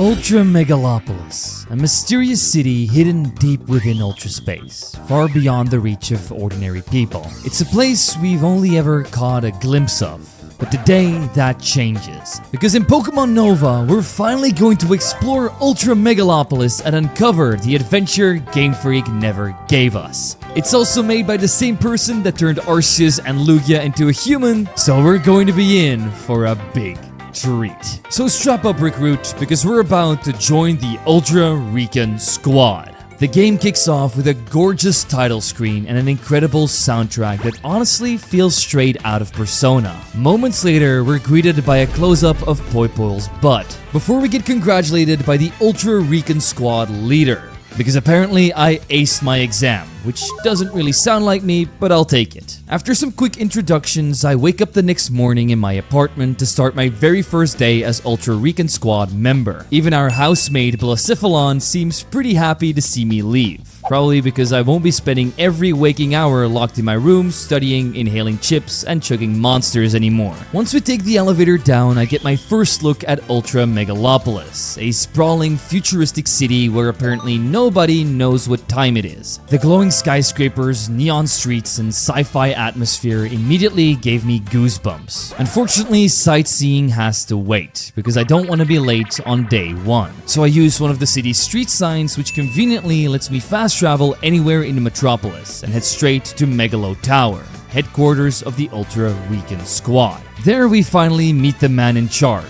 Ultra Megalopolis, a mysterious city hidden deep within ultra space, far beyond the reach of ordinary people. It's a place we've only ever caught a glimpse of. But today, that changes. Because in Pokemon Nova, we're finally going to explore Ultra Megalopolis and uncover the adventure Gamefreak never gave us. It's also made by the same person that turned Arceus and Lugia into a human, so we're going to be in for a big treat. So strap up, Recruit, because we're about to join the Ultra Recon squad. The game kicks off with a gorgeous title screen and an incredible soundtrack that honestly feels straight out of Persona. Moments later, we're greeted by a close-up of Poipoil's butt, before we get congratulated by the Ultra Recon squad leader. Because apparently I aced my exam, which doesn't really sound like me, but I'll take it. After some quick introductions, I wake up the next morning in my apartment to start my very first day as Ultra Recon Squad member. Even our housemate Blacephalon seems pretty happy to see me leave. Probably because I won't be spending every waking hour locked in my room studying, inhaling chips, and chugging monsters anymore. Once we take the elevator down, I get my first look at Ultra Megalopolis, a sprawling, futuristic city where apparently nobody knows what time it is. The glowing skyscrapers, neon streets, and sci-fi atmosphere immediately gave me goosebumps. Unfortunately, sightseeing has to wait, because I don't want to be late on day one. So I use one of the city's street signs, which conveniently lets me fast travel anywhere in the metropolis and head straight to Megalo Tower, headquarters of the Ultra Recon squad. There we finally meet the man in charge,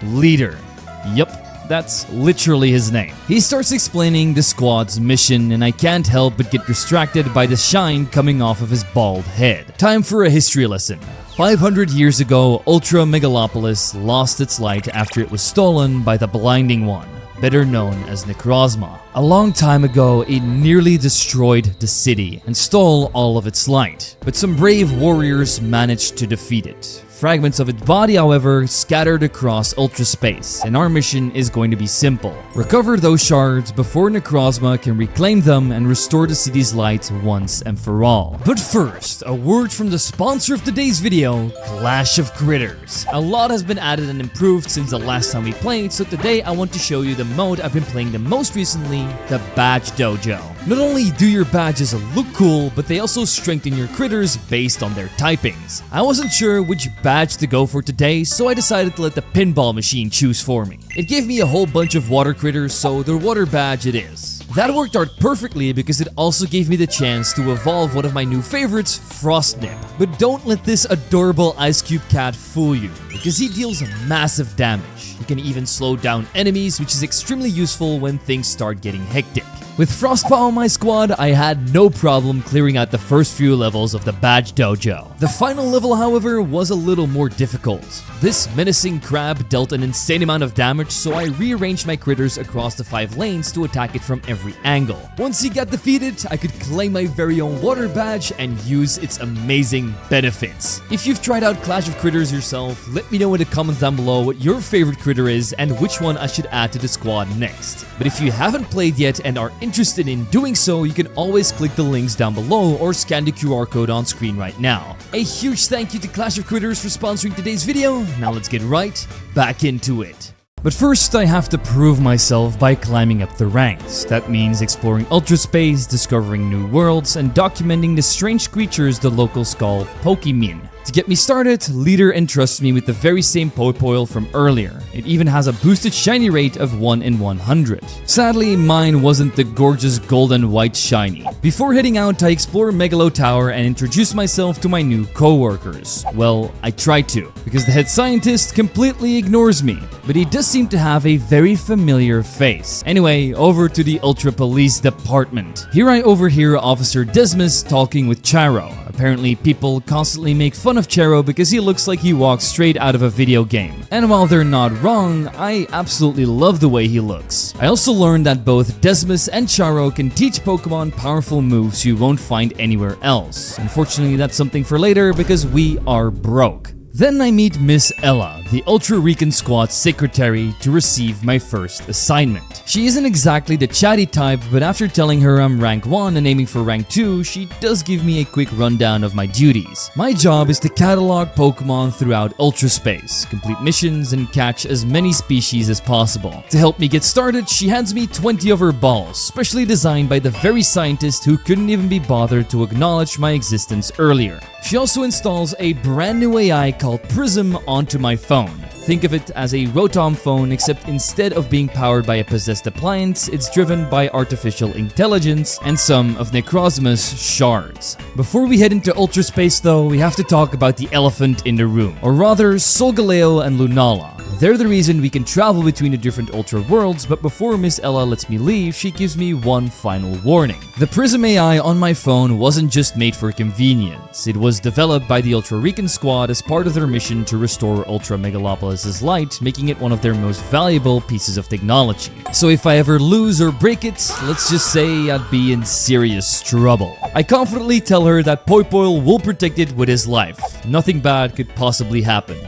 Leader. Yup, that's literally his name. He starts explaining the squad's mission, and I can't help but get distracted by the shine coming off of his bald head. Time for a history lesson. 500 years ago, Ultra Megalopolis lost its light after it was stolen by the Blinding One, better known as Necrozma. A long time ago, it nearly destroyed the city and stole all of its light, but some brave warriors managed to defeat it. Fragments of its body, however, scattered across ultra space, and our mission is going to be simple. Recover those shards before Necrozma can reclaim them and restore the city's light once and for all. But first, a word from the sponsor of today's video, Clash of Critters. A lot has been added and improved since the last time we played, so today I want to show you the mode I've been playing the most recently, the Badge Dojo. Not only do your badges look cool, but they also strengthen your critters based on their typings. I wasn't sure which badge to go for today, so I decided to let the pinball machine choose for me. It gave me a whole bunch of water critters, so the water badge it is. That worked out perfectly because it also gave me the chance to evolve one of my new favorites, Frostnip. But don't let this adorable ice cube cat fool you, because he deals massive damage. He can even slow down enemies, which is extremely useful when things start getting hectic. With Frostpaw on my squad, I had no problem clearing out the first few levels of the Badge Dojo. The final level, however, was a little more difficult. This menacing crab dealt an insane amount of damage, so I rearranged my critters across the 5 lanes to attack it from every angle. Once he got defeated, I could claim my very own water badge and use its amazing benefits. If you've tried out Clash of Critters yourself, let me know in the comments down below what your favorite critter is and which one I should add to the squad next. But if you haven't played yet and are interested in doing so, you can always click the links down below or scan the QR code on screen right now. A huge thank you to Clash of Critters for sponsoring today's video. Now let's get right back into it. But first, I have to prove myself by climbing up the ranks. That means exploring ultra space, discovering new worlds, and documenting the strange creatures the locals call Pokemon. To get me started, Leader entrusts me with the very same Poipoil from earlier. It even has a boosted shiny rate of 1 in 100. Sadly, mine wasn't the gorgeous gold and white shiny. Before heading out, I explore Megalo Tower and introduce myself to my new co-workers. Well, I try to, because the head scientist completely ignores me, but he does seem to have a very familiar face. Anyway, over to the Ultra Police Department. Here I overhear Officer Desmus talking with Charo. Apparently, people constantly make fun of Charo because he looks like he walks straight out of a video game. And while they're not wrong, I absolutely love the way he looks. I also learned that both Desmus and Charo can teach Pokemon powerful moves you won't find anywhere else. Unfortunately, that's something for later because we are broke. Then I meet Miss Ella, the Ultra Recon Squad secretary, to receive my first assignment. She isn't exactly the chatty type, but after telling her I'm rank 1 and aiming for rank 2, she does give me a quick rundown of my duties. My job is to catalog Pokemon throughout Ultra Space, complete missions, and catch as many species as possible. To help me get started, she hands me 20 of her balls, specially designed by the very scientist who couldn't even be bothered to acknowledge my existence earlier. She also installs a brand new AI called Prism onto my phone. Think of it as a Rotom phone, except instead of being powered by a possessed appliance, it's driven by artificial intelligence and some of Necrozma's shards. Before we head into Ultra Space though, we have to talk about the elephant in the room, or rather Solgaleo and Lunala. They're the reason we can travel between the different Ultra worlds, but before Miss Ella lets me leave, she gives me one final warning. The Prism AI on my phone wasn't just made for convenience. It was developed by the Ultra Recon Squad as part of their mission to restore Ultra Megalopolis' light, making it one of their most valuable pieces of technology. So if I ever lose or break it, let's just say I'd be in serious trouble. I confidently tell her that Poipoil will protect it with his life. Nothing bad could possibly happen,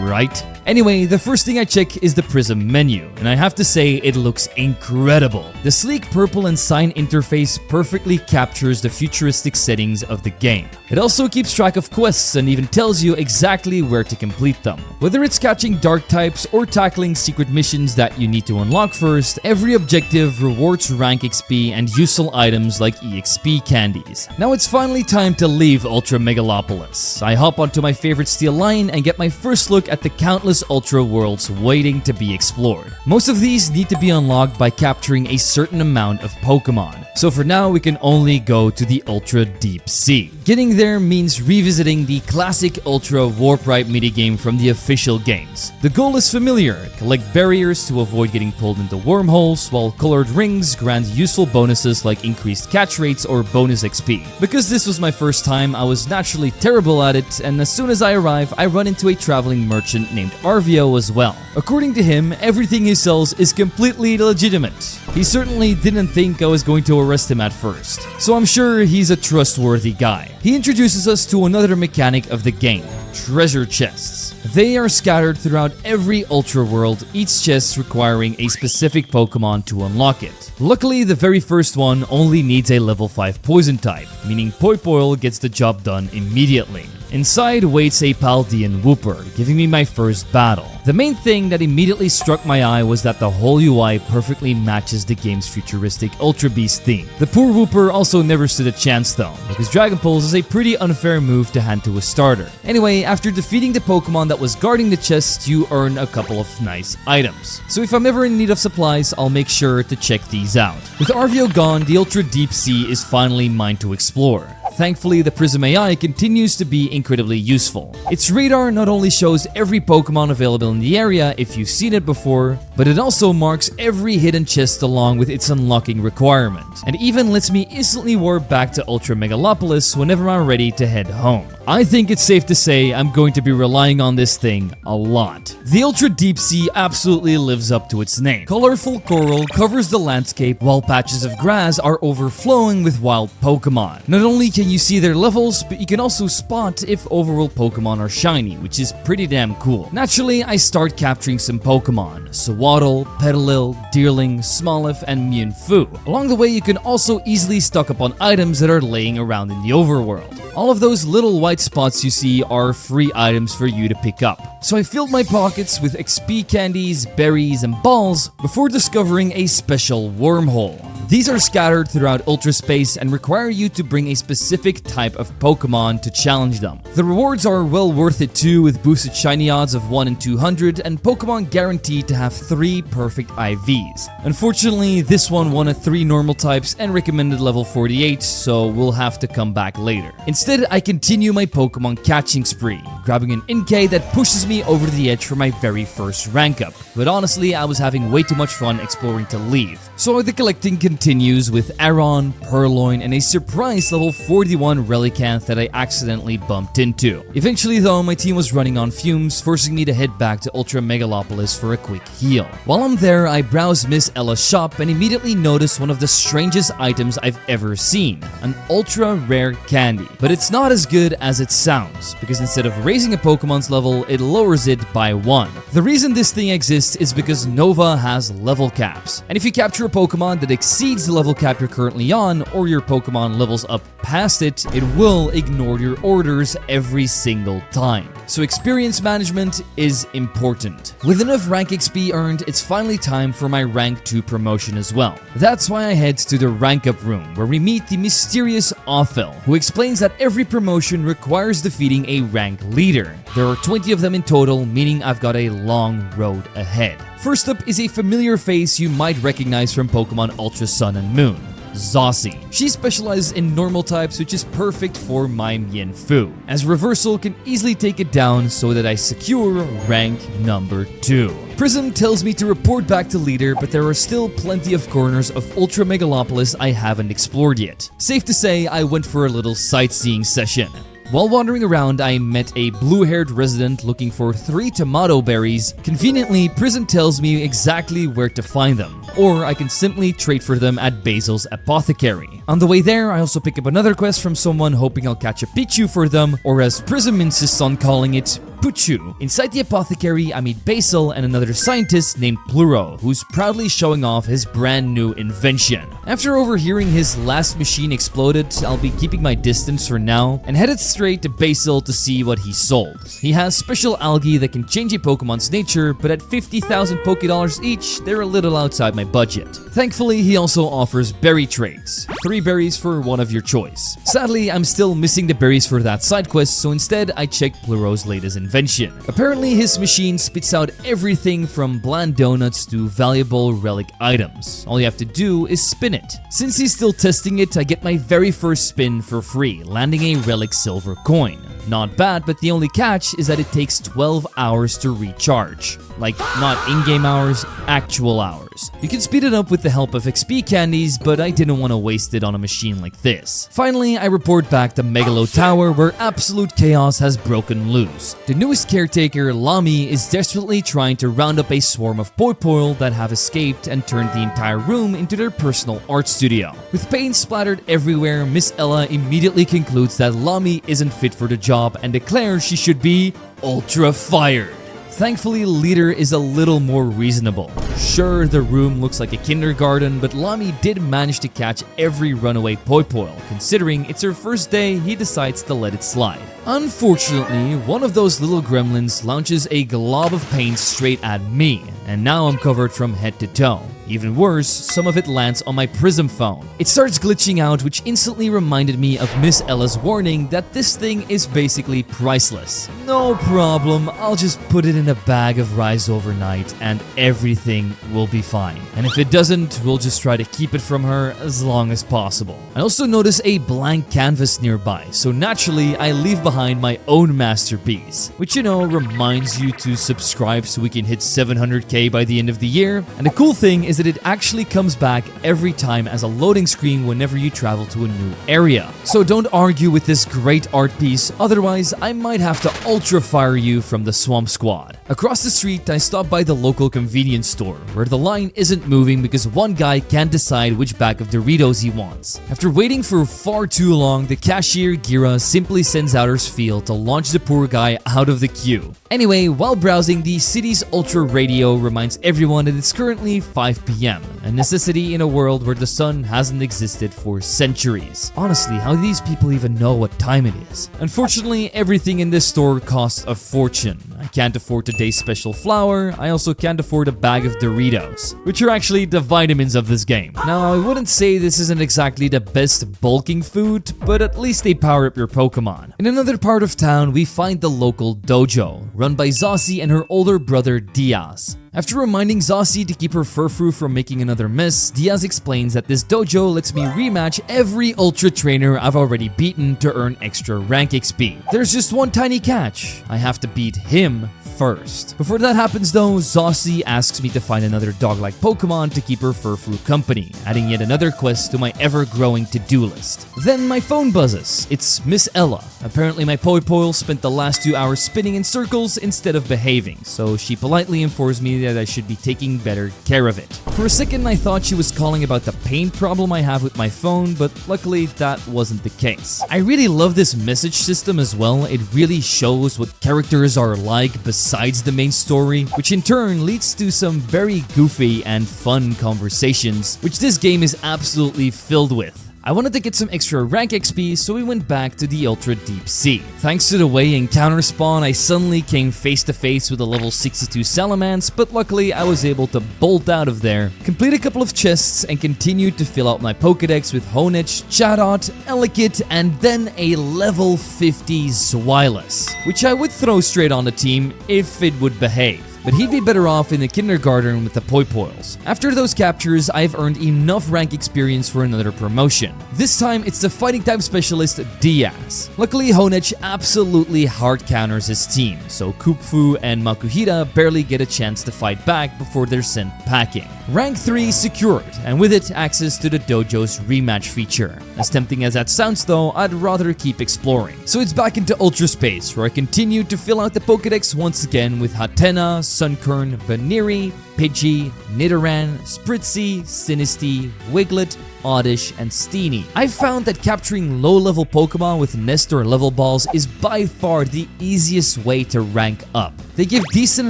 right? Anyway, the first thing I check is the Prism menu, and I have to say it looks incredible. The sleek purple and sign interface perfectly captures the futuristic settings of the game. It also keeps track of quests and even tells you exactly where to complete them. Whether it's catching dark types or tackling secret missions that you need to unlock first, every objective rewards rank XP and useful items like EXP candies. Now it's finally time to leave Ultra Megalopolis. I hop onto my favorite steel line and get my first look at the countless Ultra worlds waiting to be explored. Most of these need to be unlocked by capturing a certain amount of Pokemon, so for now we can only go to the Ultra Deep Sea. Getting there means revisiting the classic Ultra Warp Right minigame from the official games. The goal is familiar: collect barriers to avoid getting pulled into wormholes, while colored rings grant useful bonuses like increased catch rates or bonus XP. Because this was my first time, I was naturally terrible at it, and as soon as I arrive, I run into a traveling merchant named Arvio as well. According to him, everything he sells is completely legitimate. He certainly didn't think I was going to arrest him at first, so I'm sure he's a trustworthy guy. He introduces us to another mechanic of the game: treasure chests. They are scattered throughout every Ultra world, each chest requiring a specific Pokemon to unlock it. Luckily, the very first one only needs a level 5 poison type, meaning Poipoil gets the job done immediately. Inside waits a Paldean Wooper, giving me my first battle. The main thing that immediately struck my eye was that the whole UI perfectly matches the game's futuristic Ultra Beast theme. The poor Wooper also never stood a chance though, because Dragon Pulse is a pretty unfair move to hand to a starter. Anyway, after defeating the Pokemon that was guarding the chest, you earn a couple of nice items. So if I'm ever in need of supplies, I'll make sure to check these out. With Arvio gone, the Ultra Deep Sea is finally mine to explore. Thankfully, the Prism AI continues to be incredibly useful. Its radar not only shows every Pokemon available in the area if you've seen it before, but it also marks every hidden chest along with its unlocking requirement, and even lets me instantly warp back to Ultra Megalopolis whenever I'm ready to head home. I think it's safe to say I'm going to be relying on this thing a lot. The Ultra Deep Sea absolutely lives up to its name. Colorful coral covers the landscape while patches of grass are overflowing with wild Pokemon. Not only can you see their levels, but you can also spot if overworld Pokemon are shiny, which is pretty damn cool. Naturally, I start capturing some Pokemon: Sewaddle, Petalil, Deerling, Smoliv, and Mienfoo. Along the way, you can also easily stock up on items that are laying around in the overworld. All of those little white spots you see are free items for you to pick up. So I filled my pockets with XP candies, berries, and balls before discovering a special wormhole. These are scattered throughout Ultra Space and require you to bring a specific type of Pokemon to challenge them. The rewards are well worth it too, with boosted shiny odds of 1 in 200 and Pokemon guaranteed to have 3 perfect IVs. Unfortunately, this one won at 3 normal types and recommended level 48, so we'll have to come back later. Instead, I continue my Pokemon catching spree, grabbing an NK that pushes me over the edge for my very first rank up. But honestly, I was having way too much fun exploring to leave, so the collecting continued continues with Aron, Purloin, and a surprise level 41 Relicanth that I accidentally bumped into. Eventually though, my team was running on fumes, forcing me to head back to Ultra Megalopolis for a quick heal. While I'm there, I browse Miss Ella's shop and immediately notice one of the strangest items I've ever seen, an ultra rare candy. But it's not as good as it sounds, because instead of raising a Pokemon's level, it lowers it by 1. The reason this thing exists is because Nova has level caps, and if you capture a Pokemon that exceeds the level cap you're currently on, or your Pokemon levels up past it, it will ignore your orders every single time. So experience management is important. With enough rank XP earned, it's finally time for my rank 2 promotion as well. That's why I head to the rank up room, where we meet the mysterious Othel, who explains that every promotion requires defeating a rank leader. There are 20 of them in total, meaning I've got a long road ahead. First up is a familiar face you might recognize from Pokemon Ultra Sun and Moon, Zossie. She specializes in normal types, which is perfect for my Mienfoo, as Reversal can easily take it down so that I secure rank number 2. Prism tells me to report back to leader, but there are still plenty of corners of Ultra Megalopolis I haven't explored yet. Safe to say, I went for a little sightseeing session. While wandering around, I met a blue-haired resident looking for 3 tomato berries. Conveniently, Prism tells me exactly where to find them, or I can simply trade for them at Basil's apothecary. On the way there, I also pick up another quest from someone hoping I'll catch a Pichu for them, or as Prism insists on calling it, Puchu. Inside the apothecary, I meet Basil and another scientist named Pluro, who's proudly showing off his brand new invention. After overhearing his last machine exploded, I'll be keeping my distance for now and headed straight to Basil to see what he sold. He has special algae that can change a Pokemon's nature, but at 50,000 Pokédollars each, they're a little outside my budget. Thankfully, he also offers berry trades. 3 berries for one of your choice. Sadly, I'm still missing the berries for that side quest, so instead I checked Pluro's latest invention. Apparently, his machine spits out everything from bland donuts to valuable relic items. All you have to do is spin it. Since he's still testing it, I get my very first spin for free, landing a relic silver coin. Not bad, but the only catch is that it takes 12 hours to recharge. Like, not in-game hours, actual hours. You can speed it up with the help of XP candies, but I didn't want to waste it on a machine like this. Finally, I report back to Megalo Tower, where absolute chaos has broken loose. The newest caretaker, Lamy, is desperately trying to round up a swarm of Poipoil that have escaped and turned the entire room into their personal art studio. With paint splattered everywhere, Miss Ella immediately concludes that Lamy isn't fit for the job and declares she should be ultra fired. Thankfully, Leader is a little more reasonable. Sure, the room looks like a kindergarten, but Lamy did manage to catch every runaway Poipoil. Considering it's her first day, he decides to let it slide. Unfortunately, one of those little gremlins launches a glob of paint straight at me, and now I'm covered from head to toe. Even worse, some of it lands on my Prism phone. It starts glitching out, which instantly reminded me of Miss Ella's warning that this thing is basically priceless. No problem, I'll just put it in a bag of rice overnight and everything will be fine. And if it doesn't, we'll just try to keep it from her as long as possible. I also notice a blank canvas nearby, so naturally I leave behind my own masterpiece, which reminds you to subscribe so we can hit 700k by the end of the year. And the cool thing is that it actually comes back every time as a loading screen whenever you travel to a new area. So don't argue with this great art piece, otherwise I might have to ultra fire you from the Swamp Squad. Across the street, I stop by the local convenience store, where the line isn't moving because one guy can't decide which bag of Doritos he wants. After waiting for far too long, the cashier, Gira, simply sends out her spiel to launch the poor guy out of the queue. Anyway, while browsing, the city's ultra radio reminds everyone that it's currently 5 p.m, a necessity in a world where the sun hasn't existed for centuries. Honestly, how do these people even know what time it is? Unfortunately, everything in this store costs a fortune. I can't afford today's special flour, I also can't afford a bag of Doritos, which are actually the vitamins of this game. Now, I wouldn't say this isn't exactly the best bulking food, but at least they power up your Pokemon. In another part of town, we find the local dojo, run by Zossie and her older brother Diaz. After reminding Zossie to keep her Furfrou from making another mess, Diaz explains that this dojo lets me rematch every Ultra Trainer I've already beaten to earn extra rank XP. There's just one tiny catch. I have to beat him first. Before that happens though, Zossie asks me to find another dog-like Pokemon to keep her Furfrou company, adding yet another quest to my ever-growing to-do list. Then my phone buzzes. It's Miss Ella. Apparently my Poipoil spent the last 2 hours spinning in circles instead of behaving, so she politely informs me that I should be taking better care of it. For a second I thought she was calling about the pain problem I have with my phone, but luckily that wasn't the case. I really love this message system as well. It really shows what characters are like besides the main story, which in turn leads to some very goofy and fun conversations, which this game is absolutely filled with. I wanted to get some extra rank XP, so we went back to the Ultra Deep Sea. Thanks to the way Encounter Spawn, I suddenly came face to face with a level 62 Salamence, but luckily I was able to bolt out of there, complete a couple of chests, and continued to fill out my Pokedex with Honedge, Chatot, Elekid, and then a level 50 Zweilous, which I would throw straight on the team if it would behave. But he'd be better off in the kindergarten with the Poipoils. After those captures, I've earned enough rank experience for another promotion. This time, it's the fighting type specialist Diaz. Luckily, Honedge absolutely hard counters his team, so Kupfu and Makuhita barely get a chance to fight back before they're sent packing. Rank 3 secured, and with it, access to the dojo's rematch feature. As tempting as that sounds though, I'd rather keep exploring. So it's back into Ultra Space, where I continue to fill out the Pokedex once again with Hatena, Sunkern, Baniri, Pidgey, Nidoran, Spritzy, Sinistea, Wiglet, Oddish, and Steenie. I've found that capturing low-level Pokemon with Nest or Level Balls is by far the easiest way to rank up. They give decent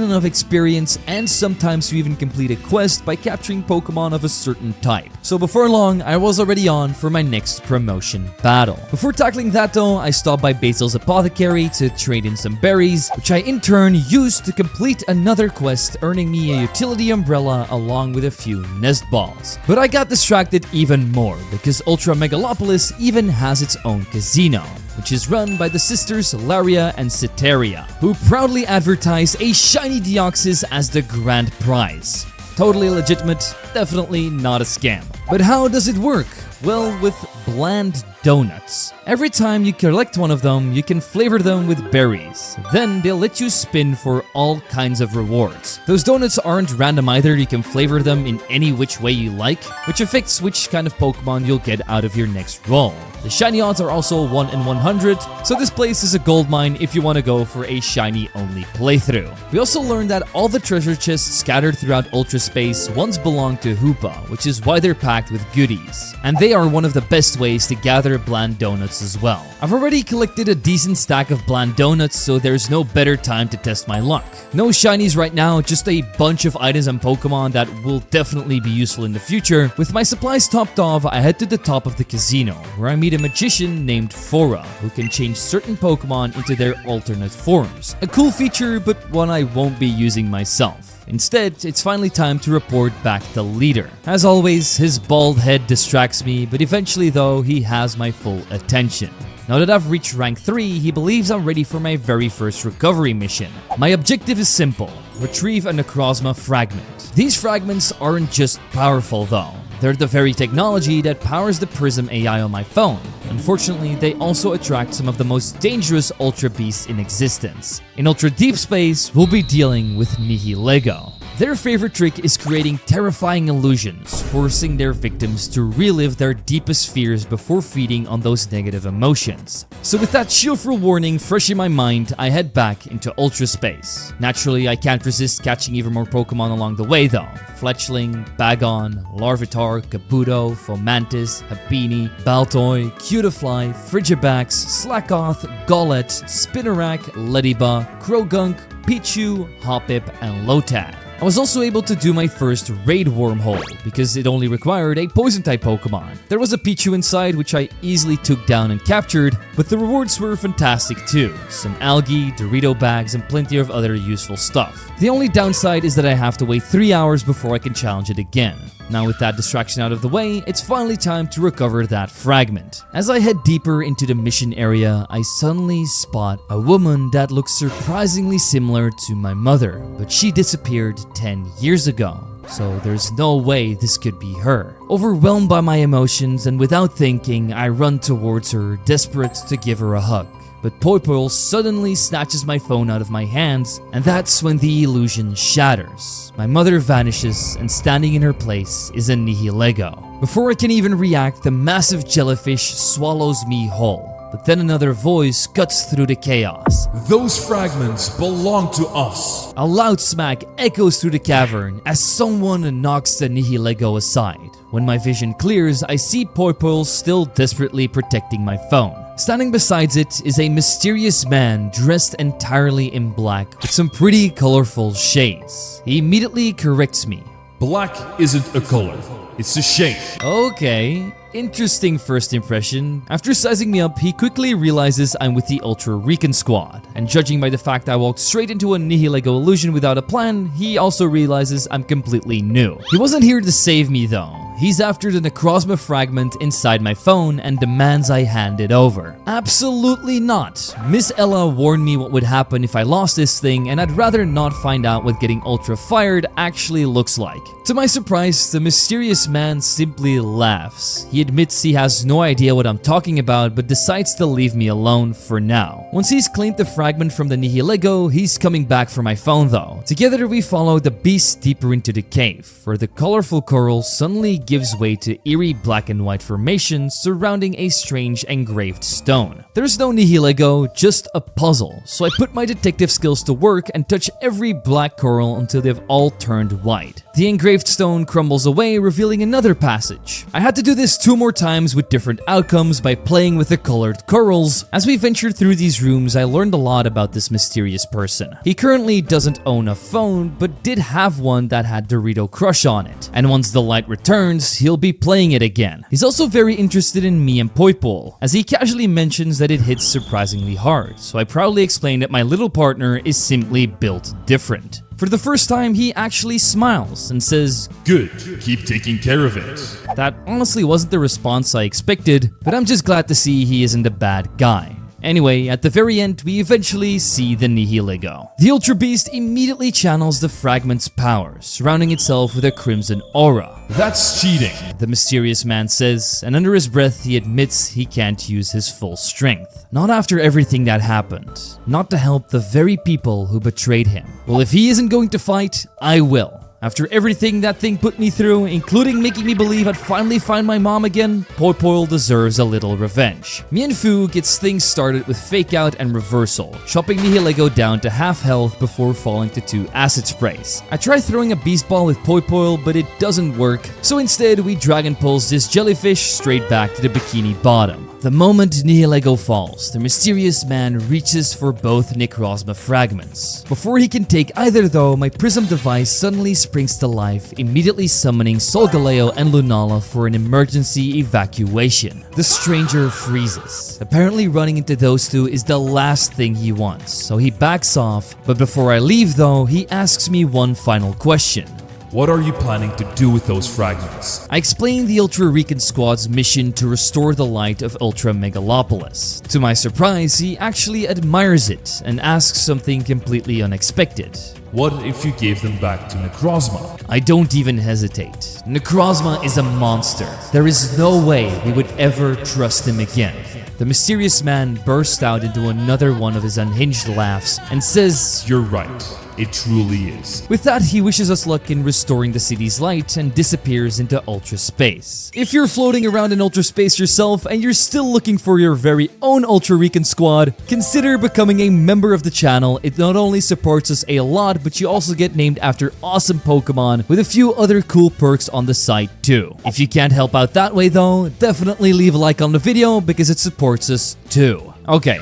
enough experience, and sometimes you even complete a quest by capturing Pokemon of a certain type. So before long, I was already on for my next promotion battle. Before tackling that though, I stopped by Basil's Apothecary to trade in some berries, which I in turn used to complete another quest, earning me a Utility Umbrella along with a few Nest Balls. But I got distracted even more, because Ultra Megalopolis even has its own casino, which is run by the sisters Laria and Citeria, who proudly advertise a shiny Deoxys as the grand prize. Totally legitimate, definitely not a scam. But how does it work? Well, with bland donuts. Every time you collect one of them, you can flavor them with berries. Then they'll let you spin for all kinds of rewards. Those donuts aren't random either, you can flavor them in any which way you like, which affects which kind of Pokemon you'll get out of your next roll. The shiny odds are also 1 in 100, so this place is a goldmine if you want to go for a shiny only playthrough. We also learned that all the treasure chests scattered throughout Ultra Space once belonged to Hoopa, which is why they're packed with goodies. And they are one of the best ways to gather bland donuts as well. I've already collected a decent stack of bland donuts, so there's no better time to test my luck. No shinies right now, just a bunch of items and Pokemon that will definitely be useful in the future. With my supplies topped off, I head to the top of the casino, where I meet a magician named Fora, who can change certain Pokemon into their alternate forms. A cool feature, but one I won't be using myself. Instead, it's finally time to report back the leader. As always, his bald head distracts me, but eventually though, he has my full attention. Now that I've reached rank 3, he believes I'm ready for my very first recovery mission. My objective is simple: retrieve a Necrozma fragment. These fragments aren't just powerful though. They're the very technology that powers the Prism AI on my phone. Unfortunately, they also attract some of the most dangerous Ultra Beasts in existence. In Ultra Deep Space, we'll be dealing with Nihilego. Their favorite trick is creating terrifying illusions, forcing their victims to relive their deepest fears before feeding on those negative emotions. So with that cheerful warning fresh in my mind, I head back into Ultra Space. Naturally, I can't resist catching even more Pokemon along the way though. Fletchling, Bagon, Larvitar, Kabuto, Fomantis, Happiny, Baltoy, Cutiefly, Frigibax, Slackoth, Golett, Spinarak, Ladybug, Krogunk, Pichu, Hoppip, and Lotad. I was also able to do my first raid wormhole, because it only required a poison-type Pokemon. There was a Pichu inside which I easily took down and captured, but the rewards were fantastic too. Some algae, Dorito bags, and plenty of other useful stuff. The only downside is that I have to wait 3 hours before I can challenge it again. Now with that distraction out of the way, it's finally time to recover that fragment. As I head deeper into the mission area, I suddenly spot a woman that looks surprisingly similar to my mother, but she disappeared 10 years ago. So there's no way this could be her. Overwhelmed by my emotions and without thinking, I run towards her, desperate to give her a hug. but Poipole suddenly snatches my phone out of my hands, and that's when the illusion shatters. My mother vanishes, and standing in her place is a Nihilego. Before I can even react, the massive jellyfish swallows me whole. But then another voice cuts through the chaos. Those fragments belong to us. A loud smack echoes through the cavern as someone knocks the Nihilego aside. When my vision clears, I see Poipole still desperately protecting my phone. Standing beside it is a mysterious man dressed entirely in black with some pretty colorful shades. He immediately corrects me. Black isn't a color, it's a shade. Okay. Interesting first impression. After sizing me up, he quickly realizes I'm with the Ultra Recon squad, and judging by the fact I walked straight into a Nihilego illusion without a plan, he also realizes I'm completely new. He wasn't here to save me though. He's after the Necrozma fragment inside my phone and demands I hand it over. Absolutely not. Miss Ella warned me what would happen if I lost this thing, and I'd rather not find out what getting ultra fired actually looks like. To my surprise, the mysterious man simply laughs. He admits he has no idea what I'm talking about, but decides to leave me alone for now. Once he's claimed the fragment from the Nihilego, he's coming back for my phone though. Together we follow the beast deeper into the cave, where the colorful coral suddenly gives way to eerie black and white formations surrounding a strange engraved stone. There's no Nihilego, just a puzzle, so I put my detective skills to work and touch every black coral until they've all turned white. The engraved stone crumbles away, revealing another passage. I had to do this 2 more times with different outcomes by playing with the colored corals. As we ventured through these rooms, I learned a lot about this mysterious person. He currently doesn't own a phone, but did have one that had Dorito Crush on it, and once the light returns, he'll be playing it again. He's also very interested in me and Poipole, as he casually mentions that it hits surprisingly hard, so I proudly explain that my little partner is simply built different. For the first time, he actually smiles and says, "Good, keep taking care of it." That honestly wasn't the response I expected, but I'm just glad to see he isn't a bad guy. Anyway, at the very end, we eventually see the Nihilego. The Ultra Beast immediately channels the fragment's power, surrounding itself with a crimson aura. "That's cheating," the mysterious man says, and under his breath he admits he can't use his full strength. Not after everything that happened. Not to help the very people who betrayed him. Well, if he isn't going to fight, I will. After everything that thing put me through, including making me believe I'd finally find my mom again, Poipole deserves a little revenge. Me and Fu gets things started with fake out and reversal, chopping Nihilego down to half health before falling to 2 acid sprays. I try throwing a beast ball with Poipole, but it doesn't work, so instead we dragon pulse this jellyfish straight back to the bikini bottom. The moment Nihilego falls, the mysterious man reaches for both Necrozma fragments. Before he can take either though, my prism device suddenly springs to life, immediately summoning Solgaleo and Lunala for an emergency evacuation. The stranger freezes. Apparently running into those two is the last thing he wants, so he backs off, but before I leave though, he asks me one final question. "What are you planning to do with those fragments?" I explain the Ultra Recon Squad's mission to restore the light of Ultra Megalopolis. To my surprise, he actually admires it and asks something completely unexpected. "What if you gave them back to Necrozma?" I don't even hesitate. Necrozma is a monster. There is no way we would ever trust him again. The mysterious man bursts out into another one of his unhinged laughs and says, "You're right. It truly is." With that, he wishes us luck in restoring the city's light and disappears into ultra space. If you're floating around in ultra space yourself and you're still looking for your very own Ultra Recon squad, consider becoming a member of the channel. It not only supports us a lot, but you also get named after awesome Pokemon with a few other cool perks on the site too. If you can't help out that way though, definitely leave a like on the video because it supports us too. Okay,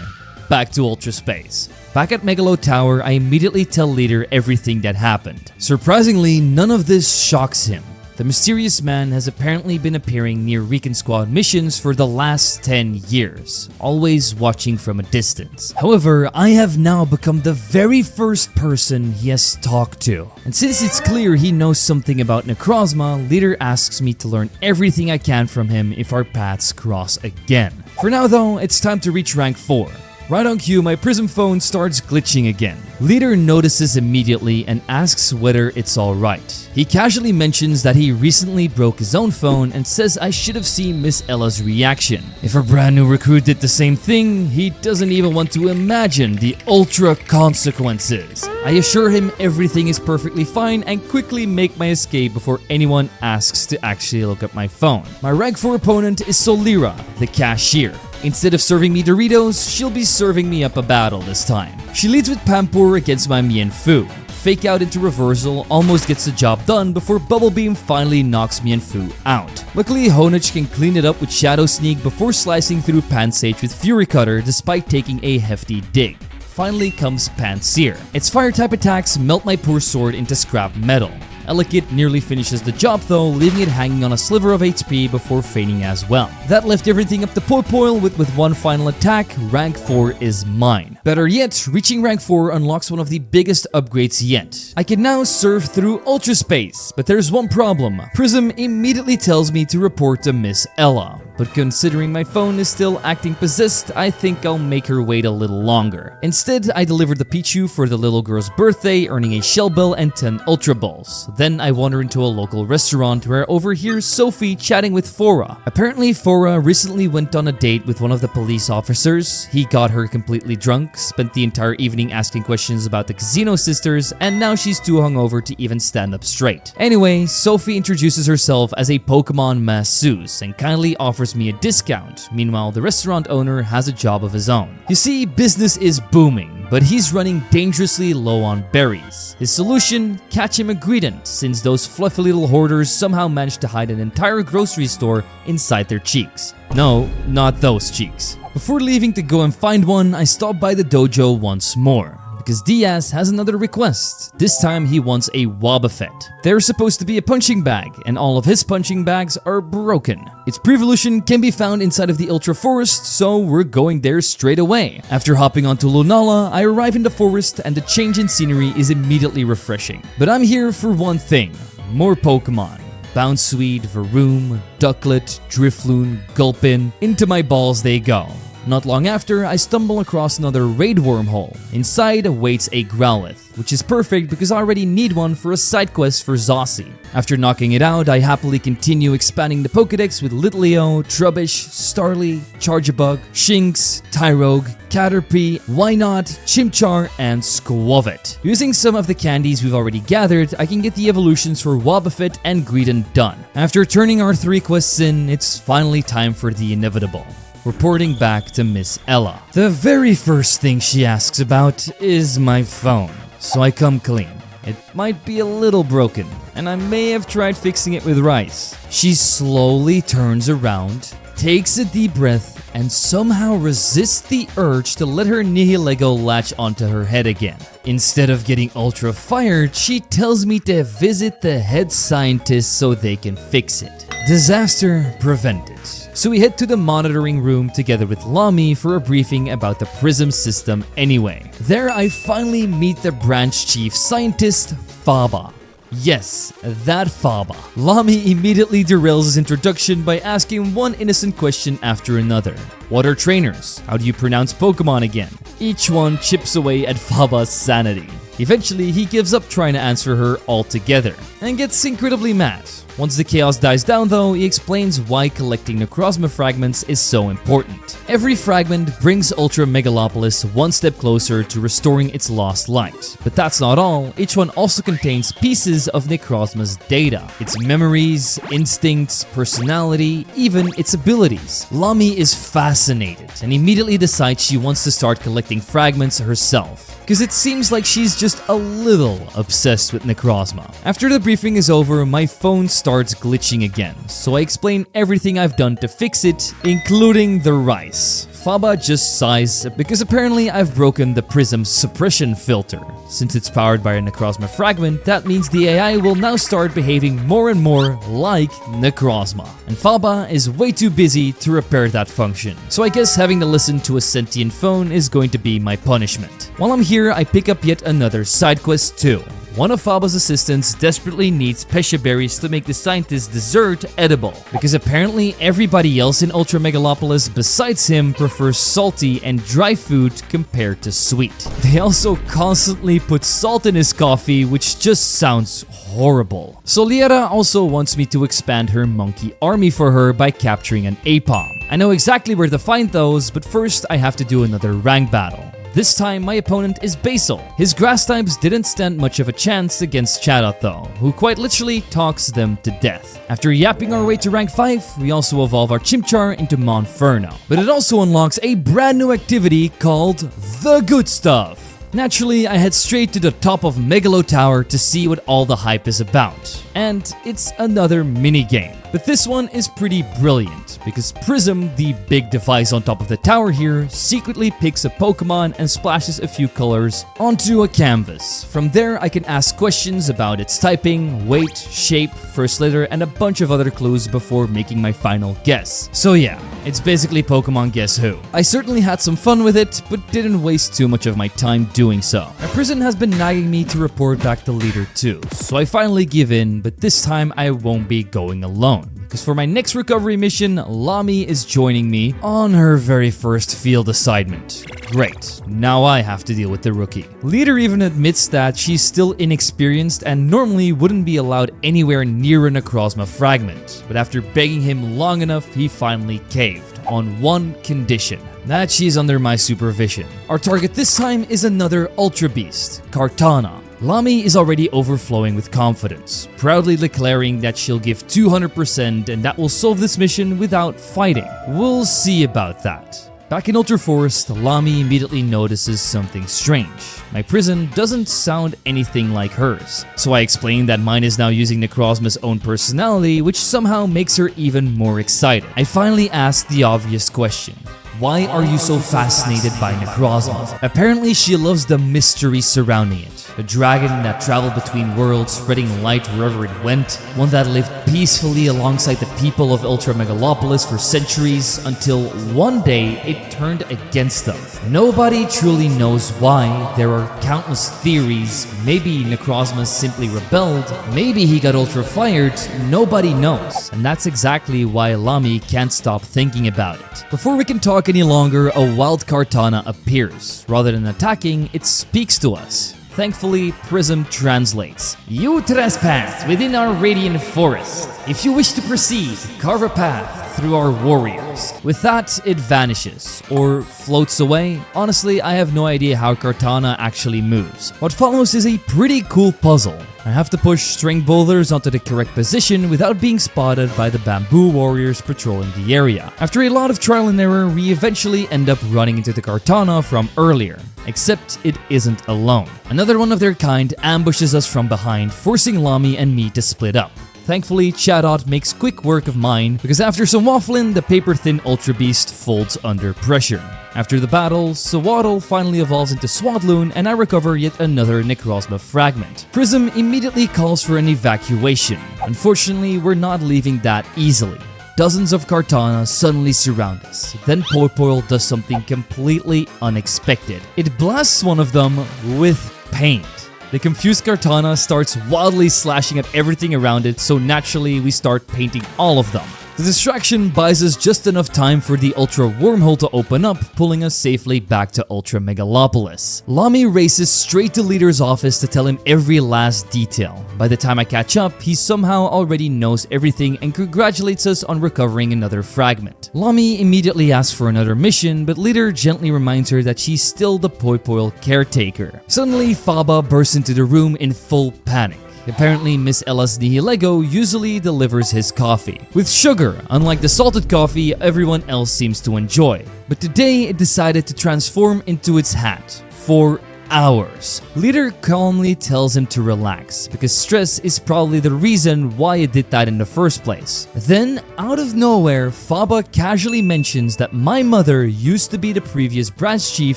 back to Ultra Space. Back at Megalo Tower, I immediately tell Leader everything that happened. Surprisingly, none of this shocks him. The mysterious man has apparently been appearing near Recon Squad missions for the last 10 years, always watching from a distance. However, I have now become the very first person he has talked to. And since it's clear he knows something about Necrozma, Leader asks me to learn everything I can from him if our paths cross again. For now though, it's time to reach rank 4. Right on cue, my Prism phone starts glitching again. Leader notices immediately and asks whether it's alright. He casually mentions that he recently broke his own phone and says I should have seen Miss Ella's reaction. If a brand new recruit did the same thing, he doesn't even want to imagine the ultra consequences. I assure him everything is perfectly fine and quickly make my escape before anyone asks to actually look at my phone. My rank 4 opponent is Solira, the cashier. Instead of serving me Doritos, she'll be serving me up a battle this time. She leads with Pampur against my Mienfu. Fake out into reversal, almost gets the job done before Bubble Beam finally knocks Mienfu out. Luckily, Honich can clean it up with Shadow Sneak before slicing through Pansage with Fury Cutter despite taking a hefty dig. Finally comes Pansear. Its fire-type attacks melt my poor sword into scrap metal. Elekid nearly finishes the job though, leaving it hanging on a sliver of HP before fading as well. That left everything up to Poipoil with one final attack. Rank 4 is mine. Better yet, reaching rank 4 unlocks one of the biggest upgrades yet. I can now surf through Ultra Space, but there's one problem. Prism immediately tells me to report to Miss Ella. But considering my phone is still acting possessed, I think I'll make her wait a little longer. Instead, I delivered the Pichu for the little girl's birthday, earning a Shell Bell and 10 Ultra Balls. Then I wander into a local restaurant where I overhear Sophie chatting with Fora. Apparently, Fora recently went on a date with one of the police officers. He got her completely drunk, spent the entire evening asking questions about the Casino Sisters, and now she's too hungover to even stand up straight. Anyway, Sophie introduces herself as a Pokemon masseuse and kindly offers me a discount. Meanwhile, the restaurant owner has a job of his own. You see, business is booming, but he's running dangerously low on berries. His solution? Catch him a Greedent, since those fluffy little hoarders somehow managed to hide an entire grocery store inside their cheeks. No, not those cheeks. Before leaving to go and find one, I stop by the dojo once more, because Diaz has another request. This time he wants a Wobbuffet. There's supposed to be a punching bag, and all of his punching bags are broken. Its pre-evolution can be found inside of the Ultra Forest, so we're going there straight away. After hopping onto Lunala, I arrive in the forest and the change in scenery is immediately refreshing. But I'm here for one thing: more Pokemon. Bounsweet, Varoom, Ducklet, Drifloon, Gulpin, into my balls they go. Not long after, I stumble across another raid wormhole. Inside awaits a Growlithe, which is perfect because I already need one for a side quest for Zossie. After knocking it out, I happily continue expanding the Pokedex with Litleo, Trubbish, Starly, Charjabug, Shinx, Tyrogue, Caterpie, Wynot, Chimchar, and Squavit. Using some of the candies we've already gathered, I can get the evolutions for Wobbuffet and Greedent done. After turning our 3 quests in, it's finally time for the inevitable. Reporting back to Miss Ella. The very first thing she asks about is my phone, so I come clean. It might be a little broken, and I may have tried fixing it with rice. She slowly turns around, takes a deep breath, and somehow resists the urge to let her Nihilego latch onto her head again. Instead of getting ultra fired, she tells me to visit the head scientist so they can fix it. Disaster prevented. So we head to the monitoring room together with Lami for a briefing about the Prism system anyway. There I finally meet the branch chief scientist, Faba. Yes, that Faba. Lami immediately derails his introduction by asking one innocent question after another. What are trainers? How do you pronounce Pokemon again? Each one chips away at Faba's sanity. Eventually, he gives up trying to answer her altogether and gets incredibly mad. Once the chaos dies down though, he explains why collecting Necrozma fragments is so important. Every fragment brings Ultra Megalopolis one step closer to restoring its lost light. But that's not all, each one also contains pieces of Necrozma's data. Its memories, instincts, personality, even its abilities. Lami is fascinated and immediately decides she wants to start collecting fragments herself, because it seems like she's just a little obsessed with Necrozma. After the briefing is over, my phone starts glitching again, so I explain everything I've done to fix it, including the rice. Faba just sighs because apparently I've broken the Prism suppression filter. Since it's powered by a Necrozma fragment, that means the AI will now start behaving more and more like Necrozma. And Faba is way too busy to repair that function. So I guess having to listen to a sentient phone is going to be my punishment. While I'm here, I pick up yet another side quest too. one of Faba's assistants desperately needs pesha berries to make the scientist's dessert edible, because apparently everybody else in Ultra Megalopolis besides him prefers salty and dry food compared to sweet. They also constantly put salt in his coffee, which just sounds horrible. So Liera also wants me to expand her monkey army for her by capturing an Apom. I know exactly where to find those, but first I have to do another rank battle. This time, my opponent is Basil. His grass types didn't stand much of a chance against Chatot though, who quite literally talks them to death. After yapping our way to rank 5, we also evolve our Chimchar into Monferno. But it also unlocks a brand new activity called The Good Stuff. Naturally, I head straight to the top of Megalo Tower to see what all the hype is about. And it's another mini-game. But this one is pretty brilliant, because Prism, the big device on top of the tower here, secretly picks a Pokemon and splashes a few colors onto a canvas. From there, I can ask questions about its typing, weight, shape, first letter, and a bunch of other clues before making my final guess. So yeah, it's basically Pokemon Guess Who. I certainly had some fun with it, but didn't waste too much of my time doing so. My prison has been nagging me to report back to Leader 2, so I finally give in, but this time I won't be going alone. Because for my next recovery mission, Lami is joining me on her very first field assignment. Great, now I have to deal with the rookie. Leader even admits that she's still inexperienced and normally wouldn't be allowed anywhere near a Necrozma fragment. But after begging him long enough, he finally caved on one condition: that she's under my supervision. Our target this time is another Ultra Beast, Kartana. Lami is already overflowing with confidence, proudly declaring that she'll give 200% and that will solve this mission without fighting. We'll see about that. Back in Ultra Forest, Lami immediately notices something strange. My prison doesn't sound anything like hers. So I explain that mine is now using Necrozma's own personality, which somehow makes her even more excited. I finally ask the obvious question: why are you so fascinated by Necrozma? Apparently she loves the mystery surrounding it. A dragon that traveled between worlds, spreading light wherever it went. One that lived peacefully alongside the people of Ultra Megalopolis for centuries, until one day it turned against them. Nobody truly knows why. There are countless theories. Maybe Necrozma simply rebelled. Maybe he got ultra fired. Nobody knows. And that's exactly why Lami can't stop thinking about it. Before we can talk any longer, a wild Kartana appears. Rather than attacking, it speaks to us. Thankfully, Prism translates. You trespass within our radiant forest. If you wish to proceed, carve a path through our warriors. With that, it vanishes, or floats away. Honestly, I have no idea how Kartana actually moves. What follows is a pretty cool puzzle. I have to push string boulders onto the correct position without being spotted by the bamboo warriors patrolling the area. After a lot of trial and error, we eventually end up running into the Kartana from earlier. Except it isn't alone. Another one of their kind ambushes us from behind, forcing Lami and me to split up. Thankfully, Chatot makes quick work of mine, because after some waffling, the paper-thin Ultra Beast folds under pressure. After the battle, Sawaddle finally evolves into Swadloon, and I recover yet another Necrozma fragment. Prism immediately calls for an evacuation. Unfortunately, we're not leaving that easily. Dozens of Kartana suddenly surround us. Then Poipoil does something completely unexpected. It blasts one of them with paint. The confused Kartana starts wildly slashing at everything around it, so naturally we start painting all of them. The distraction buys us just enough time for the Ultra Wormhole to open up, pulling us safely back to Ultra Megalopolis. Lami races straight to Leader's office to tell him every last detail. By the time I catch up, he somehow already knows everything and congratulates us on recovering another fragment. Lami immediately asks for another mission, but Leader gently reminds her that she's still the Poipoil caretaker. Suddenly, Faba bursts into the room in full panic. Apparently, Miss Ella's Nihilego usually delivers his coffee with sugar, unlike the salted coffee everyone else seems to enjoy. But today, it decided to transform into its hat for hours. Leader calmly tells him to relax, because stress is probably the reason why it did that in the first place. Then, out of nowhere, Faba casually mentions that my mother used to be the previous branch chief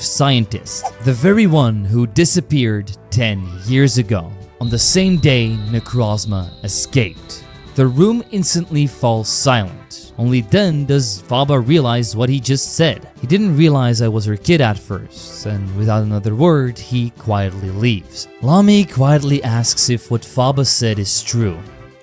scientist, the very one who disappeared 10 years ago. On the same day, Necrozma escaped. The room instantly falls silent. Only then does Faba realize what he just said. He didn't realize I was her kid at first, and without another word, he quietly leaves. Lami quietly asks if what Faba said is true.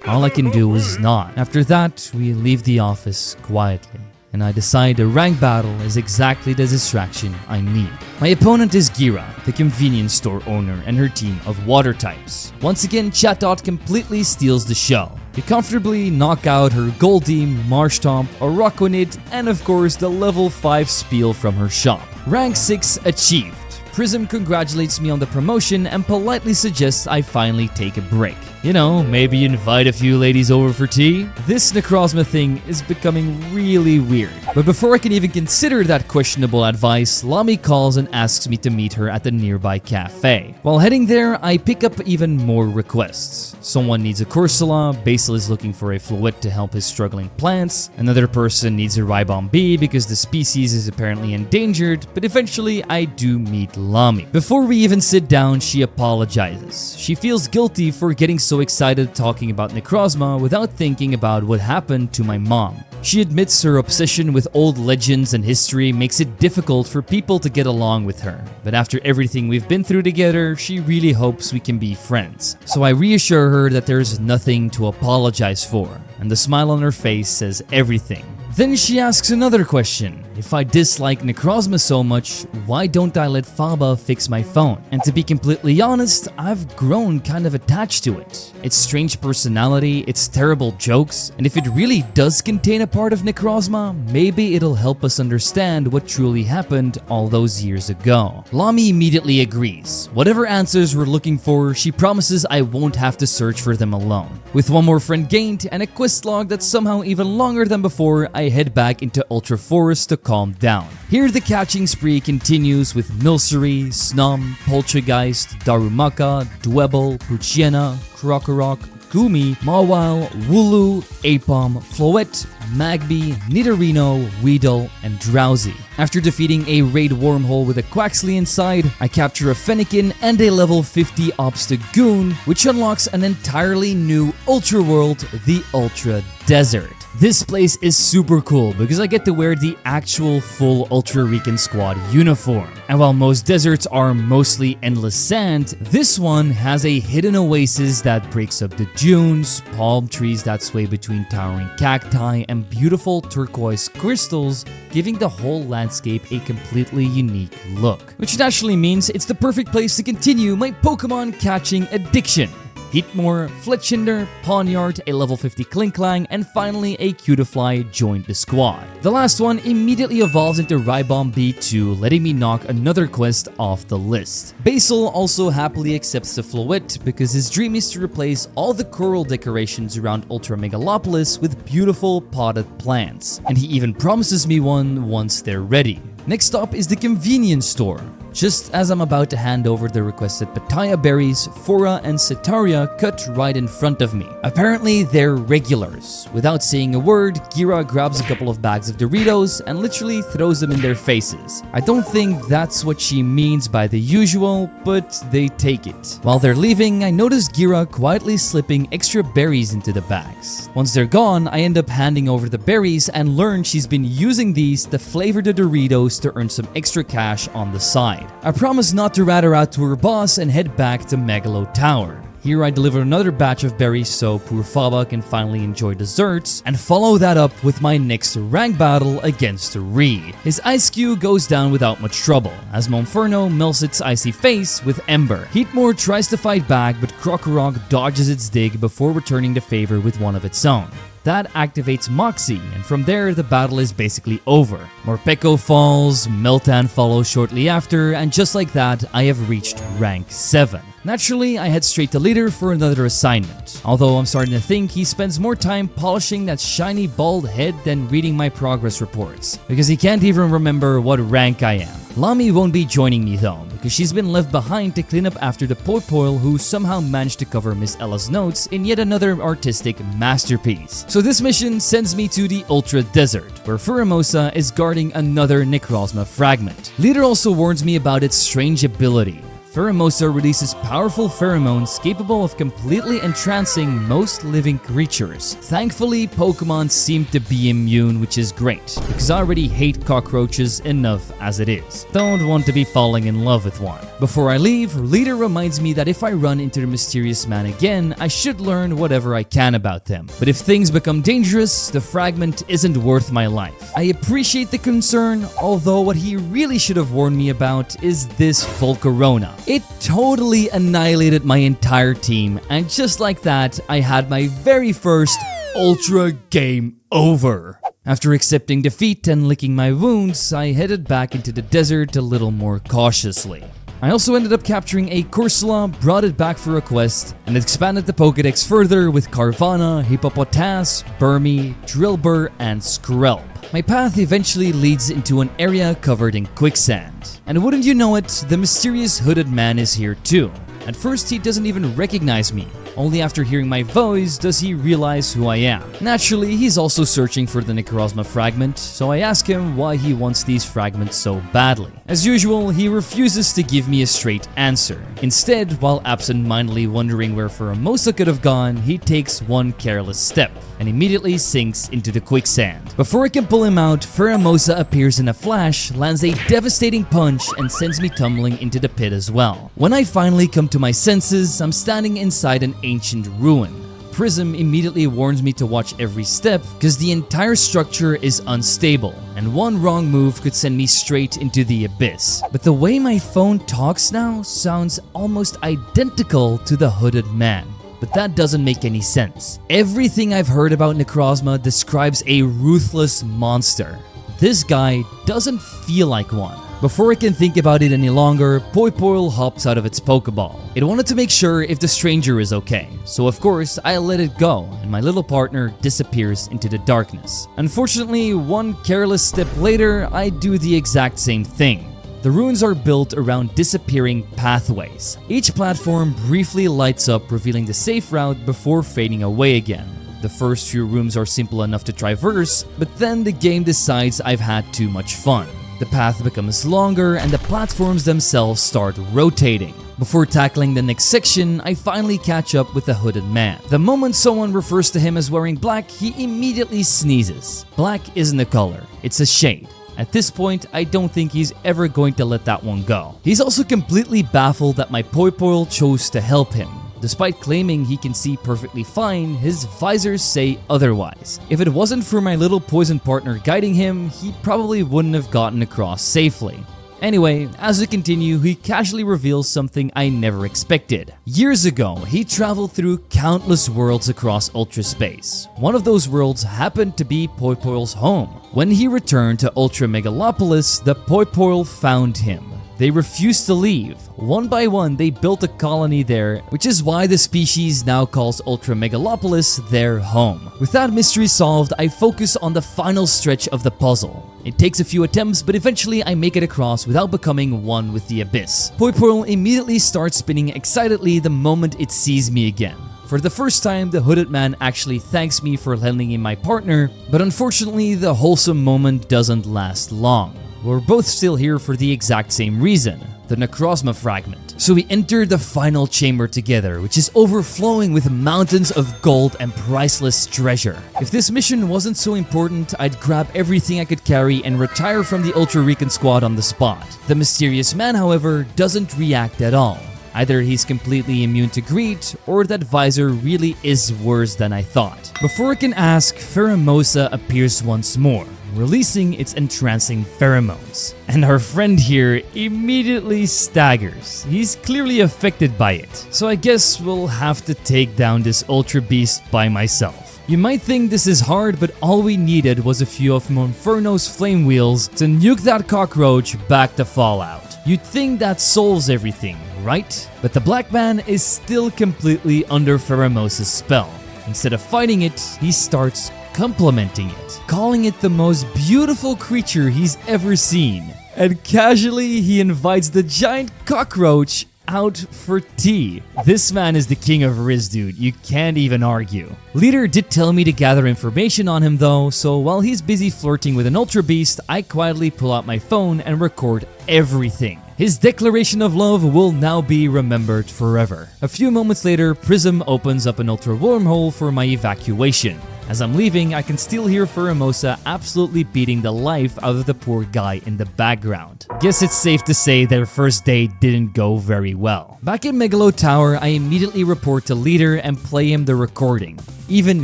All I can do is nod. After that, we leave the office quietly, and I decide a rank battle is exactly the distraction I need. My opponent is Gira, the convenience store owner, and her team of water types. Once again, Chatot completely steals the show. They comfortably knock out her Goldie, Marshtomp, Araquanid, and of course the level 5 Spiel from her shop. Rank 6 achieved. Prism congratulates me on the promotion and politely suggests I finally take a break. You know, maybe invite a few ladies over for tea? This Necrozma thing is becoming really weird. But before I can even consider that questionable advice, Lami calls and asks me to meet her at the nearby cafe. While heading there, I pick up even more requests. Someone needs a Corsola, Basil is looking for a Fluid to help his struggling plants, another person needs a Ribon bee because the species is apparently endangered, but eventually I do meet Lami. Before we even sit down, she apologizes. She feels guilty for getting so excited talking about Necrozma without thinking about what happened to my mom. She admits her obsession with old legends and history makes it difficult for people to get along with her, but after everything we've been through together, she really hopes we can be friends. So I reassure her that there's nothing to apologize for, and the smile on her face says everything. Then she asks another question. If I dislike Necrozma so much, why don't I let Faba fix my phone? And to be completely honest, I've grown kind of attached to it. Its strange personality, its terrible jokes, and if it really does contain a part of Necrozma, maybe it'll help us understand what truly happened all those years ago. Lami immediately agrees. Whatever answers we're looking for, she promises I won't have to search for them alone. With one more friend gained and a quest log that's somehow even longer than before, I head back into Ultra Forest to calm down. Here the catching spree continues with Milcery, Snom, Poltergeist, Darumaka, Dwebble, Puchiena, Krokorok, Gumi, Mawile, Wooloo, Apom, Floette, Magby, Nidorino, Weedle, and Drowsy. After defeating a raid wormhole with a Quaxley inside, I capture a Fennekin and a level 50 Obstagoon, which unlocks an entirely new Ultra World, the Ultra Desert. This place is super cool because I get to wear the actual full Ultra Recon Squad uniform. And while most deserts are mostly endless sand, this one has a hidden oasis that breaks up the dunes, palm trees that sway between towering cacti, and beautiful turquoise crystals, giving the whole landscape a completely unique look. Which naturally means it's the perfect place to continue my Pokemon catching addiction. Heatmore, Fletchinder, Pawniard, a level 50 Klinklang, and finally a Cutiefly joined the squad. The last one immediately evolves into Ribon B2, letting me knock another quest off the list. Basil also happily accepts the Fluid because his dream is to replace all the coral decorations around Ultra Megalopolis with beautiful potted plants, and he even promises me one once they're ready. Next up is the convenience store. Just as I'm about to hand over the requested Pitaya berries, Fora and Setaria cut right in front of me. Apparently, they're regulars. Without saying a word, Gira grabs a couple of bags of Doritos and literally throws them in their faces. I don't think that's what she means by the usual, but they take it. While they're leaving, I notice Gira quietly slipping extra berries into the bags. Once they're gone, I end up handing over the berries and learn she's been using these to flavor the Doritos to earn some extra cash on the side. I promise not to rat her out to her boss and head back to Megalo Tower. Here I deliver another batch of berries so poor Faba can finally enjoy desserts, and follow that up with my next rank battle against Reed. His Ice Cube goes down without much trouble, as Monferno melts its icy face with Ember. Heatmore tries to fight back, but Krokorok dodges its dig before returning the favor with one of its own. That activates Moxie, and from there the battle is basically over. Morpeko falls, Meltan follows shortly after, and just like that, I have reached rank 7. Naturally, I head straight to Leader for another assignment, although I'm starting to think he spends more time polishing that shiny bald head than reading my progress reports, because he can't even remember what rank I am. Lami won't be joining me though, because she's been left behind to clean up after the Poipoil who somehow managed to cover Miss Ella's notes in yet another artistic masterpiece. So this mission sends me to the Ultra Desert, where Furimosa is guarding another Necrozma fragment. Leader also warns me about its strange ability. Pheromosa releases powerful pheromones capable of completely entrancing most living creatures. Thankfully, Pokemon seem to be immune, which is great, because I already hate cockroaches enough as it is. Don't want to be falling in love with one. Before I leave, Leader reminds me that if I run into the mysterious man again, I should learn whatever I can about them. But if things become dangerous, the fragment isn't worth my life. I appreciate the concern, although what he really should have warned me about is this Volcarona. It totally annihilated my entire team, and just like that, I had my very first Ultra game over. After accepting defeat and licking my wounds, I headed back into the desert a little more cautiously. I also ended up capturing a Corsola, brought it back for a quest, and expanded the Pokédex further with Carvana, Hippopotas, Burmy, Drillbur, and Skrelp. My path eventually leads into an area covered in quicksand. And wouldn't you know it, the mysterious hooded man is here too. At first, he doesn't even recognize me. Only after hearing my voice does he realize who I am. Naturally, he's also searching for the Necrozma fragment, so I ask him why he wants these fragments so badly. As usual, he refuses to give me a straight answer. Instead, while absent-mindedly wondering where Pheromosa could have gone, he takes one careless step and immediately sinks into the quicksand. Before I can pull him out, Pheromosa appears in a flash, lands a devastating punch, and sends me tumbling into the pit as well. When I finally come to my senses, I'm standing inside an ancient ruin. Prism immediately warns me to watch every step because the entire structure is unstable and one wrong move could send me straight into the abyss. But the way my phone talks now sounds almost identical to the hooded man. But that doesn't make any sense. Everything I've heard about Necrozma describes a ruthless monster. This guy doesn't feel like one. Before I can think about it any longer, Poipoil hops out of its Pokeball. It wanted to make sure if the stranger is okay, so of course I let it go and my little partner disappears into the darkness. Unfortunately, one careless step later, I do the exact same thing. The ruins are built around disappearing pathways. Each platform briefly lights up, revealing the safe route before fading away again. The first few rooms are simple enough to traverse, but then the game decides I've had too much fun. The path becomes longer and the platforms themselves start rotating. Before tackling the next section, I finally catch up with the hooded man. The moment someone refers to him as wearing black, he immediately sneezes. Black isn't a color, it's a shade. At this point, I don't think he's ever going to let that one go. He's also completely baffled that my Poipoil chose to help him. Despite claiming he can see perfectly fine, his visors say otherwise. If it wasn't for my little poison partner guiding him, he probably wouldn't have gotten across safely. Anyway, as we continue, he casually reveals something I never expected. Years ago, he traveled through countless worlds across Ultra Space. One of those worlds happened to be Poipoil's home. When he returned to Ultra Megalopolis, the Poipoil found him. They refused to leave. One by one, they built a colony there, which is why the species now calls Ultra Megalopolis their home. With that mystery solved, I focus on the final stretch of the puzzle. It takes a few attempts, but eventually I make it across without becoming one with the abyss. Poipoil immediately starts spinning excitedly the moment it sees me again. For the first time, the hooded man actually thanks me for lending him my partner, but unfortunately, the wholesome moment doesn't last long. We're both still here for the exact same reason, the Necrozma fragment. So we enter the final chamber together, which is overflowing with mountains of gold and priceless treasure. If this mission wasn't so important, I'd grab everything I could carry and retire from the Ultra Recon squad on the spot. The mysterious man, however, doesn't react at all. Either he's completely immune to greed, or that visor really is worse than I thought. Before I can ask, Pheromosa appears once more, releasing its entrancing pheromones. And our friend here immediately staggers. He's clearly affected by it. So I guess we'll have to take down this Ultra Beast by myself. You might think this is hard, but all we needed was a few of Monferno's flame wheels to nuke that cockroach back to Fallout. You'd think that solves everything, right? But the black man is still completely under Pheromosa's spell. Instead of fighting it, he starts complimenting it, calling it the most beautiful creature he's ever seen. And casually, he invites the giant cockroach out for tea. This man is the king of Riz, dude. You can't even argue. Leader did tell me to gather information on him though, so while he's busy flirting with an Ultra Beast, I quietly pull out my phone and record everything. His declaration of love will now be remembered forever. A few moments later, Prism opens up an ultra wormhole for my evacuation. As I'm leaving, I can still hear Furimosa absolutely beating the life out of the poor guy in the background. Guess it's safe to say their first date didn't go very well. Back in Megalo Tower, I immediately report to Leader and play him the recording. Even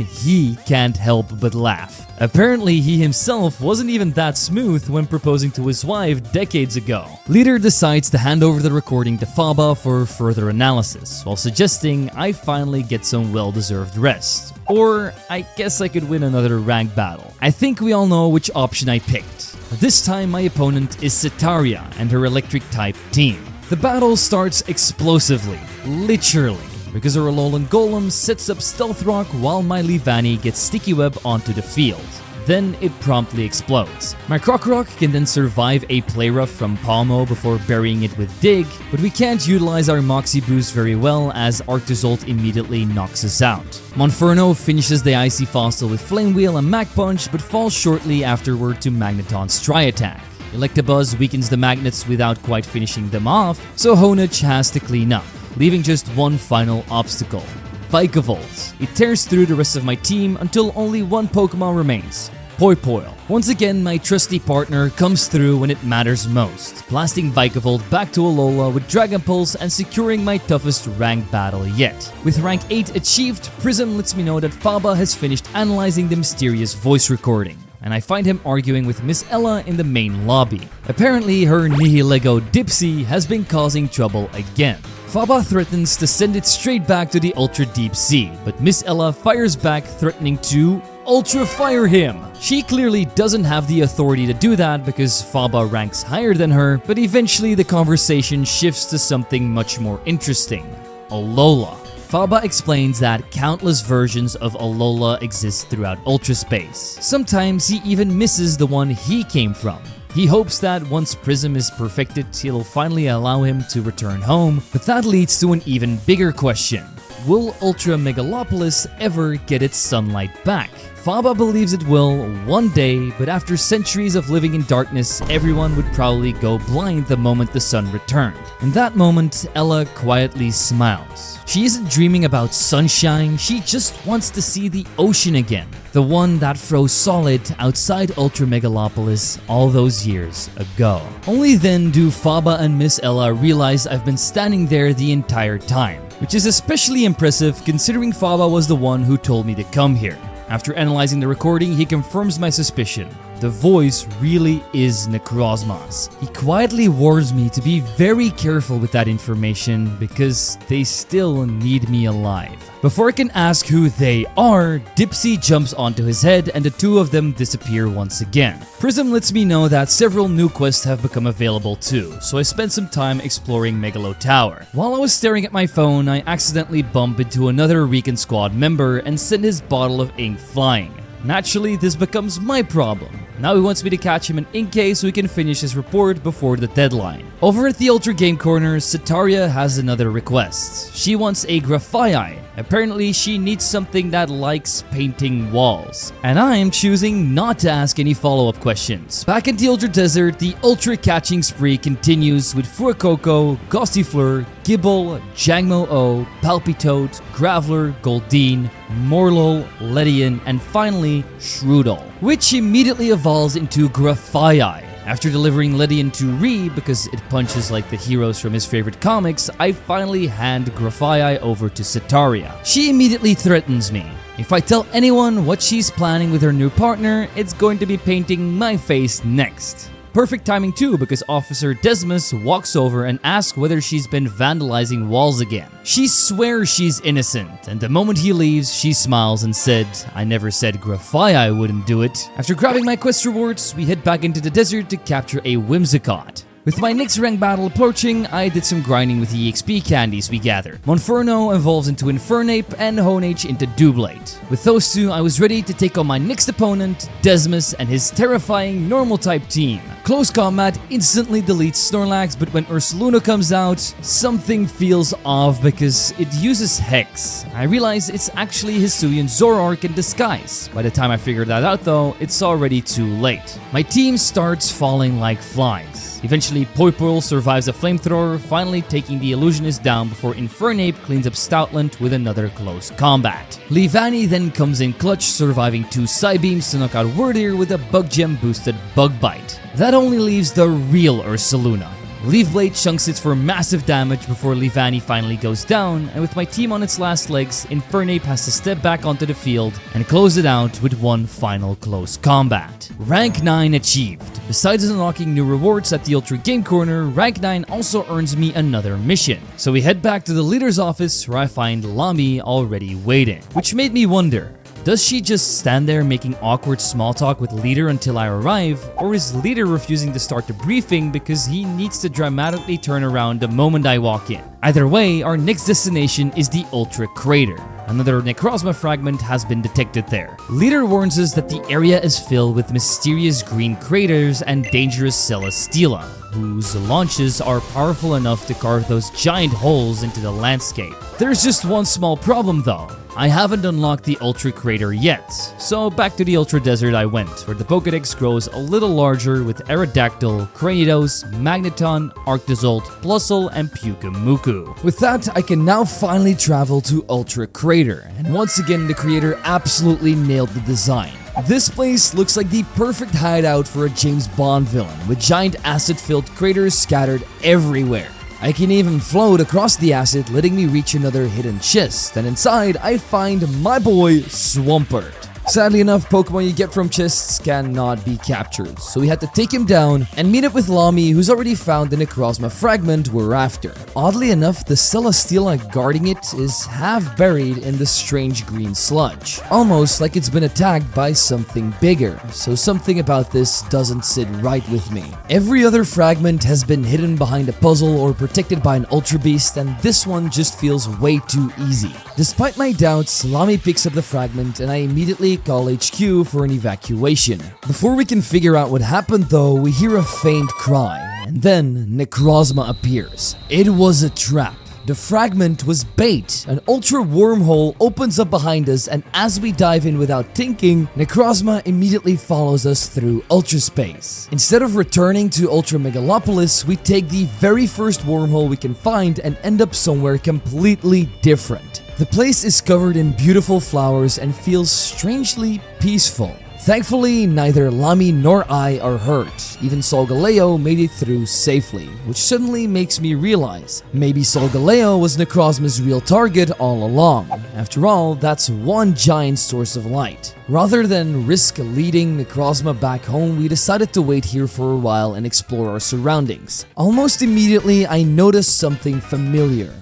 he can't help but laugh. Apparently, he himself wasn't even that smooth when proposing to his wife decades ago. Leader decides to hand over the recording to Faba for further analysis, while suggesting I finally get some well-deserved rest. Or I guess I could win another rank battle. I think we all know which option I picked. This time my opponent is Setaria and her electric-type team. The battle starts explosively, literally, because her Alolan Golem sets up Stealth Rock while my Leavanny gets Sticky Web onto the field. Then it promptly explodes. My Krokorok can then survive a Play Rough from Palmo before burying it with Dig, but we can't utilize our Moxie boost very well as Arctozolt immediately knocks us out. Monferno finishes the Icy Fossil with Flame Wheel and Mach Punch, but falls shortly afterward to Magneton's Tri-Attack. Electabuzz weakens the Magnets without quite finishing them off, so Honedge has to clean up, leaving just one final obstacle. Vikavolt. It tears through the rest of my team until only one Pokemon remains, Poipoil. Once again, my trusty partner comes through when it matters most, blasting Vikavolt back to Alola with Dragon Pulse and securing my toughest rank battle yet. With rank 8 achieved, Prism lets me know that Faba has finished analyzing the mysterious voice recording, and I find him arguing with Miss Ella in the main lobby. Apparently, her Nihilego Dipsy has been causing trouble again. Faba threatens to send it straight back to the Ultra Deep Sea, but Miss Ella fires back, threatening to Ultra Fire him! She clearly doesn't have the authority to do that because Faba ranks higher than her, but eventually the conversation shifts to something much more interesting: Alola. Faba explains that countless versions of Alola exist throughout Ultra Space. Sometimes he even misses the one he came from. He hopes that once Prism is perfected, it'll finally allow him to return home, but that leads to an even bigger question. Will Ultra Megalopolis ever get its sunlight back? Faba believes it will one day, but after centuries of living in darkness, everyone would probably go blind the moment the sun returned. In that moment, Ella quietly smiles. She isn't dreaming about sunshine, she just wants to see the ocean again. The one that froze solid outside Ultra Megalopolis all those years ago. Only then do Faba and Miss Ella realize I've been standing there the entire time, which is especially impressive considering Faba was the one who told me to come here. After analyzing the recording, he confirms my suspicion. The voice really is Necrozma's. He quietly warns me to be very careful with that information because they still need me alive. Before I can ask who they are, Dipsy jumps onto his head and the two of them disappear once again. Prism lets me know that several new quests have become available too, so I spent some time exploring Megalo Tower. While I was staring at my phone, I accidentally bump into another Recon Squad member and send his bottle of ink flying. Naturally, this becomes my problem. Now he wants me to catch him an ink case so he can finish his report before the deadline. Over at the Ultra Game Corner, Setaria has another request. She wants a Graphii. Apparently, she needs something that likes painting walls. And I'm choosing not to ask any follow-up questions. Back in the Ultra Desert, the Ultra catching spree continues with Fuecoco, Gossifleur, Gible, Jangmo-O, Palpitoad, Graveler, Goldeen, Morlul, Ledian, and finally Shroodle, which immediately evolves into Graphii. After delivering Ledian to Ree because it punches like the heroes from his favorite comics, I finally hand Graphii over to Setaria. She immediately threatens me. If I tell anyone what she's planning with her new partner, it's going to be painting my face next. Perfect timing too, because Officer Desmus walks over and asks whether she's been vandalizing walls again. She swears she's innocent, and the moment he leaves, she smiles and said, "I never said Graphii wouldn't do it." After grabbing my quest rewards, we head back into the desert to capture a Whimsicott. With my next rank battle approaching, I did some grinding with the EXP candies we gathered. Monferno evolves into Infernape and Honedge into Doublade. With those two, I was ready to take on my next opponent, Desmus, and his terrifying normal type team. Close Combat instantly deletes Snorlax, but when Ursaluna comes out, something feels off because it uses Hex. I realize it's actually Hisuian Zoroark in disguise. By the time I figured that out though, it's already too late. My team starts falling like flies. Eventually, Poipole survives a flamethrower, finally taking the illusionist down before Infernape cleans up Stoutland with another close combat. Leavanny then comes in clutch, surviving 2 Psybeams to knock out Wordeer with a Bug Gem boosted Bug Bite. That only leaves the real Ursaluna. Leaf Blade chunks it for massive damage before Leavanny finally goes down, and with my team on its last legs, Infernape has to step back onto the field and close it out with one final close combat. Rank 9 achieved. Besides unlocking new rewards at the Ultra Game Corner, Rank 9 also earns me another mission. So we head back to the leader's office where I find Lami already waiting, which made me wonder, does she just stand there making awkward small talk with Leader until I arrive, or is Leader refusing to start the briefing because he needs to dramatically turn around the moment I walk in? Either way, our next destination is the Ultra Crater. Another Necrozma fragment has been detected there. Leader warns us that the area is filled with mysterious green craters and dangerous Celesteela, whose launches are powerful enough to carve those giant holes into the landscape. There's just one small problem though. I haven't unlocked the Ultra Crater yet, so back to the Ultra Desert I went, where the Pokédex grows a little larger with Aerodactyl, Cranidos, Magneton, Arctozolt, Plusle, and Pyukumuku. With that, I can now finally travel to Ultra Crater, and once again the creator absolutely nailed the design. This place looks like the perfect hideout for a James Bond villain, with giant acid-filled craters scattered everywhere. I can even float across the acid, letting me reach another hidden chest, and inside I find my boy Swampert. Sadly enough, Pokemon you get from chests cannot be captured, so we had to take him down and meet up with Lami, who's already found the Necrozma fragment we're after. Oddly enough, the Celesteela guarding it is half buried in the strange green sludge, almost like it's been attacked by something bigger, so something about this doesn't sit right with me. Every other fragment has been hidden behind a puzzle or protected by an Ultra Beast, and this one just feels way too easy. Despite my doubts, Lami picks up the fragment and I immediately call HQ for an evacuation. Before we can figure out what happened though, we hear a faint cry, and then Necrozma appears. It was a trap. The fragment was bait. An ultra wormhole opens up behind us, and as we dive in without thinking, Necrozma immediately follows us through ultra space. Instead of returning to Ultra Megalopolis, we take the very first wormhole we can find and end up somewhere completely different. The place is covered in beautiful flowers and feels strangely peaceful. Thankfully, neither Lami nor I are hurt. Even Solgaleo made it through safely, which suddenly makes me realize maybe Solgaleo was Necrozma's real target all along. After all, that's one giant source of light. Rather than risk leading Necrozma back home, we decided to wait here for a while and explore our surroundings. Almost immediately, I noticed something familiar.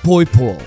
Poipole.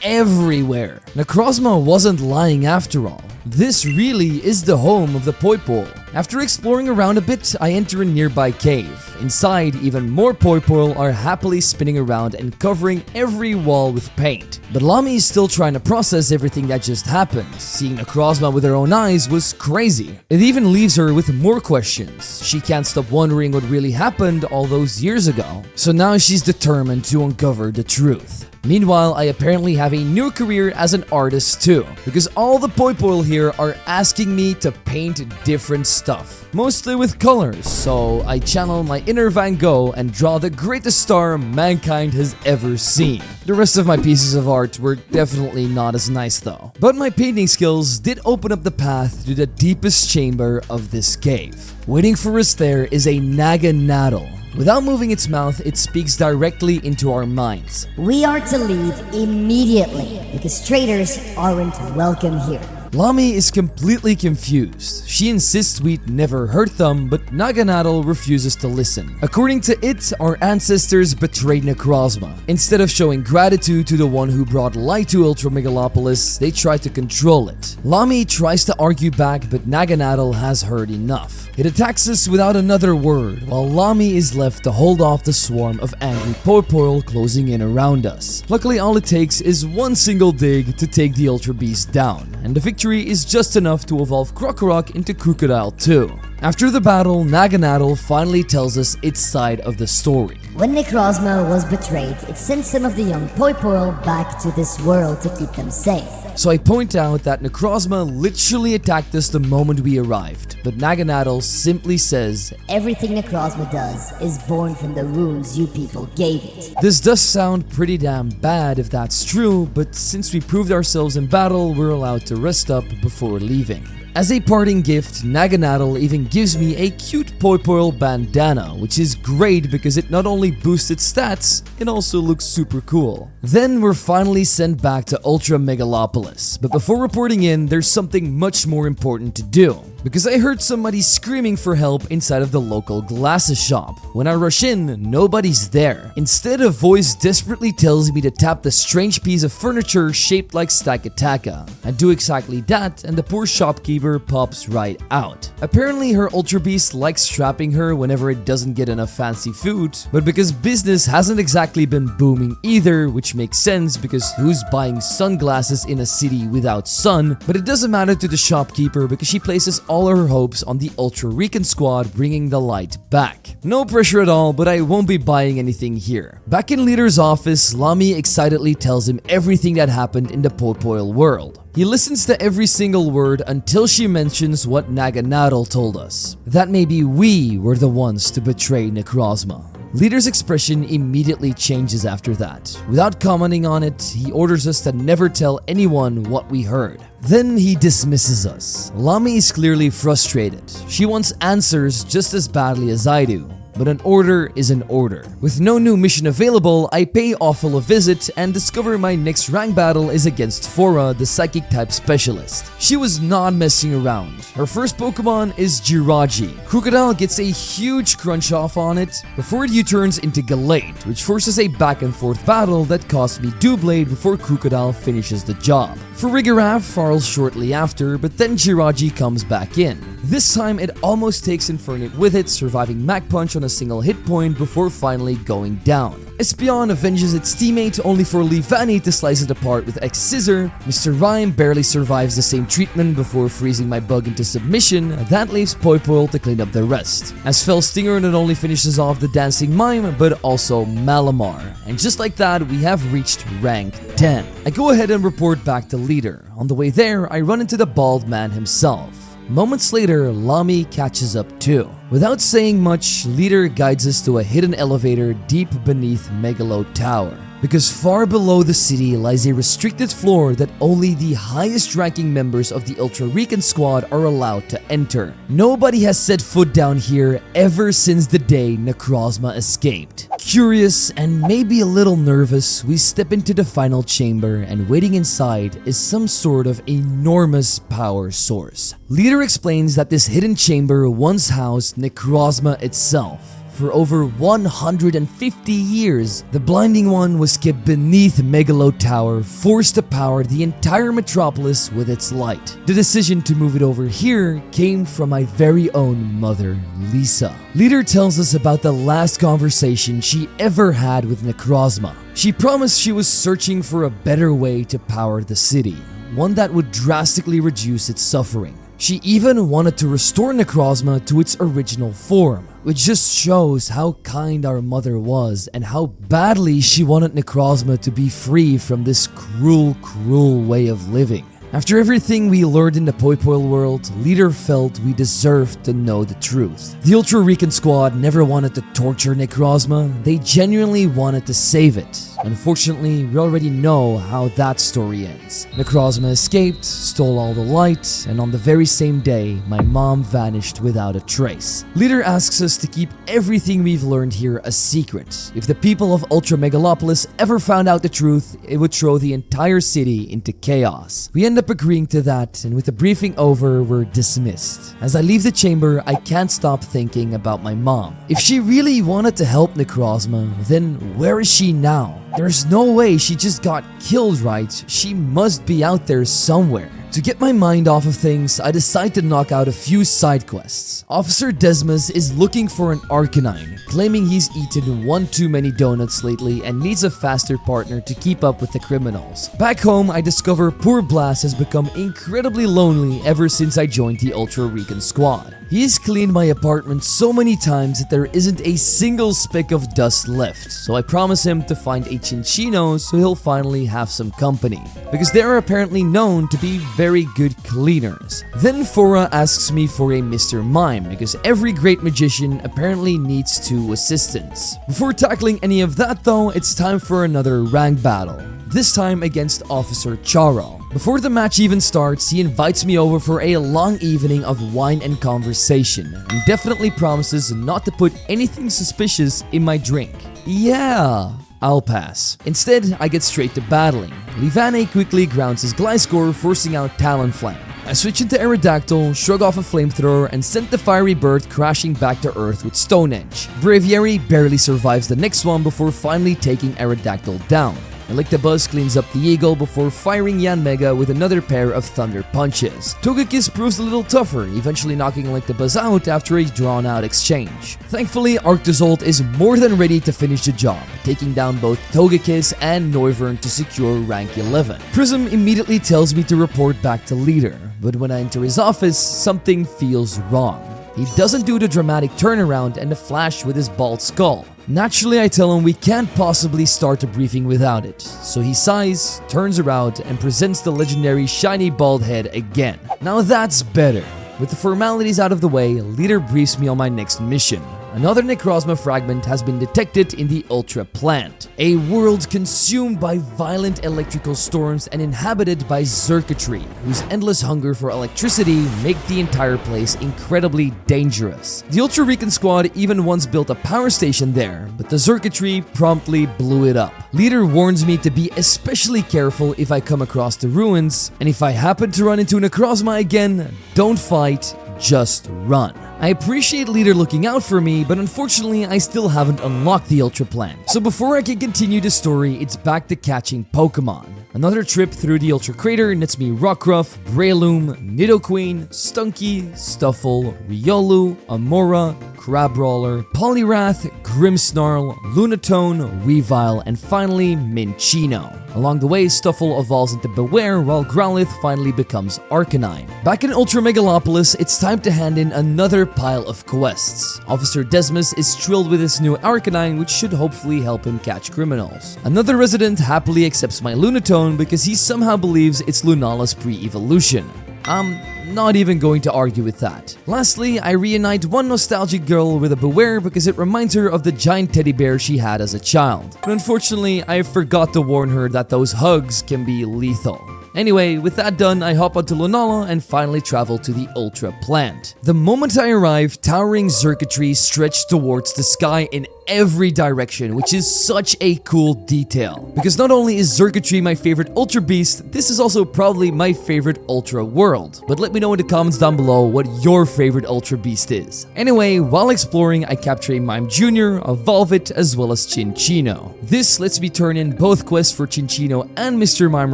Everywhere. Necrozma wasn't lying after all. This really is the home of the Poipole. After exploring around a bit, I enter a nearby cave. Inside, even more Poipole are happily spinning around and covering every wall with paint. But Lami is still trying to process everything that just happened. Seeing Necrozma with her own eyes was crazy. It even leaves her with more questions. She can't stop wondering what really happened all those years ago. So now she's determined to uncover the truth. Meanwhile, I apparently have a new career as an artist too, because all the Poipole here are asking me to paint different stuff, mostly with colors, so I channel my inner Van Gogh and draw the greatest star mankind has ever seen. The rest of my pieces of art were definitely not as nice though. But my painting skills did open up the path to the deepest chamber of this cave. Waiting for us there is a Naganadel. Without moving its mouth, it speaks directly into our minds. We are to leave immediately because traitors aren't welcome here. Lami is completely confused. She insists we'd never hurt them, but Naganadel refuses to listen. According to it, our ancestors betrayed Necrozma. Instead of showing gratitude to the one who brought light to Ultra Megalopolis, they tried to control it. Lami tries to argue back, but Naganadel has heard enough. It attacks us without another word, while Lami is left to hold off the swarm of angry Poipole closing in around us. Luckily, all it takes is one single dig to take the Ultra Beast down, and the victory is just enough to evolve Krokorok into Crocodile 2. After the battle, Naganadel finally tells us its side of the story. When Necrozma was betrayed, it sent some of the young Poipoil back to this world to keep them safe. So I point out that Necrozma literally attacked us the moment we arrived, but Naganadel simply says, Everything Necrozma does is born from the runes you people gave it. this does sound pretty damn bad if that's true, but since we proved ourselves in battle, we're allowed to rest up before leaving. As a parting gift, Naganadel even gives me a cute Poipoil bandana, which is great because it not only boosts its stats, it also looks super cool. Then we're finally sent back to Ultra Megalopolis, but before reporting in, there's something much more important to do. Because I heard somebody screaming for help inside of the local glasses shop. When I rush in, nobody's there. Instead, a voice desperately tells me to tap the strange piece of furniture shaped like Stakataka. I do exactly that, and the poor shopkeeper pops right out. Apparently, her Ultra Beast likes trapping her whenever it doesn't get enough fancy food, but because business hasn't exactly been booming either, which makes sense because who's buying sunglasses in a city without sun? But it doesn't matter to the shopkeeper because she places all her hopes on the Ultra Recon squad bringing the light back. No pressure at all, but I won't be buying anything here. Back in Leader's office, Lami excitedly tells him everything that happened in the Poipoil world. He listens to every single word until she mentions what Naganadel told us, that maybe we were the ones to betray Necrozma. Leader's expression immediately changes after that. Without commenting on it, he orders us to never tell anyone what we heard. Then he dismisses us. Lami is clearly frustrated. She wants answers just as badly as I do. But an order is an order. With no new mission available, I pay Awful a visit and discover my next rank battle is against Fora, the Psychic type specialist. She was not messing around. Her first Pokemon is Jirachi. Crocodile gets a huge crunch off on it before it U-turns into Gallade, which forces a back and forth battle that costs me Doublade before Crocodile finishes the job. Farigiraf falls shortly after, but then Jirachi comes back in. This time it almost takes Infernape with it, surviving Mach Punch on a single hit point before finally going down. Espeon avenges its teammate only for Leavanny to slice it apart with X-Scissor. Mr. Rhyme barely survives the same treatment before freezing my bug into submission. That leaves Poipoil to clean up the rest. As Fell Stinger not only finishes off the Dancing Mime, but also Malamar. And just like that, we have reached rank 10. I go ahead and report back to Leader. On the way there, I run into the bald man himself. Moments later, Lami catches up too. Without saying much, Leader guides us to a hidden elevator deep beneath Megalo Tower. Because far below the city lies a restricted floor that only the highest ranking members of the Ultra Recon squad are allowed to enter. Nobody has set foot down here ever since the day Necrozma escaped. Curious and maybe a little nervous, we step into the final chamber and waiting inside is some sort of enormous power source. Leader explains that this hidden chamber once housed Necrozma itself. For over 150 years, the Blinding One was kept beneath Megalo Tower, forced to power the entire metropolis with its light. The decision to move it over here came from my very own mother, Lisa. Leader tells us about the last conversation she ever had with Necrozma. She promised she was searching for a better way to power the city, one that would drastically reduce its suffering. She even wanted to restore Necrozma to its original form, which just shows how kind our mother was and how badly she wanted Necrozma to be free from this cruel way of living. After everything we learned in the Poipoil world, Leader felt we deserved to know the truth. The Ultra Recon squad never wanted to torture Necrozma, they genuinely wanted to save it. Unfortunately, we already know how that story ends. Necrozma escaped, stole all the light, and on the very same day, my mom vanished without a trace. Leader asks us to keep everything we've learned here a secret. If the people of Ultra Megalopolis ever found out the truth, it would throw the entire city into chaos. We end up agreeing to that, and with the briefing over, we're dismissed. As I leave the chamber, I can't stop thinking about my mom. If she really wanted to help Necrozma, then where is she now? There's no way she just got killed, right? She must be out there somewhere. To get my mind off of things, I decide to knock out a few side quests. Officer Desmas is looking for an Arcanine, claiming he's eaten one too many donuts lately and needs a faster partner to keep up with the criminals. Back home, I discover poor Blast has become incredibly lonely ever since I joined the Ultra Recon squad. He has cleaned my apartment so many times that there isn't a single speck of dust left, so I promise him to find a Chinchino so he'll finally have some company, because they are apparently known to be very good cleaners. Then Fora asks me for a Mr. Mime, because every great magician apparently needs 2 assistants. Before tackling any of that though, it's time for another rank battle, this time against Officer Charo. Before the match even starts, he invites me over for a long evening of wine and conversation, and definitely promises not to put anything suspicious in my drink. Yeah, I'll pass. Instead, I get straight to battling. Livane quickly grounds his Gliscor, forcing out Talonflame. I switch into Aerodactyl, shrug off a flamethrower, and sent the fiery bird crashing back to Earth with Stone Edge. Braviary barely survives the next one before finally taking Aerodactyl down. Electabuzz cleans up the Eagle before firing Yanmega with another pair of Thunder Punches. Togekiss proves a little tougher, eventually knocking Electabuzz out after a drawn-out exchange. Thankfully, Arctozolt is more than ready to finish the job, taking down both Togekiss and Noivern to secure rank 11. Prism immediately tells me to report back to leader, but when I enter his office, something feels wrong. He doesn't do the dramatic turnaround and the flash with his bald skull. Naturally, I tell him we can't possibly start a briefing without it, so he sighs, turns around, and presents the legendary shiny bald head again. Now that's better. With the formalities out of the way, leader briefs me on my next mission. Another Necrozma fragment has been detected in the Ultra Plant, a world consumed by violent electrical storms and inhabited by Xurkitree, whose endless hunger for electricity make the entire place incredibly dangerous. The Ultra Recon Squad even once built a power station there, but the Xurkitree promptly blew it up. Leader warns me to be especially careful if I come across the ruins, and if I happen to run into Necrozma again, don't fight, just run. I appreciate Leader looking out for me, but unfortunately I still haven't unlocked the Ultra Plant. So before I can continue the story, it's back to catching Pokemon. Another trip through the Ultra Crater nets me Rockruff, Breloom, Nidoqueen, Stunky, Stuffle, Riolu, Amora, Crabrawler, Poliwrath, Grimmsnarl, Lunatone, Weavile, and finally Minccino. Along the way, Stuffle evolves into Beware while Growlithe finally becomes Arcanine. Back in Ultra Megalopolis, it's time to hand in another pile of quests. Officer Desmus is thrilled with his new Arcanine, which should hopefully help him catch criminals. Another resident happily accepts my Lunatone because he somehow believes it's Lunala's pre-evolution. I'm not even going to argue with that. Lastly, I reunite one nostalgic girl with a Beware because it reminds her of the giant teddy bear she had as a child. But unfortunately, I forgot to warn her that those hugs can be lethal. Anyway, with that done, I hop onto Lunala and finally travel to the Ultra Plant. The moment I arrive, towering Xurkitree stretched towards the sky in every direction, which is such a cool detail. Because not only is Xurkitree my favorite Ultra Beast, this is also probably my favorite Ultra world. But let me know in the comments down below what your favorite Ultra Beast is. Anyway, while exploring, I capture a Mime Jr., evolve it, as well as Chinchino. This lets me turn in both quests for Chinchino and Mr. Mime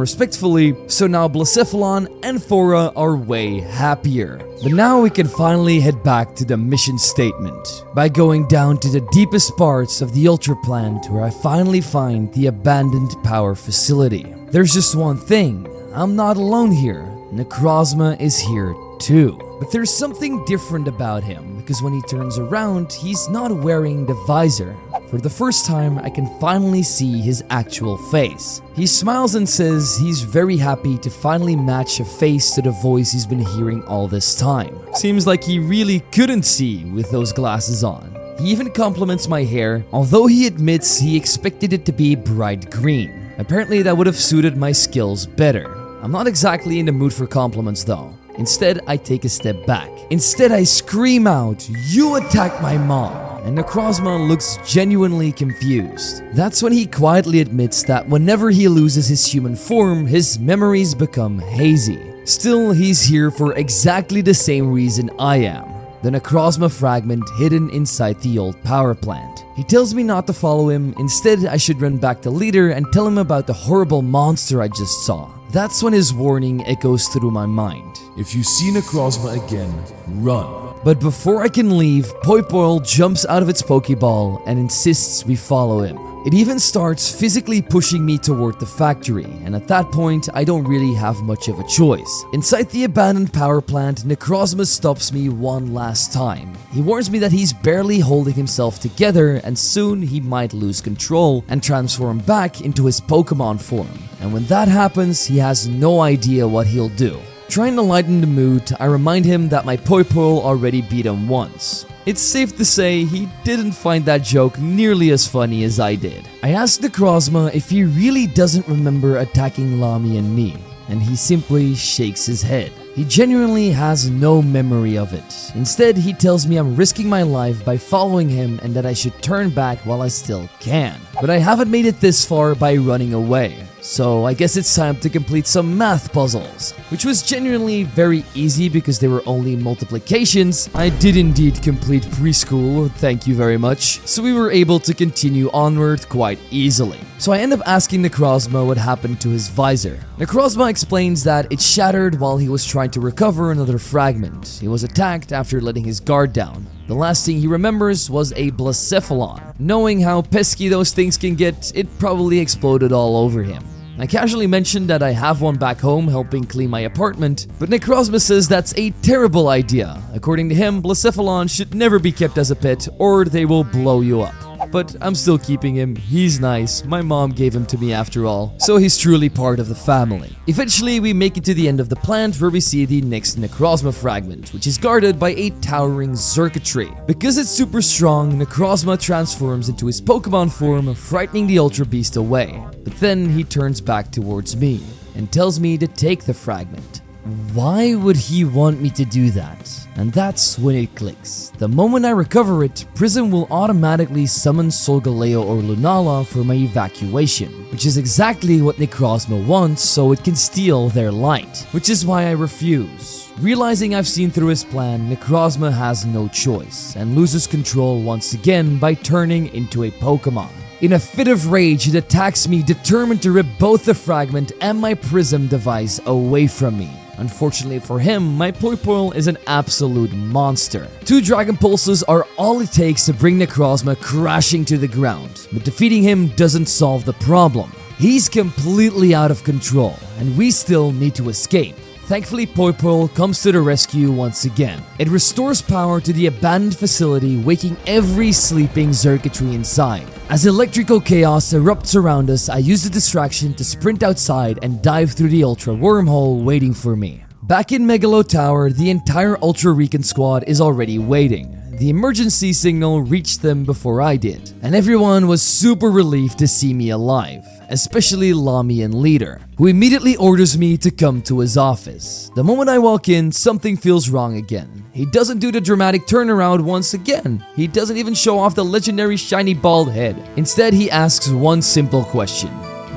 respectively, so now Blacephalon and Fora are way happier. But now we can finally head back to the mission statement by going down to the deepest parts of the Ultra Plant where I finally find the abandoned power facility. There's just one thing, I'm not alone here. Necrozma is here too. But there's something different about him because when he turns around, he's not wearing the visor. For the first time, I can finally see his actual face. He smiles and says he's very happy to finally match a face to the voice he's been hearing all this time. Seems like he really couldn't see with those glasses on. He even compliments my hair, although he admits he expected it to be bright green. Apparently that would have suited my skills better. I'm not exactly in the mood for compliments though. Instead, I take a step back. Instead, I scream out, "You attacked my mom!" And Necrozma looks genuinely confused. That's when he quietly admits that whenever he loses his human form, his memories become hazy. Still, he's here for exactly the same reason I am. The Necrozma fragment hidden inside the old power plant. He tells me not to follow him, instead I should run back to Leader and tell him about the horrible monster I just saw. That's when his warning echoes through my mind. If you see Necrozma again, run. But before I can leave, Poipoil jumps out of its Pokeball and insists we follow him. It even starts physically pushing me toward the factory, and at that point, I don't really have much of a choice. Inside the abandoned power plant, Necrozma stops me one last time. He warns me that he's barely holding himself together and soon he might lose control and transform back into his Pokemon form. And when that happens, he has no idea what he'll do. Trying to lighten the mood, I remind him that my Poipole already beat him once. It's safe to say he didn't find that joke nearly as funny as I did. I asked Necrozma if he really doesn't remember attacking Lamy and me, and he simply shakes his head. He genuinely has no memory of it. Instead, he tells me I'm risking my life by following him and that I should turn back while I still can. But I haven't made it this far by running away. So I guess it's time to complete some math puzzles, which was genuinely very easy because they were only multiplications. I did indeed complete preschool, thank you very much, so we were able to continue onward quite easily. So I end up asking Necrozma what happened to his visor. Necrozma explains that it shattered while he was trying to recover another fragment. He was attacked after letting his guard down. The last thing he remembers was a Blacephalon. Knowing how pesky those things can get, it probably exploded all over him. I casually mentioned that I have one back home helping clean my apartment, but Necrozma says that's a terrible idea. According to him, Blacephalon should never be kept as a pet or they will blow you up. But I'm still keeping him, he's nice, my mom gave him to me after all, so he's truly part of the family. Eventually, we make it to the end of the plant where we see the next Necrozma fragment, which is guarded by a towering circuitry. Because it's super strong, Necrozma transforms into his Pokemon form, frightening the Ultra Beast away. But then he turns back towards me and tells me to take the fragment. Why would he want me to do that? And that's when it clicks. The moment I recover it, Prism will automatically summon Solgaleo or Lunala for my evacuation, which is exactly what Necrozma wants so it can steal their light, which is why I refuse. Realizing I've seen through his plan, Necrozma has no choice and loses control once again by turning into a Pokemon. In a fit of rage, it attacks me, determined to rip both the fragment and my Prism device away from me. Unfortunately for him, my Poipole is an absolute monster. 2 Dragon Pulses are all it takes to bring Necrozma crashing to the ground, but defeating him doesn't solve the problem. He's completely out of control, and we still need to escape. Thankfully, Poipole comes to the rescue once again. It restores power to the abandoned facility, waking every sleeping circuitry inside. As electrical chaos erupts around us, I use the distraction to sprint outside and dive through the Ultra wormhole waiting for me. Back in Megalo Tower, the entire Ultra Recon squad is already waiting. The emergency signal reached them before I did, and everyone was super relieved to see me alive, especially Lamy and Leader, who immediately orders me to come to his office. The moment I walk in, something feels wrong again. He doesn't do the dramatic turnaround once again. He doesn't even show off the legendary shiny bald head. Instead, he asks one simple question.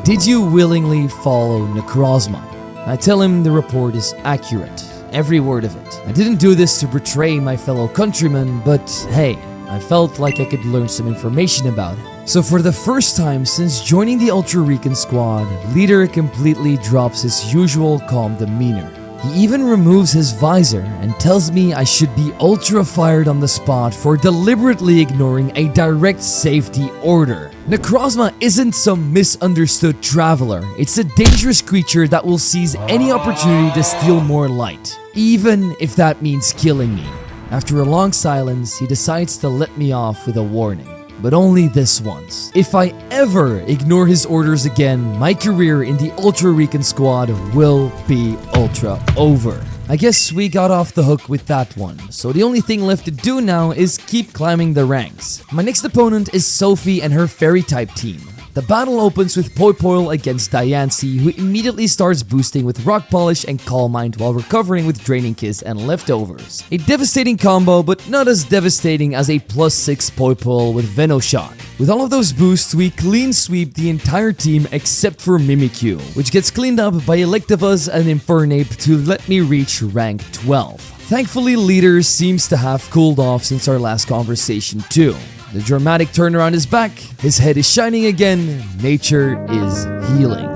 Did you willingly follow Necrozma? I tell him the report is accurate. Every word of it. I didn't do this to betray my fellow countrymen, but hey, I felt like I could learn some information about him. So for the first time since joining the Ultra Recon squad, Leader completely drops his usual calm demeanor. He even removes his visor and tells me I should be ultra fired on the spot for deliberately ignoring a direct safety order. Necrozma isn't some misunderstood traveler. It's a dangerous creature that will seize any opportunity to steal more light, even if that means killing me. After a long silence, he decides to let me off with a warning. But only this once. If I ever ignore his orders again, my career in the Ultra Recon squad will be ultra over. I guess we got off the hook with that one, so the only thing left to do now is keep climbing the ranks. My next opponent is Sophie and her Fairy-type team. The battle opens with Poipole against Diancie, who immediately starts boosting with Rock Polish and Calm Mind while recovering with Draining Kiss and Leftovers. A devastating combo, but not as devastating as a +6 Poipole with Venoshock. With all of those boosts, we clean sweep the entire team except for Mimikyu, which gets cleaned up by Electivuz and Infernape to let me reach rank 12. Thankfully, Leader seems to have cooled off since our last conversation too. The dramatic turnaround is back, his head is shining again, nature is healing.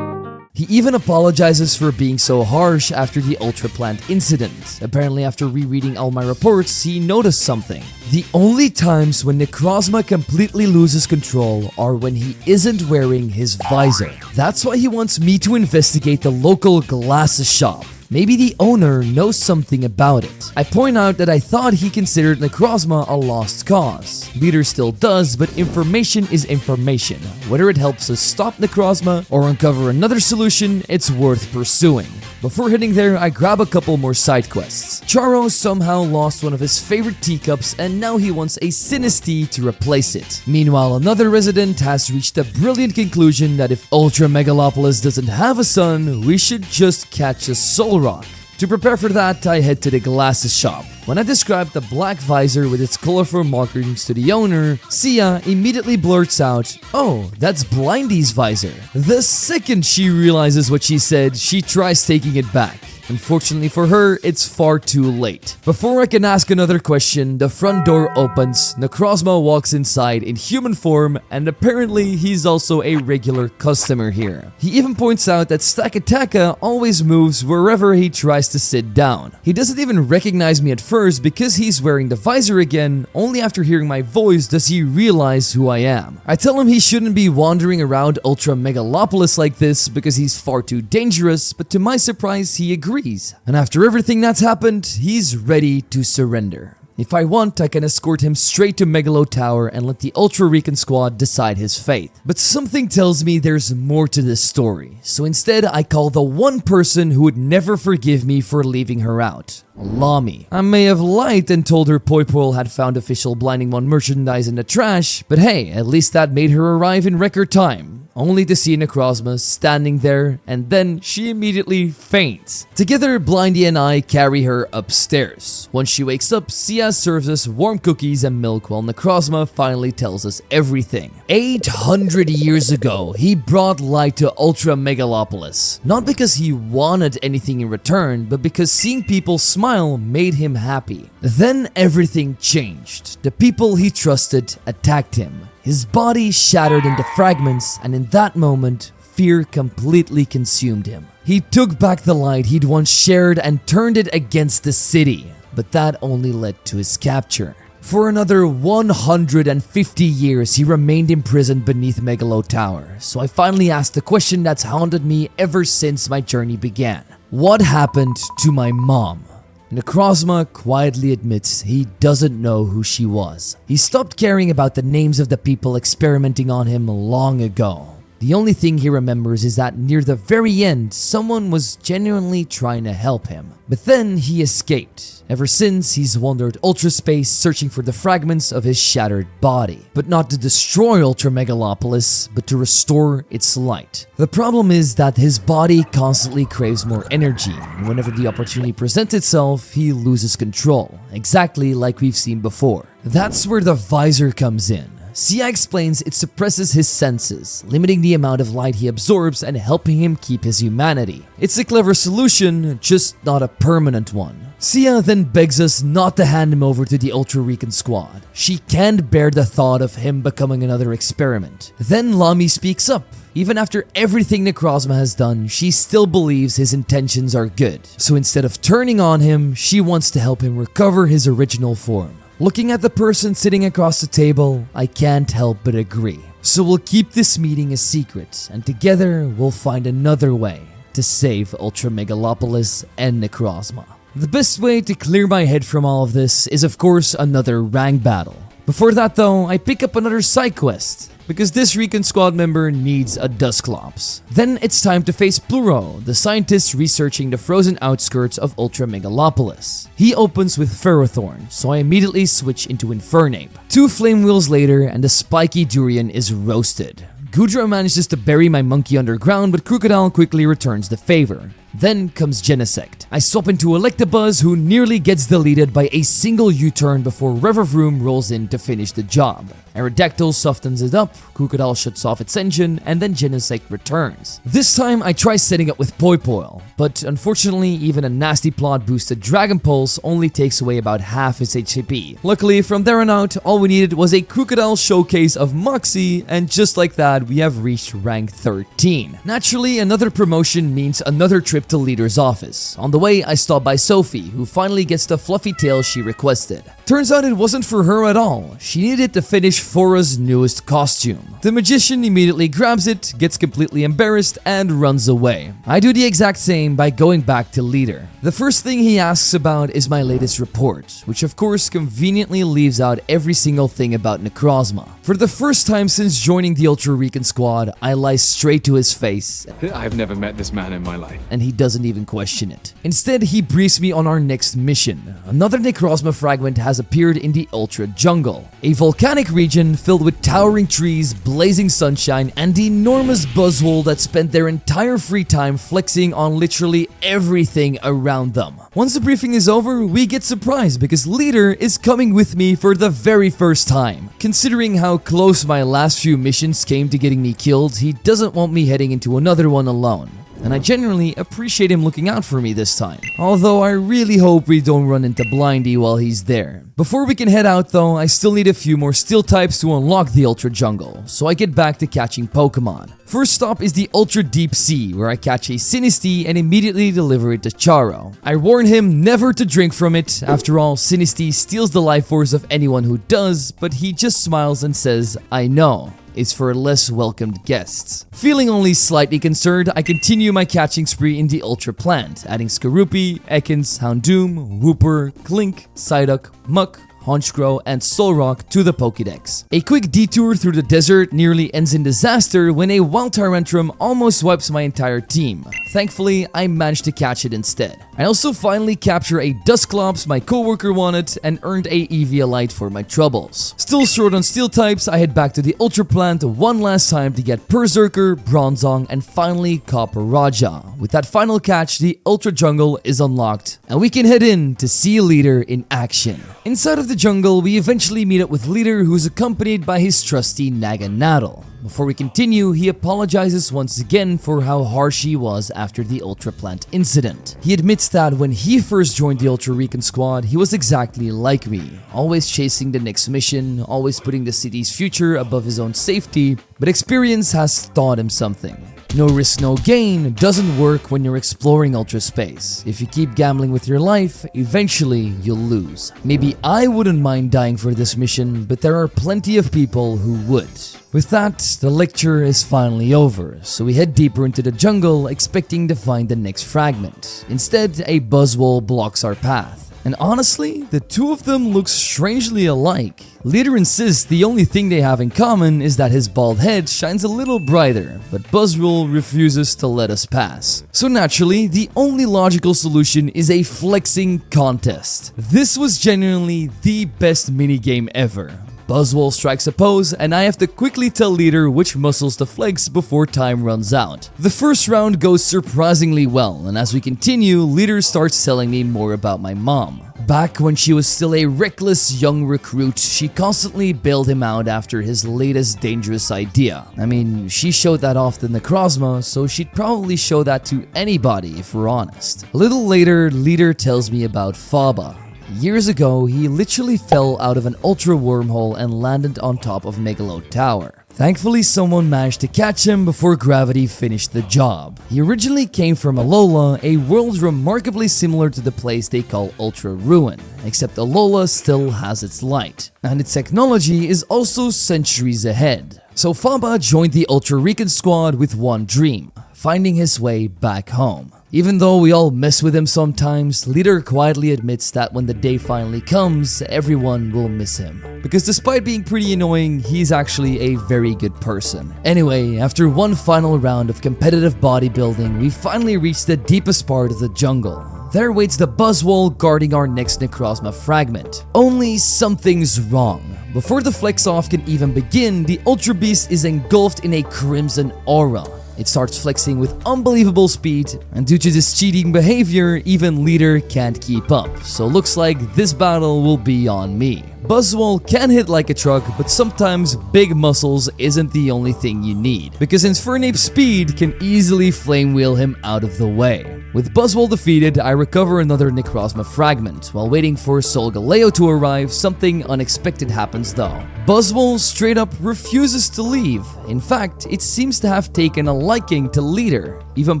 He even apologizes for being so harsh after the Ultra Plant incident. Apparently after rereading all my reports, he noticed something. The only times when Necrozma completely loses control are when he isn't wearing his visor. That's why he wants me to investigate the local glasses shop. Maybe the owner knows something about it. I point out that I thought he considered Necrozma a lost cause. Leader still does, but information is information. Whether it helps us stop Necrozma or uncover another solution, it's worth pursuing. Before heading there, I grab a couple more side quests. Charo somehow lost one of his favorite teacups and now he wants a Sinistea to replace it. Meanwhile, another resident has reached a brilliant conclusion that if Ultra Megalopolis doesn't have a sun, we should just catch a soul rock. To prepare for that, I head to the glasses shop. When I describe the black visor with its colorful markings to the owner, Sia immediately blurts out, "Oh, that's Blindy's visor." The second she realizes what she said, she tries taking it back. Unfortunately for her, it's far too late. Before I can ask another question, the front door opens, Necrozma walks inside in human form, and apparently he's also a regular customer here. He even points out that Stakataka always moves wherever he tries to sit down. He doesn't even recognize me at first because he's wearing the visor again. Only after hearing my voice does he realize who I am. I tell him he shouldn't be wandering around Ultra Megalopolis like this because he's far too dangerous, but to my surprise he agrees. And after everything that's happened, he's ready to surrender. If I want, I can escort him straight to Megalo Tower and let the Ultra Recon squad decide his fate. But something tells me there's more to this story, so instead I call the one person who would never forgive me for leaving her out. Lami. I may have lied and told her Poipol had found official Blinding One merchandise in the trash, but hey, at least that made her arrive in record time. Only to see Necrozma standing there, and then she immediately faints. Together, Blindy and I carry her upstairs. Once she wakes up, Sia serves us warm cookies and milk while Necrozma finally tells us everything. 800 years ago, he brought light to Ultra Megalopolis. Not because he wanted anything in return, but because seeing people smile made him happy. Then everything changed. The people he trusted attacked him. His body shattered into fragments, and in that moment, fear completely consumed him. He took back the light he'd once shared and turned it against the city, but that only led to his capture. For another 150 years, he remained imprisoned beneath Megalo Tower, so I finally asked the question that's haunted me ever since my journey began. What happened to my mom? Necrozma quietly admits he doesn't know who she was. He stopped caring about the names of the people experimenting on him long ago. The only thing he remembers is that near the very end, someone was genuinely trying to help him. But then he escaped. Ever since, he's wandered ultra space searching for the fragments of his shattered body. But not to destroy Ultra Megalopolis, but to restore its light. The problem is that his body constantly craves more energy, and whenever the opportunity presents itself, he loses control, exactly like we've seen before. That's where the visor comes in. Sia explains it suppresses his senses, limiting the amount of light he absorbs and helping him keep his humanity. It's a clever solution, just not a permanent one. Sia then begs us not to hand him over to the Ultra Recon squad. She can't bear the thought of him becoming another experiment. Then Lami speaks up. Even after everything Necrozma has done, she still believes his intentions are good. So instead of turning on him, she wants to help him recover his original form. Looking at the person sitting across the table, I can't help but agree. So we'll keep this meeting a secret, and together we'll find another way to save Ultra Megalopolis and Necrozma. The best way to clear my head from all of this is of course another rank battle. Before that though, I pick up another side quest, because this Recon squad member needs a Dusclops. Then it's time to face Pluro, the scientist researching the frozen outskirts of Ultra Megalopolis. He opens with Ferrothorn, so I immediately switch into Infernape. 2 flame wheels later and the spiky durian is roasted. Gudra manages to bury my monkey underground, but Crocodile quickly returns the favor. Then comes Genesect. I swap into Electabuzz, who nearly gets deleted by a single U-turn before Revavroom rolls in to finish the job. Aerodactyl softens it up, Crocodile shuts off its engine, and then Genesect returns. This time I try setting up with Poipoil, but unfortunately even a nasty plot boosted Dragon Pulse only takes away about half its HP. Luckily, from there on out, all we needed was a Crocodile showcase of Moxie, and just like that, we have reached rank 13. Naturally, another promotion means another trip to Leader's office. On the way, I stop by Sophie, who finally gets the fluffy tail she requested. Turns out it wasn't for her at all. She needed to finish Fora's newest costume. The magician immediately grabs it, gets completely embarrassed, and runs away. I do the exact same by going back to Leader. The first thing he asks about is my latest report, which of course conveniently leaves out every single thing about Necrozma. For the first time since joining the Ultra Recon squad, I lie straight to his face. I've never met this man in my life. And he doesn't even question it. Instead, he briefs me on our next mission. Another Necrozma fragment has appeared in the Ultra Jungle, a volcanic region filled with towering trees, blazing sunshine, and enormous buzzwole that spent their entire free time flexing on literally everything around them. Once the briefing is over, we get surprised because Leader is coming with me for the very first time. Considering how close my last few missions came to getting me killed, he doesn't want me heading into another one alone. And I genuinely appreciate him looking out for me this time. Although I really hope we don't run into Blindy while he's there. Before we can head out though, I still need a few more steel types to unlock the Ultra Jungle, so I get back to catching Pokemon. First stop is the Ultra Deep Sea, where I catch a Sinistea and immediately deliver it to Charo. I warn him never to drink from it. After all, Sinistea steals the life force of anyone who does, but he just smiles and says, "I know. It's for less welcomed guests." Feeling only slightly concerned, I continue my catching spree in the Ultra Plant, adding Skorupi, Ekans, Houndoom, Wooper, Clink, Psyduck, Muck, Honchkrow, and Solrock to the Pokédex. A quick detour through the desert nearly ends in disaster when a Wild Tyrantrum almost wipes my entire team. Thankfully, I managed to catch it instead. I also finally capture a Dusclops my coworker wanted and earned a Eviolite for my troubles. Still short on steel types, I head back to the Ultra Plant one last time to get Berserker, Bronzong, and finally Copper Raja. With that final catch, the Ultra Jungle is unlocked, and we can head in to see Leader in action. Inside of the jungle, we eventually meet up with Leader, who's accompanied by his trusty Naganadel. Before we continue, he apologizes once again for how harsh he was after the Ultra Plant incident. He admits that when he first joined the Ultra Recon squad, he was exactly like me, always chasing the next mission, always putting the city's future above his own safety, but experience has taught him something. No risk, no gain doesn't work when you're exploring Ultra Space. If you keep gambling with your life, eventually you'll lose. Maybe I wouldn't mind dying for this mission, but there are plenty of people who would. With that, the lecture is finally over, so we head deeper into the jungle expecting to find the next fragment. Instead, a buzzwole blocks our path. And honestly, the two of them look strangely alike. Leader insists the only thing they have in common is that his bald head shines a little brighter, but Buzzwole refuses to let us pass. So naturally, the only logical solution is a flexing contest. This was genuinely the best minigame ever. Buzzwole strikes a pose, and I have to quickly tell Leader which muscles to flex before time runs out. The first round goes surprisingly well, and as we continue, Leader starts telling me more about my mom. Back when she was still a reckless young recruit, she constantly bailed him out after his latest dangerous idea. I mean, she showed that off to Necrozma, so she'd probably show that to anybody if we're honest. A little later, Leader tells me about Faba. Years ago, he literally fell out of an ultra wormhole and landed on top of Megalo Tower. Thankfully, someone managed to catch him before gravity finished the job. He originally came from Alola, a world remarkably similar to the place they call Ultra Ruin, except Alola still has its light, and its technology is also centuries ahead. So Faba joined the Ultra Recon squad with one dream: finding his way back home. Even though we all mess with him sometimes, Leader quietly admits that when the day finally comes, everyone will miss him. Because despite being pretty annoying, he's actually a very good person. Anyway, after one final round of competitive bodybuilding, we finally reach the deepest part of the jungle. There waits the Buzzwole guarding our next Necrozma fragment. Only something's wrong. Before the flex off can even begin, the Ultra Beast is engulfed in a crimson aura. It starts flexing with unbelievable speed, and due to this cheating behavior, even Leader can't keep up, so looks like this battle will be on me. Buzzwole can hit like a truck, but sometimes big muscles isn't the only thing you need, because Infernape's speed can easily flame wheel him out of the way. With Buzzwole defeated, I recover another Necrozma fragment. While waiting for Solgaleo to arrive, something unexpected happens though. Buzzwole straight up refuses to leave. In fact, it seems to have taken a liking to Leader. Even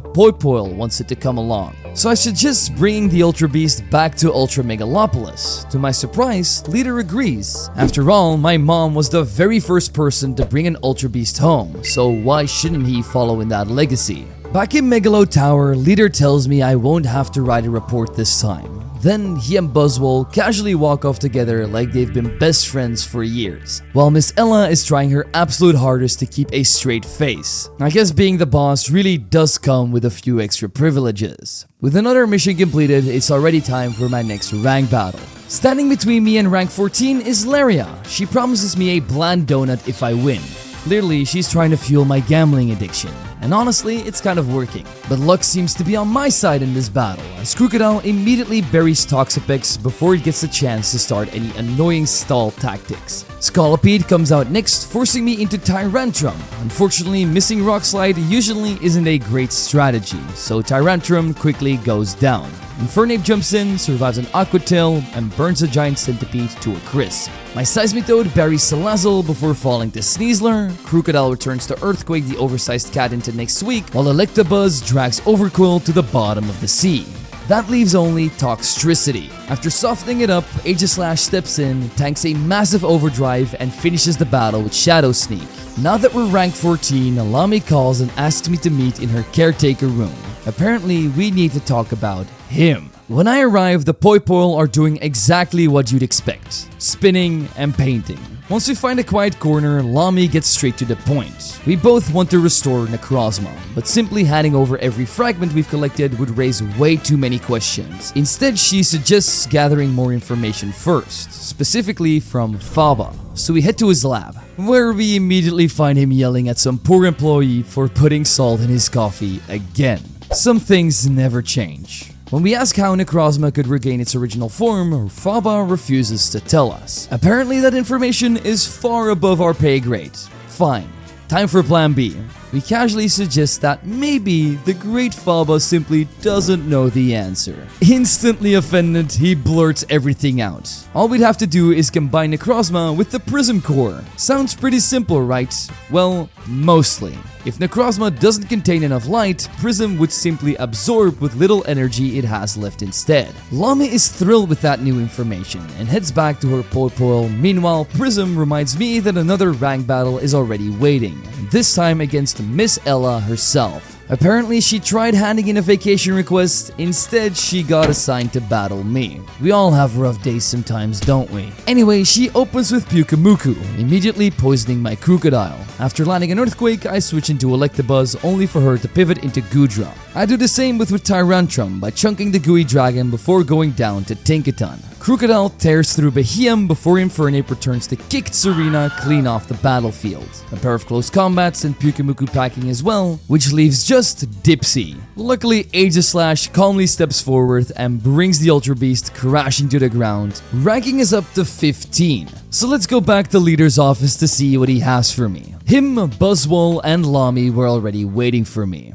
Poipoil wants it to come along. So I suggest bringing the Ultra Beast back to Ultra Megalopolis. To my surprise, Leader agrees. After all, my mom was the very first person to bring an Ultra Beast home, so why shouldn't he follow in that legacy? Back in Megalo Tower, Leader tells me I won't have to write a report this time. Then he and Buzzwole casually walk off together like they've been best friends for years, while Miss Ella is trying her absolute hardest to keep a straight face. I guess being the boss really does come with a few extra privileges. With another mission completed, it's already time for my next rank battle. Standing between me and rank 14 is Laria. She promises me a bland donut if I win. Clearly, she's trying to fuel my gambling addiction, and honestly, it's kind of working. But luck seems to be on my side in this battle, as Crocodile immediately buries Toxapex before it gets a chance to start any annoying stall tactics. Scolipede comes out next, forcing me into Tyrantrum. Unfortunately, missing Rock Slide usually isn't a great strategy, so Tyrantrum quickly goes down. Infernape jumps in, survives an Aqua Tail, and burns a giant centipede to a crisp. My Seismitoad buries Salazzle before falling to Sneasler. Crocodile returns to Earthquake the oversized cat into next week, while Electabuzz drags Overquill to the bottom of the sea. That leaves only Toxtricity. After softening it up, Aegislash steps in, tanks a massive overdrive, and finishes the battle with Shadow Sneak. Now that we're rank 14, Lami calls and asks me to meet in her caretaker room. Apparently, we need to talk about him. When I arrive, the Poipoil are doing exactly what you'd expect: spinning and painting. Once we find a quiet corner, Lami gets straight to the point. We both want to restore Necrozma, but simply handing over every fragment we've collected would raise way too many questions. Instead, she suggests gathering more information first, specifically from Faba. So we head to his lab, where we immediately find him yelling at some poor employee for putting salt in his coffee again. Some things never change. When we ask how Necrozma could regain its original form, Faba refuses to tell us. Apparently that information is far above our pay grade. Fine, time for plan B. We casually suggest that maybe the great Faba simply doesn't know the answer. Instantly offended, he blurts everything out. All we'd have to do is combine Necrozma with the Prism Core. Sounds pretty simple, right? Well, mostly. If Necrozma doesn't contain enough light, Prism would simply absorb with little energy it has left instead. Lami is thrilled with that new information and heads back to her Poipoil. Meanwhile, Prism reminds me that another rank battle is already waiting, this time against Miss Ella herself. Apparently, she tried handing in a vacation request, instead she got assigned to battle me. We all have rough days sometimes, don't we? Anyway, she opens with Pyukumuku, immediately poisoning my Crocodile. After landing an Earthquake, I switch into Electabuzz only for her to pivot into Goodra. I do the same with Tyrantrum by chunking the Gooey Dragon before going down to Tinkaton. Crocodile tears through Behemoth before Infernape returns to kick Serena clean off the battlefield. A pair of close combats and Pyukumuku packing as well, which leaves just Dipsy. Luckily, Aegislash calmly steps forward and brings the Ultra Beast crashing to the ground, ranking us up to 15. So let's go back to Leader's office to see what he has for me. Him, Buzzwole, and Lami were already waiting for me.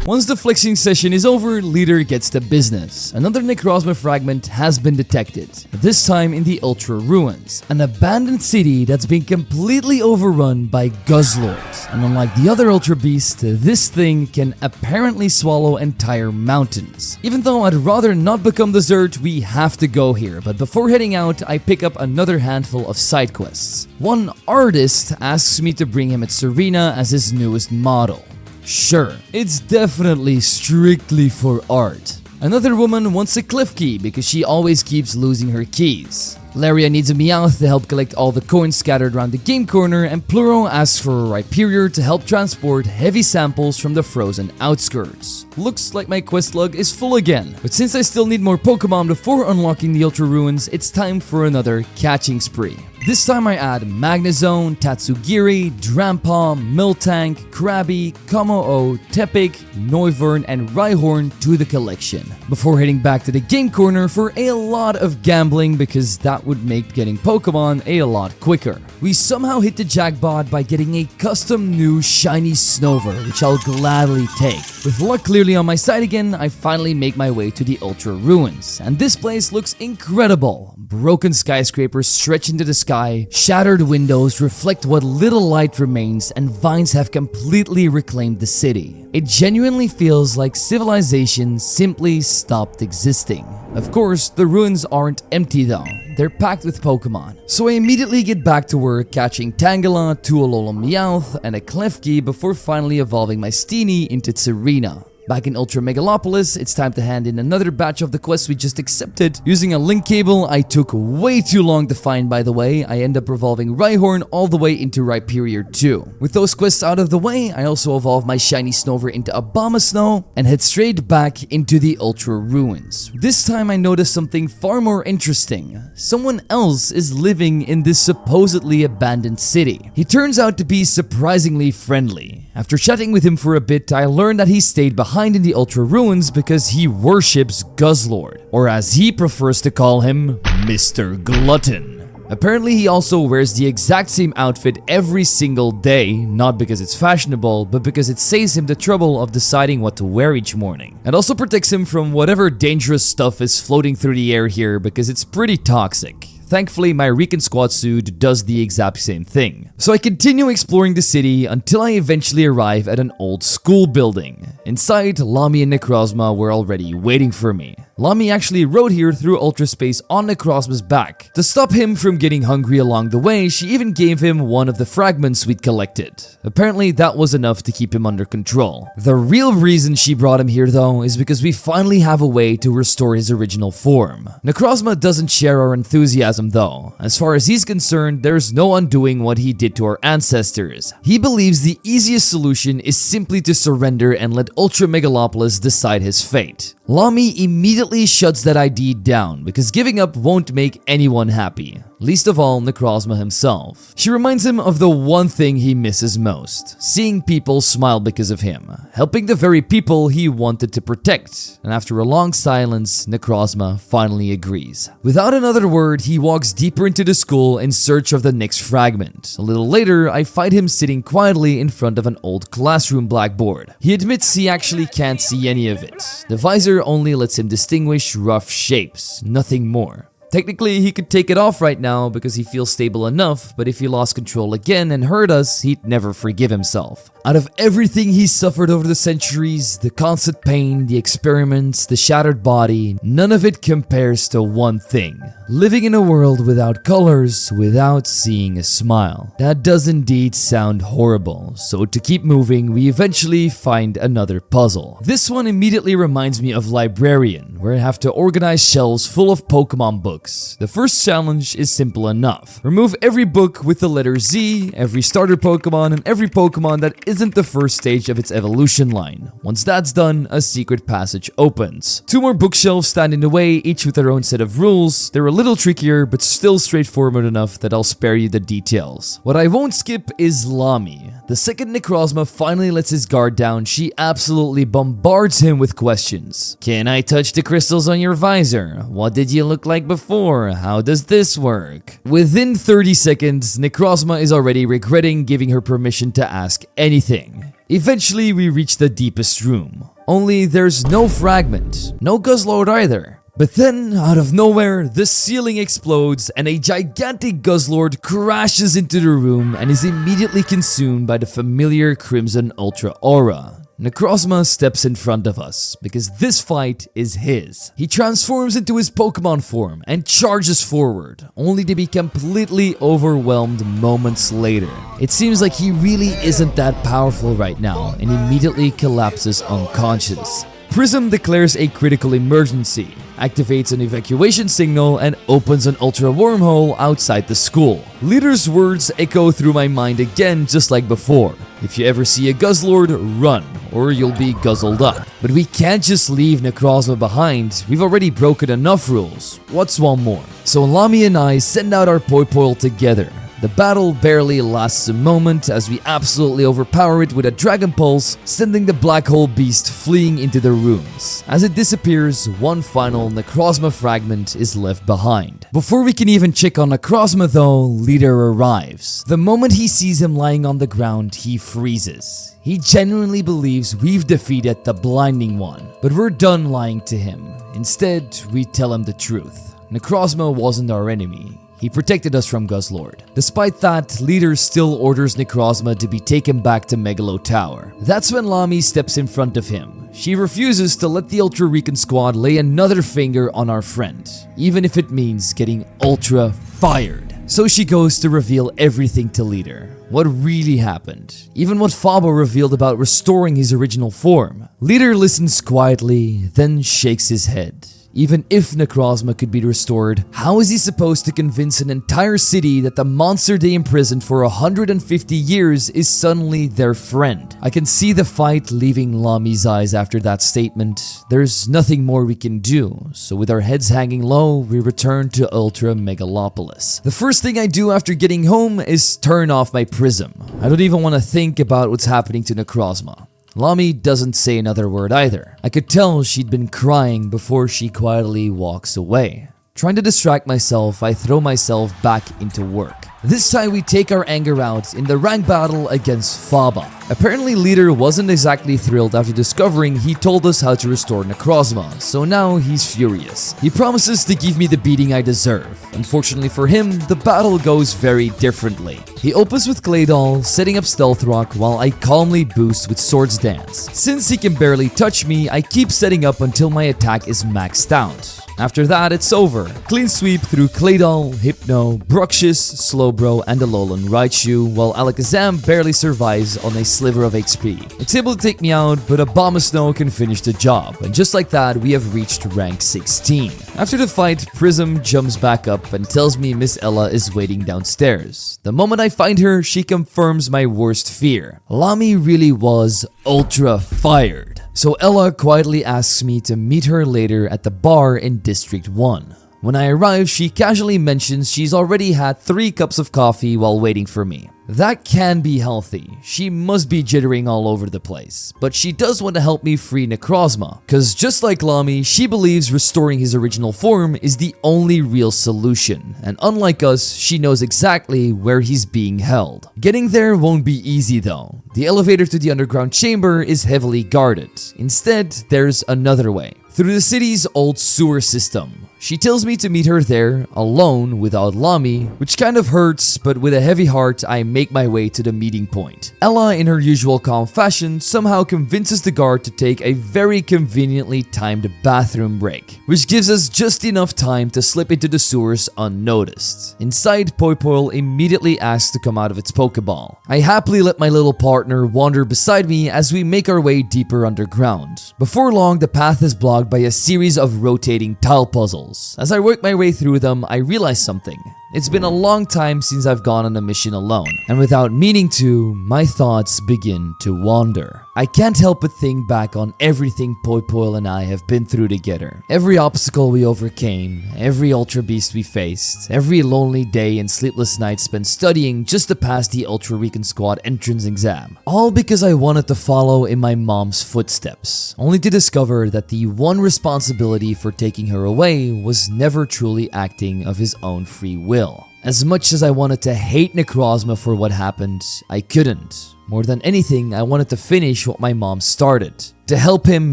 Once the flexing session is over, Leader gets to business. Another Necrozma fragment has been detected, this time in the Ultra Ruins, an abandoned city that's been completely overrun by Guzzlords. And unlike the other Ultra Beast, this thing can apparently swallow entire mountains. Even though I'd rather not become dessert, we have to go here, but before heading out, I pick up another handful of side quests. One artist asks me to bring him at Serena as his newest model. Sure, it's definitely strictly for art. Another woman wants a cliff key because she always keeps losing her keys. Laria needs a Meowth to help collect all the coins scattered around the game corner, and Pluro asks for a Rhyperior to help transport heavy samples from the frozen outskirts. Looks like my quest log is full again, but since I still need more Pokemon before unlocking the Ultra Ruins, it's time for another catching spree. This time I add Magnezone, Tatsugiri, Drampom, Miltank, Krabby, Kommo-o, Tepig, Noivern, and Rhyhorn to the collection, before heading back to the game corner for a lot of gambling because that would make getting Pokemon a lot quicker. We somehow hit the jackpot by getting a custom new shiny Snover, which I'll gladly take. With luck clearly on my side again, I finally make my way to the Ultra Ruins, and this place looks incredible. Broken skyscrapers stretch into the sky, shattered windows reflect what little light remains, and vines have completely reclaimed the city. It genuinely feels like civilization simply stopped existing. Of course, the ruins aren't empty though. They're packed with Pokemon. So I immediately get back to work catching Tangela, Tuololo Meowth, and a Klefki before finally evolving my Steenie into Tsareena. Back in Ultra Megalopolis, it's time to hand in another batch of the quests we just accepted. Using a link cable I took way too long to find, by the way, I end up evolving Rhyhorn all the way into Rhyperior 2. With those quests out of the way, I also evolve my shiny Snover into Abomasnow and head straight back into the Ultra Ruins. This time I notice something far more interesting. Someone else is living in this supposedly abandoned city. He turns out to be surprisingly friendly. After chatting with him for a bit, I learned that he stayed behind in the Ultra Ruins because he worships Guzzlord, or as he prefers to call him, Mr. Glutton. Apparently he also wears the exact same outfit every single day, not because it's fashionable, but because it saves him the trouble of deciding what to wear each morning. And also protects him from whatever dangerous stuff is floating through the air here because it's pretty toxic. Thankfully, my Recon Squad suit does the exact same thing. So I continue exploring the city until I eventually arrive at an old school building. Inside, Lamy and Necrozma were already waiting for me. Lamy actually rode here through Ultra Space on Necrozma's back. To stop him from getting hungry along the way, she even gave him one of the fragments we'd collected. Apparently, that was enough to keep him under control. The real reason she brought him here though is because we finally have a way to restore his original form. Necrozma doesn't share our enthusiasm though. As far as he's concerned, there's no undoing what he did to our ancestors. He believes the easiest solution is simply to surrender and let Ultra Megalopolis decide his fate. Lamy immediately shuts that idea down because giving up won't make anyone happy, least of all Necrozma himself. She reminds him of the one thing he misses most, seeing people smile because of him, helping the very people he wanted to protect. And after a long silence, Necrozma finally agrees. Without another word, he walks deeper into the school in search of the next fragment. A little later, I find him sitting quietly in front of an old classroom blackboard. He admits he actually can't see any of it. The visor only lets him distinguish rough shapes, nothing more. Technically, he could take it off right now because he feels stable enough, but if he lost control again and hurt us, he'd never forgive himself. Out of everything he's suffered over the centuries, the constant pain, the experiments, the shattered body, none of it compares to one thing. Living in a world without colors, without seeing a smile. That does indeed sound horrible, so to keep moving, we eventually find another puzzle. This one immediately reminds me of Librarian, where I have to organize shelves full of Pokemon books. The first challenge is simple enough. Remove every book with the letter Z, every starter Pokemon, and every Pokemon that isn't the first stage of its evolution line. Once that's done, a secret passage opens. 2 more bookshelves stand in the way, each with their own set of rules. They're a little trickier, but still straightforward enough that I'll spare you the details. What I won't skip is Lamy. The second Necrozma finally lets his guard down, she absolutely bombards him with questions. Can I touch the crystals on your visor? What did you look like before? How does this work? Within 30 seconds, Necrozma is already regretting giving her permission to ask anything. Eventually, we reach the deepest room. Only there's no fragment, no Guzzlord either. But then, out of nowhere, the ceiling explodes and a gigantic Guzzlord crashes into the room and is immediately consumed by the familiar Crimson Ultra aura. Necrozma steps in front of us because this fight is his. He transforms into his Pokemon form and charges forward, only to be completely overwhelmed moments later. It seems like he really isn't that powerful right now and immediately collapses unconscious. Prism declares a critical emergency, activates an evacuation signal, and opens an ultra wormhole outside the school. Leader's words echo through my mind again just like before. If you ever see a Guzzlord, run, or you'll be guzzled up. But we can't just leave Necrozma behind, we've already broken enough rules. What's one more? So Lami and I send out our Poipoil together. The battle barely lasts a moment as we absolutely overpower it with a Dragon Pulse, sending the black hole beast fleeing into the ruins. As it disappears, one final Necrozma fragment is left behind. Before we can even check on Necrozma though, Leader arrives. The moment he sees him lying on the ground, he freezes. He genuinely believes we've defeated the Blinding One, but we're done lying to him. Instead, we tell him the truth. Necrozma wasn't our enemy. He protected us from Guzzlord. Despite that, Leader still orders Necrozma to be taken back to Megalo Tower. That's when Lami steps in front of him. She refuses to let the Ultra Recon squad lay another finger on our friend, even if it means getting ultra fired. So she goes to reveal everything to Leader. What really happened, even what Fabo revealed about restoring his original form. Leader listens quietly, then shakes his head. Even if Necrozma could be restored, how is he supposed to convince an entire city that the monster they imprisoned for 150 years is suddenly their friend? I can see the fight leaving Lami's eyes after that statement. There's nothing more we can do, so with our heads hanging low, we return to Ultra Megalopolis. The first thing I do after getting home is turn off my prism. I don't even want to think about what's happening to Necrozma. Lami doesn't say another word either. I could tell she'd been crying before she quietly walks away. Trying to distract myself, I throw myself back into work. This time we take our anger out in the rank battle against Faba. Apparently Leader wasn't exactly thrilled after discovering he told us how to restore Necrozma, so now he's furious. He promises to give me the beating I deserve. Unfortunately for him, the battle goes very differently. He opens with Claydol, setting up Stealth Rock while I calmly boost with Swords Dance. Since he can barely touch me, I keep setting up until my attack is maxed out. After that, it's over. Clean sweep through Claydol, Hypno, Bruxious, Slowbro, and Alolan Raichu, while Alakazam barely survives on a sliver of HP. It's able to take me out, but Abomasnow can finish the job, and just like that, we have reached rank 16. After the fight, Prism jumps back up and tells me Miss Ella is waiting downstairs. The moment I find her, she confirms my worst fear. Lami really was ultra fired. So Ella quietly asks me to meet her later at the bar in District 1. When I arrive, she casually mentions she's already had 3 cups of coffee while waiting for me. That can be healthy. She must be jittering all over the place. But she does want to help me free Necrozma, cause just like Lami, she believes restoring his original form is the only real solution. And unlike us, she knows exactly where he's being held. Getting there won't be easy though. The elevator to the underground chamber is heavily guarded. Instead, there's another way. Through the city's old sewer system. She tells me to meet her there, alone, without Lami, which kind of hurts, but with a heavy heart, I make my way to the meeting point. Ella, in her usual calm fashion, somehow convinces the guard to take a very conveniently timed bathroom break, which gives us just enough time to slip into the sewers unnoticed. Inside, Poipoil immediately asks to come out of its Pokeball. I happily let my little partner wander beside me as we make our way deeper underground. Before long, the path is blocked by a series of rotating tile puzzles. As I work my way through them, I realize something. It's been a long time since I've gone on a mission alone, and without meaning to, my thoughts begin to wander. I can't help but think back on everything Poipoil and I have been through together. Every obstacle we overcame, every Ultra Beast we faced, every lonely day and sleepless night spent studying just to pass the Ultra Recon Squad entrance exam. All because I wanted to follow in my mom's footsteps, only to discover that the one responsibility for taking her away was never truly acting of his own free will. As much as I wanted to hate Necrozma for what happened, I couldn't. More than anything, I wanted to finish what my mom started, to help him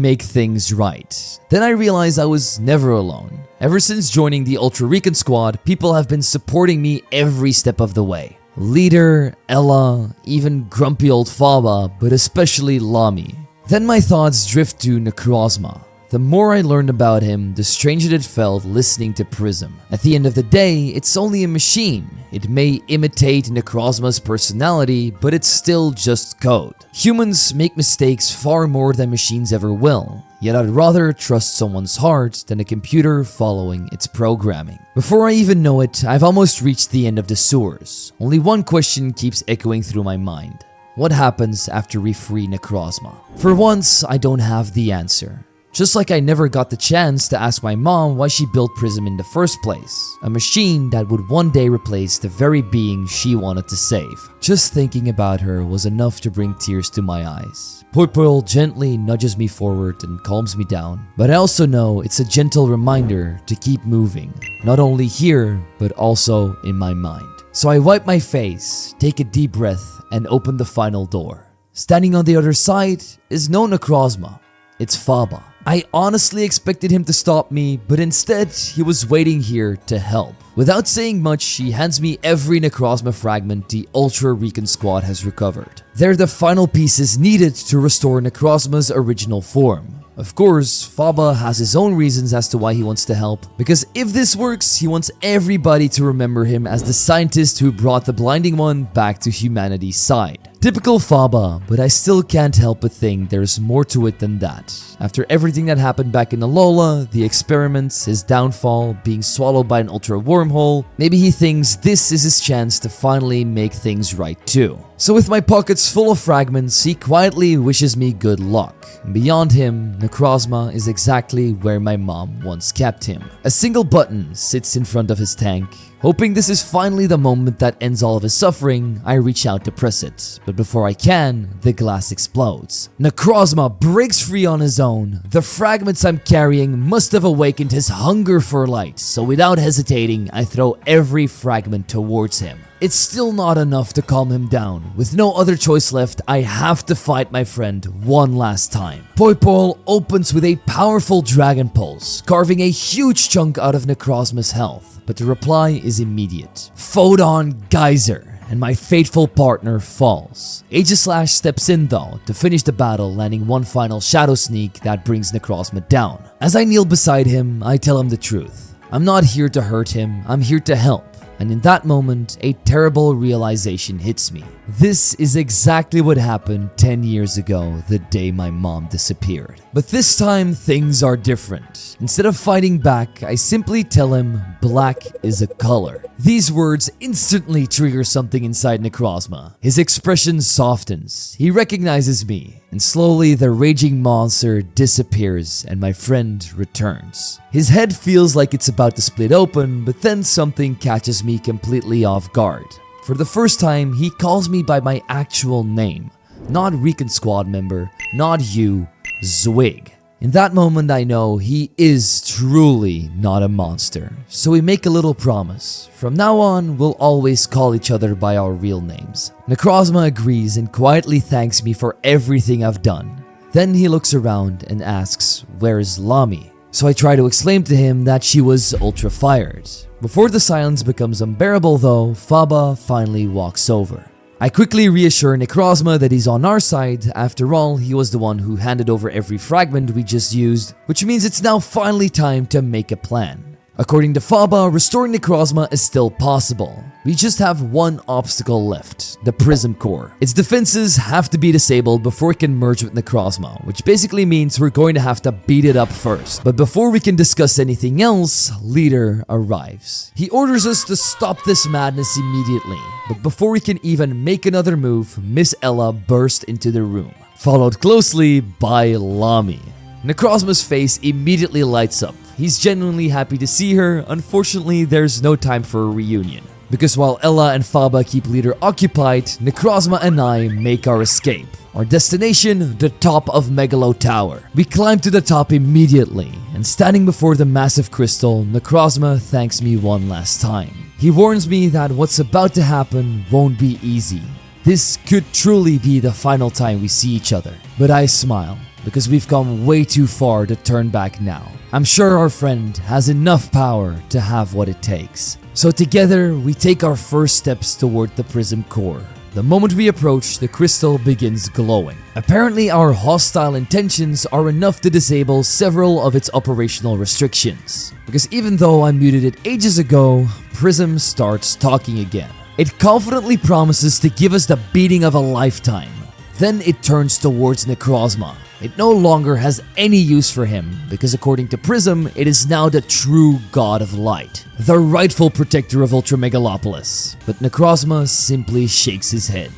make things right. Then I realized I was never alone. Ever since joining the Ultra Recon Squad, people have been supporting me every step of the way. Leader, Ella, even grumpy old Faba, but especially Lami. Then my thoughts drift to Necrozma. The more I learned about him, the stranger it felt listening to Prism. At the end of the day, it's only a machine. It may imitate Necrozma's personality, but it's still just code. Humans make mistakes far more than machines ever will. Yet I'd rather trust someone's heart than a computer following its programming. Before I even know it, I've almost reached the end of the sewers. Only one question keeps echoing through my mind. What happens after we free Necrozma? For once, I don't have the answer. Just like I never got the chance to ask my mom why she built Prism in the first place, a machine that would one day replace the very being she wanted to save. Just thinking about her was enough to bring tears to my eyes. Poipole gently nudges me forward and calms me down, but I also know it's a gentle reminder to keep moving, not only here, but also in my mind. So I wipe my face, take a deep breath, and open the final door. Standing on the other side is no Necrozma, it's Faba. I honestly expected him to stop me, but instead, he was waiting here to help. Without saying much, he hands me every Necrozma fragment the Ultra Recon squad has recovered. They're the final pieces needed to restore Necrozma's original form. Of course, Faba has his own reasons as to why he wants to help, because if this works, he wants everybody to remember him as the scientist who brought the Blinding One back to humanity's side. Typical Faba, but I still can't help but think there's more to it than that. After everything that happened back in Alola, the experiments, his downfall, being swallowed by an ultra wormhole, maybe he thinks this is his chance to finally make things right too. So with my pockets full of fragments, he quietly wishes me good luck. Beyond him, Necrozma is exactly where my mom once kept him. A single button sits in front of his tank. Hoping this is finally the moment that ends all of his suffering, I reach out to press it, but before I can, the glass explodes. Necrozma breaks free on his own. The fragments I'm carrying must have awakened his hunger for light, so without hesitating, I throw every fragment towards him. It's still not enough to calm him down. With no other choice left, I have to fight my friend one last time. Poipole opens with a powerful Dragon Pulse, carving a huge chunk out of Necrozma's health, but the reply is immediate. Photon Geyser, and my faithful partner falls. Aegislash steps in though to finish the battle, landing one final Shadow Sneak that brings Necrozma down. As I kneel beside him, I tell him the truth. I'm not here to hurt him, I'm here to help. And in that moment, a terrible realization hits me. This is exactly what happened 10 years ago, the day my mom disappeared. But this time, things are different. Instead of fighting back, I simply tell him black is a color. These words instantly trigger something inside Necrozma. His expression softens. He recognizes me, and slowly the raging monster disappears and my friend returns. His head feels like it's about to split open, but then something catches me completely off guard. For the first time, he calls me by my actual name. Not Recon Squad member, not you, Zwig. In that moment, I know he is truly not a monster. So we make a little promise. From now on, we'll always call each other by our real names. Necrozma agrees and quietly thanks me for everything I've done. Then he looks around and asks, "Where's Lami?" So I try to explain to him that she was ultra fired. Before the silence becomes unbearable though, Faba finally walks over. I quickly reassure Necrozma that he's on our side. After all, he was the one who handed over every fragment we just used, which means it's now finally time to make a plan. According to Faba, restoring Necrozma is still possible. We just have one obstacle left, the Prism Core. Its defenses have to be disabled before it can merge with Necrozma, which basically means we're going to have to beat it up first. But before we can discuss anything else, Leader arrives. He orders us to stop this madness immediately, but before we can even make another move, Miss Ella bursts into the room, followed closely by Lami. Necrozma's face immediately lights up. He's genuinely happy to see her. Unfortunately, there's no time for a reunion. Because while Ella and Faba keep Leader occupied, Necrozma and I make our escape. Our destination, the top of Megalo Tower. We climb to the top immediately, and standing before the massive crystal, Necrozma thanks me one last time. He warns me that what's about to happen won't be easy. This could truly be the final time we see each other. But I smile, because we've come way too far to turn back now. I'm sure our friend has enough power to have what it takes. So together, we take our first steps toward the Prism Core. The moment we approach, the crystal begins glowing. Apparently, our hostile intentions are enough to disable several of its operational restrictions. Because even though I muted it ages ago, Prism starts talking again. It confidently promises to give us the beating of a lifetime. Then it turns towards Necrozma. It no longer has any use for him, because according to Prism, it is now the true god of light, the rightful protector of Ultra Megalopolis. But Necrozma simply shakes his head.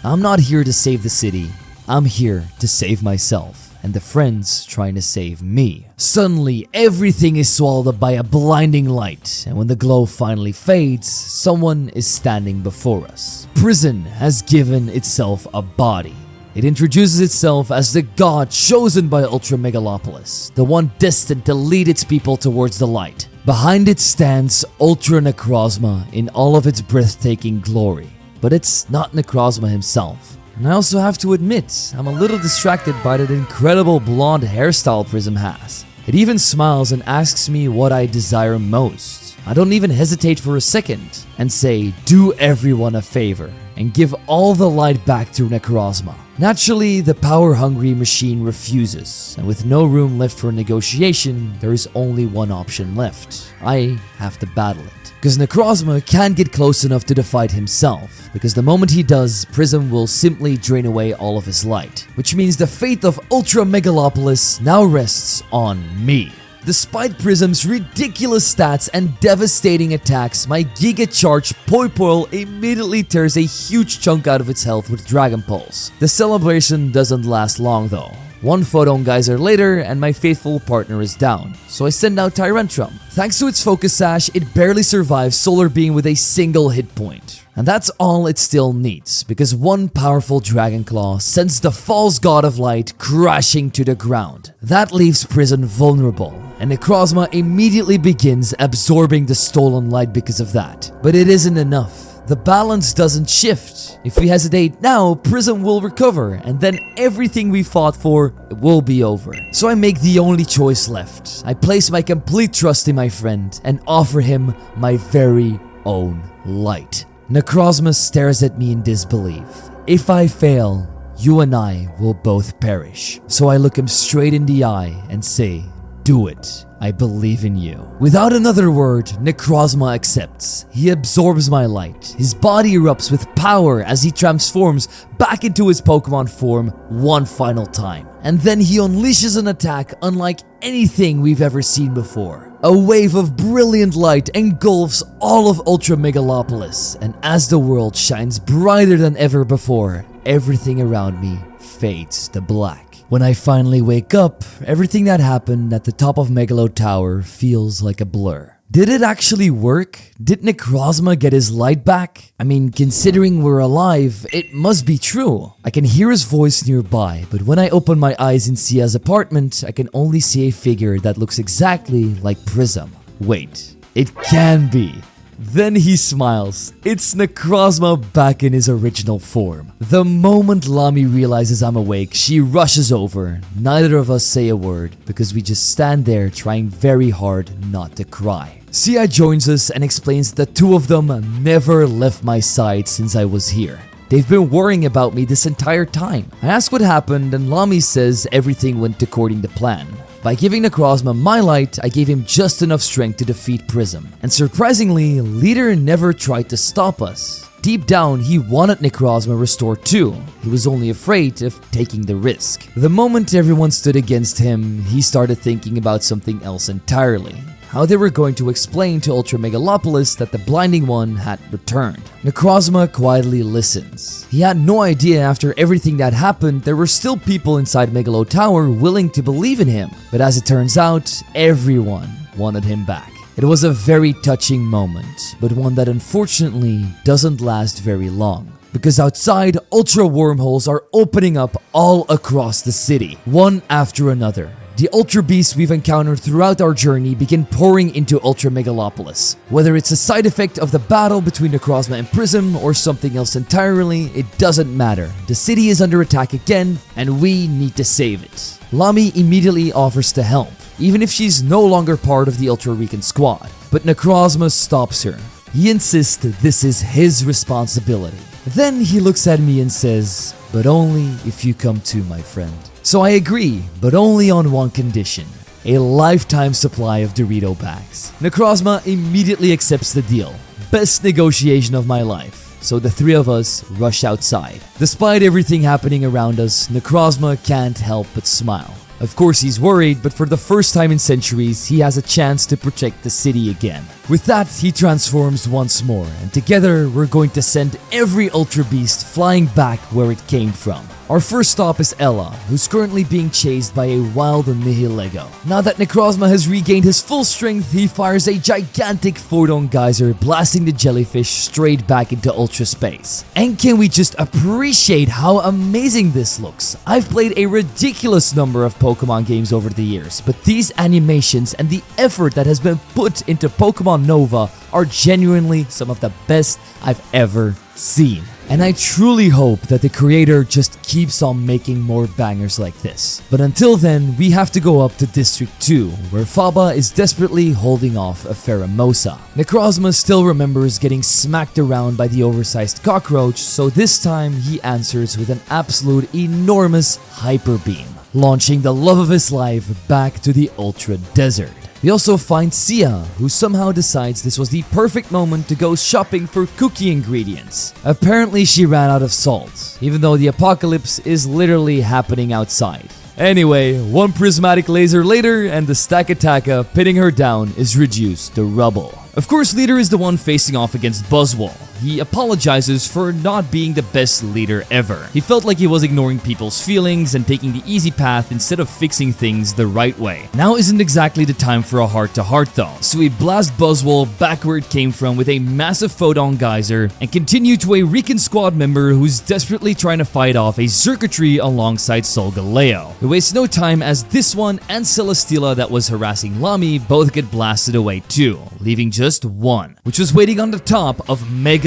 I'm not here to save the city. I'm here to save myself and the friends trying to save me. Suddenly, everything is swallowed up by a blinding light, and when the glow finally fades, someone is standing before us. Prison has given itself a body. It introduces itself as the god chosen by Ultra Megalopolis, the one destined to lead its people towards the light. Behind it stands Ultra Necrozma in all of its breathtaking glory. But it's not Necrozma himself. And I also have to admit, I'm a little distracted by that incredible blonde hairstyle Prism has. It even smiles and asks me what I desire most. I don't even hesitate for a second and say, do everyone a favor and give all the light back to Necrozma. Naturally, the power-hungry machine refuses, and with no room left for negotiation, there is only one option left. I have to battle it. Because Necrozma can't get close enough to defeat himself, because the moment he does, Prism will simply drain away all of his light, which means the fate of Ultra Megalopolis now rests on me. Despite Prism's ridiculous stats and devastating attacks, my Giga Charge Poipoil immediately tears a huge chunk out of its health with Dragon Pulse. The celebration doesn't last long though. One Photon Geyser later and my faithful partner is down, so I send out Tyrantrum. Thanks to its Focus Sash, it barely survives Solar Beam with a single hit point. And that's all it still needs, because one powerful Dragon Claw sends the false god of light crashing to the ground. That leaves Prison vulnerable, and Necrozma immediately begins absorbing the stolen light because of that. But it isn't enough. The balance doesn't shift. If we hesitate now, Prism will recover, and then everything we fought for will be over. So I make the only choice left. I place my complete trust in my friend and offer him my very own light. Necrozma stares at me in disbelief. If I fail, you and I will both perish. So I look him straight in the eye and say, do it. I believe in you. Without another word, Necrozma accepts. He absorbs my light. His body erupts with power as he transforms back into his Pokemon form one final time. And then he unleashes an attack unlike anything we've ever seen before. A wave of brilliant light engulfs all of Ultra Megalopolis, and as the world shines brighter than ever before, everything around me fades to black. When I finally wake up, everything that happened at the top of Megalo Tower feels like a blur. Did it actually work? Did Necrozma get his light back? I mean, considering we're alive, it must be true. I can hear his voice nearby, but when I open my eyes in Sia's apartment, I can only see a figure that looks exactly like Prism. Wait, it can be. Then he smiles. It's Necrozma back in his original form. The moment Lami realizes I'm awake, she rushes over. Neither of us say a word because we just stand there trying very hard not to cry. Sia joins us and explains that the two of them never left my side since I was here. They've been worrying about me this entire time. I ask what happened and Lami says everything went according to plan. By giving Necrozma my light, I gave him just enough strength to defeat Prism. And surprisingly, Leader never tried to stop us. Deep down, he wanted Necrozma restored too. He was only afraid of taking the risk. The moment everyone stood against him, he started thinking about something else entirely. How they were going to explain to Ultra Megalopolis that the Blinding One had returned. Necrozma quietly listens. He had no idea after everything that happened, there were still people inside Megalo Tower willing to believe in him. But as it turns out, everyone wanted him back. It was a very touching moment, but one that unfortunately doesn't last very long. Because outside, Ultra Wormholes are opening up all across the city, one after another. The Ultra Beasts we've encountered throughout our journey begin pouring into Ultra Megalopolis. Whether it's a side effect of the battle between Necrozma and Prism or something else entirely, it doesn't matter. The city is under attack again, and we need to save it. Lami immediately offers to help, even if she's no longer part of the Ultra Recon squad. But Necrozma stops her. He insists that this is his responsibility. Then he looks at me and says, "But only if you come too, my friend." So I agree, but only on one condition: a lifetime supply of Dorito bags. Necrozma immediately accepts the deal. Best negotiation of my life. So the three of us rush outside. Despite everything happening around us, Necrozma can't help but smile. Of course he's worried, but for the first time in centuries, he has a chance to protect the city again. With that, he transforms once more, and together we're going to send every Ultra Beast flying back where it came from. Our first stop is Ella, who's currently being chased by a wild Nihilego. Now that Necrozma has regained his full strength, he fires a gigantic photon geyser, blasting the jellyfish straight back into Ultra Space. And can we just appreciate how amazing this looks? I've played a ridiculous number of Pokemon games over the years, but these animations and the effort that has been put into Pokemon Nova are genuinely some of the best I've ever seen. And I truly hope that the creator just keeps on making more bangers like this. But until then, we have to go up to District 2, where Faba is desperately holding off a Pheromosa. Necrozma still remembers getting smacked around by the oversized cockroach, so this time he answers with an absolute enormous Hyper Beam, launching the love of his life back to the Ultra Desert. We also find Sia, who somehow decides this was the perfect moment to go shopping for cookie ingredients. Apparently she ran out of salt, even though the apocalypse is literally happening outside. Anyway, one prismatic laser later and the Stakataka pinning her down is reduced to rubble. Of course, Leader is the one facing off against Buzzwole. He apologizes for not being the best leader ever. He felt like he was ignoring people's feelings and taking the easy path instead of fixing things the right way. Now isn't exactly the time for a heart-to-heart though, so he blasts Buzzwole back where it came from with a massive photon geyser and continue to a Recon squad member who's desperately trying to fight off a circuitry alongside Solgaleo. He wastes no time as this one and Celesteela that was harassing Lami both get blasted away too, leaving just one, which was waiting on the top of Megalo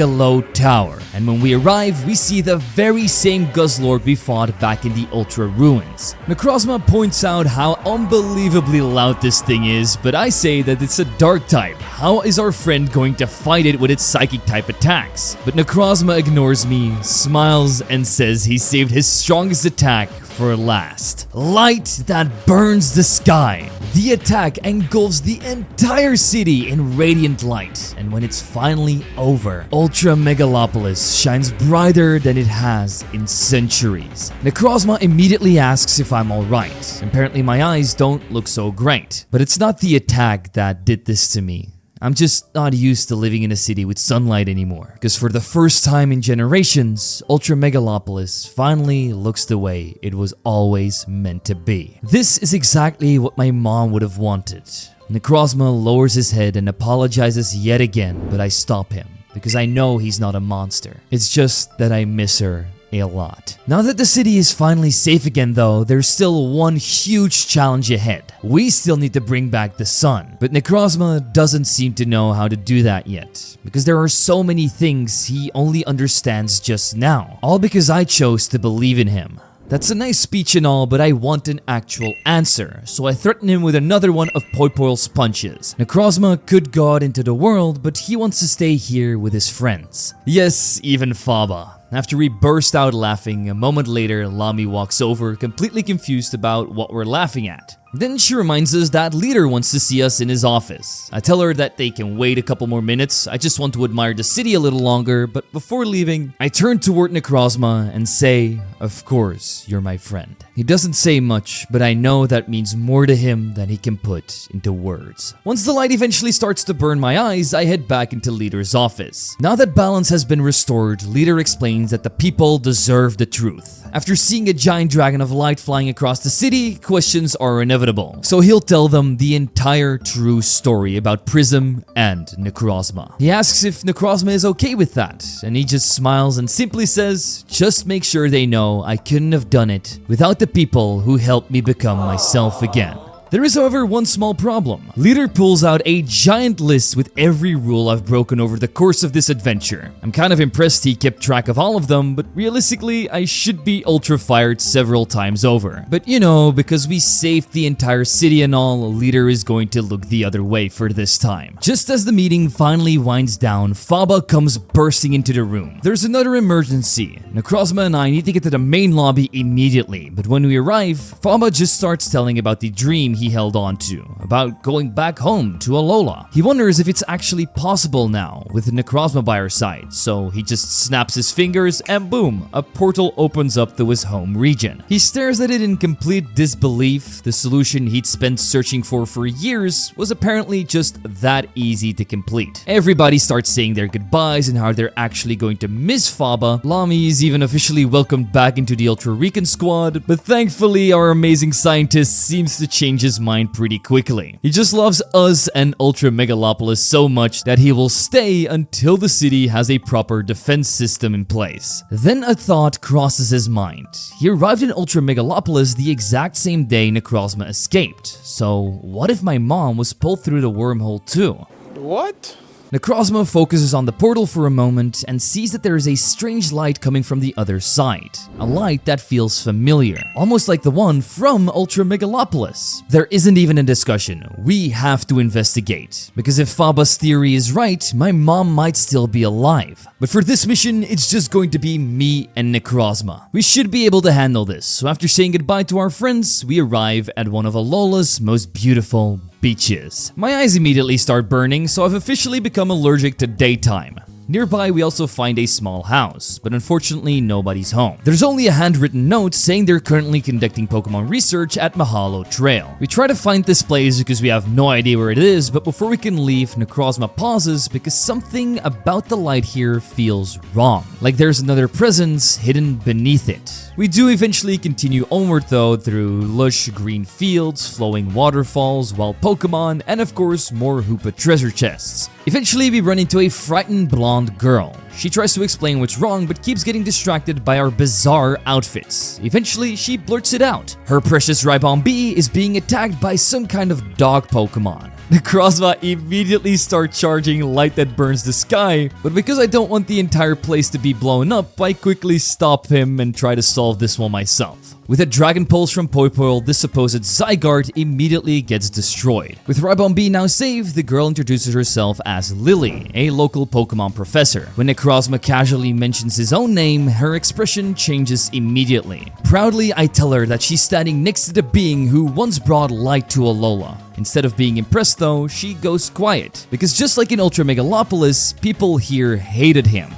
Tower. And when we arrive, we see the very same Guzzlord we fought back in the Ultra Ruins. Necrozma points out how unbelievably loud this thing is, but I say that it's a dark type. How is our friend going to fight it with its psychic type attacks? But Necrozma ignores me, smiles, and says he saved his strongest attack for last. Light that burns the sky. The attack engulfs the entire city in radiant light, and when it's finally over, Ultra Megalopolis shines brighter than it has in centuries. Necrozma immediately asks if I'm alright. Apparently my eyes don't look so great, but it's not the attack that did this to me. I'm just not used to living in a city with sunlight anymore, because for the first time in generations, Ultra Megalopolis finally looks the way it was always meant to be. This is exactly what my mom would have wanted. Necrozma lowers his head and apologizes yet again, but I stop him, because I know he's not a monster. It's just that I miss her a lot. Now that the city is finally safe again though, there's still one huge challenge ahead. We still need to bring back the sun, but Necrozma doesn't seem to know how to do that yet, because there are so many things he only understands just now, all because I chose to believe in him. That's a nice speech and all, but I want an actual answer, so I threaten him with another one of Poipoil's punches. Necrozma could go out into the world, but he wants to stay here with his friends. Yes, even Faba. After we burst out laughing, a moment later, Lami walks over, completely confused about what we're laughing at. Then she reminds us that Leader wants to see us in his office. I tell her that they can wait a couple more minutes, I just want to admire the city a little longer, but before leaving, I turn toward Necrozma and say, "Of course, you're my friend." He doesn't say much, but I know that means more to him than he can put into words. Once the light eventually starts to burn my eyes, I head back into Leader's office. Now that balance has been restored, Leader explains that the people deserve the truth. After seeing a giant dragon of light flying across the city, questions are inevitable. So he'll tell them the entire true story about Prism and Necrozma. He asks if Necrozma is okay with that, and he just smiles and simply says, "Just make sure they know I couldn't have done it without the people who helped me become myself again." There is, however, one small problem. Leader pulls out a giant list with every rule I've broken over the course of this adventure. I'm kind of impressed he kept track of all of them, but realistically, I should be ultra fired several times over. But you know, because we saved the entire city and all, Leader is going to look the other way for this time. Just as the meeting finally winds down, Faba comes bursting into the room. There's another emergency. Necrozma and I need to get to the main lobby immediately, but when we arrive, Faba just starts telling about the dream he held on to about going back home to Alola. He wonders if it's actually possible now with Necrozma by her side, so he just snaps his fingers and boom, a portal opens up to his home region. He stares at it in complete disbelief. The solution he'd spent searching for years was apparently just that easy to complete. Everybody starts saying their goodbyes and how they're actually going to miss Faba. Lamy is even officially welcomed back into the Ultra Recon squad, but thankfully our amazing scientist seems to change his mind pretty quickly. He just loves us and Ultra Megalopolis so much that he will stay until the city has a proper defense system in place. Then a thought crosses his mind. He arrived in Ultra Megalopolis the exact same day Necrozma escaped. So what if my mom was pulled through the wormhole too? What? Necrozma focuses on the portal for a moment and sees that there is a strange light coming from the other side. A light that feels familiar, almost like the one from Ultra Megalopolis. There isn't even a discussion. We have to investigate. Because if Faba's theory is right, my mom might still be alive. But for this mission, it's just going to be me and Necrozma. We should be able to handle this. So after saying goodbye to our friends, we arrive at one of Alola's most beautiful beaches. My eyes immediately start burning, so I've officially become allergic to daytime. Nearby, we also find a small house, but unfortunately, nobody's home. There's only a handwritten note saying they're currently conducting Pokemon research at Mahalo Trail. We try to find this place because we have no idea where it is, but before we can leave, Necrozma pauses because something about the light here feels wrong. Like there's another presence hidden beneath it. We do eventually continue onward though through lush green fields, flowing waterfalls, wild Pokemon, and of course more Hoopa treasure chests. Eventually we run into a frightened blonde girl. She tries to explain what's wrong but keeps getting distracted by our bizarre outfits. Eventually she blurts it out. Her precious Ribombee is being attacked by some kind of dog Pokemon. Necrozma immediately starts charging light that burns the sky, but because I don't want the entire place to be blown up, I quickly stop him and try to solve this one myself. With a Dragon Pulse from Poipole, this supposed Zygarde immediately gets destroyed. With Ribombee now saved, the girl introduces herself as Lily, a local Pokemon professor. When Necrozma casually mentions his own name, her expression changes immediately. Proudly, I tell her that she's standing next to the being who once brought light to Alola. Instead of being impressed though, she goes quiet, because just like in Ultra Megalopolis, people here hated him.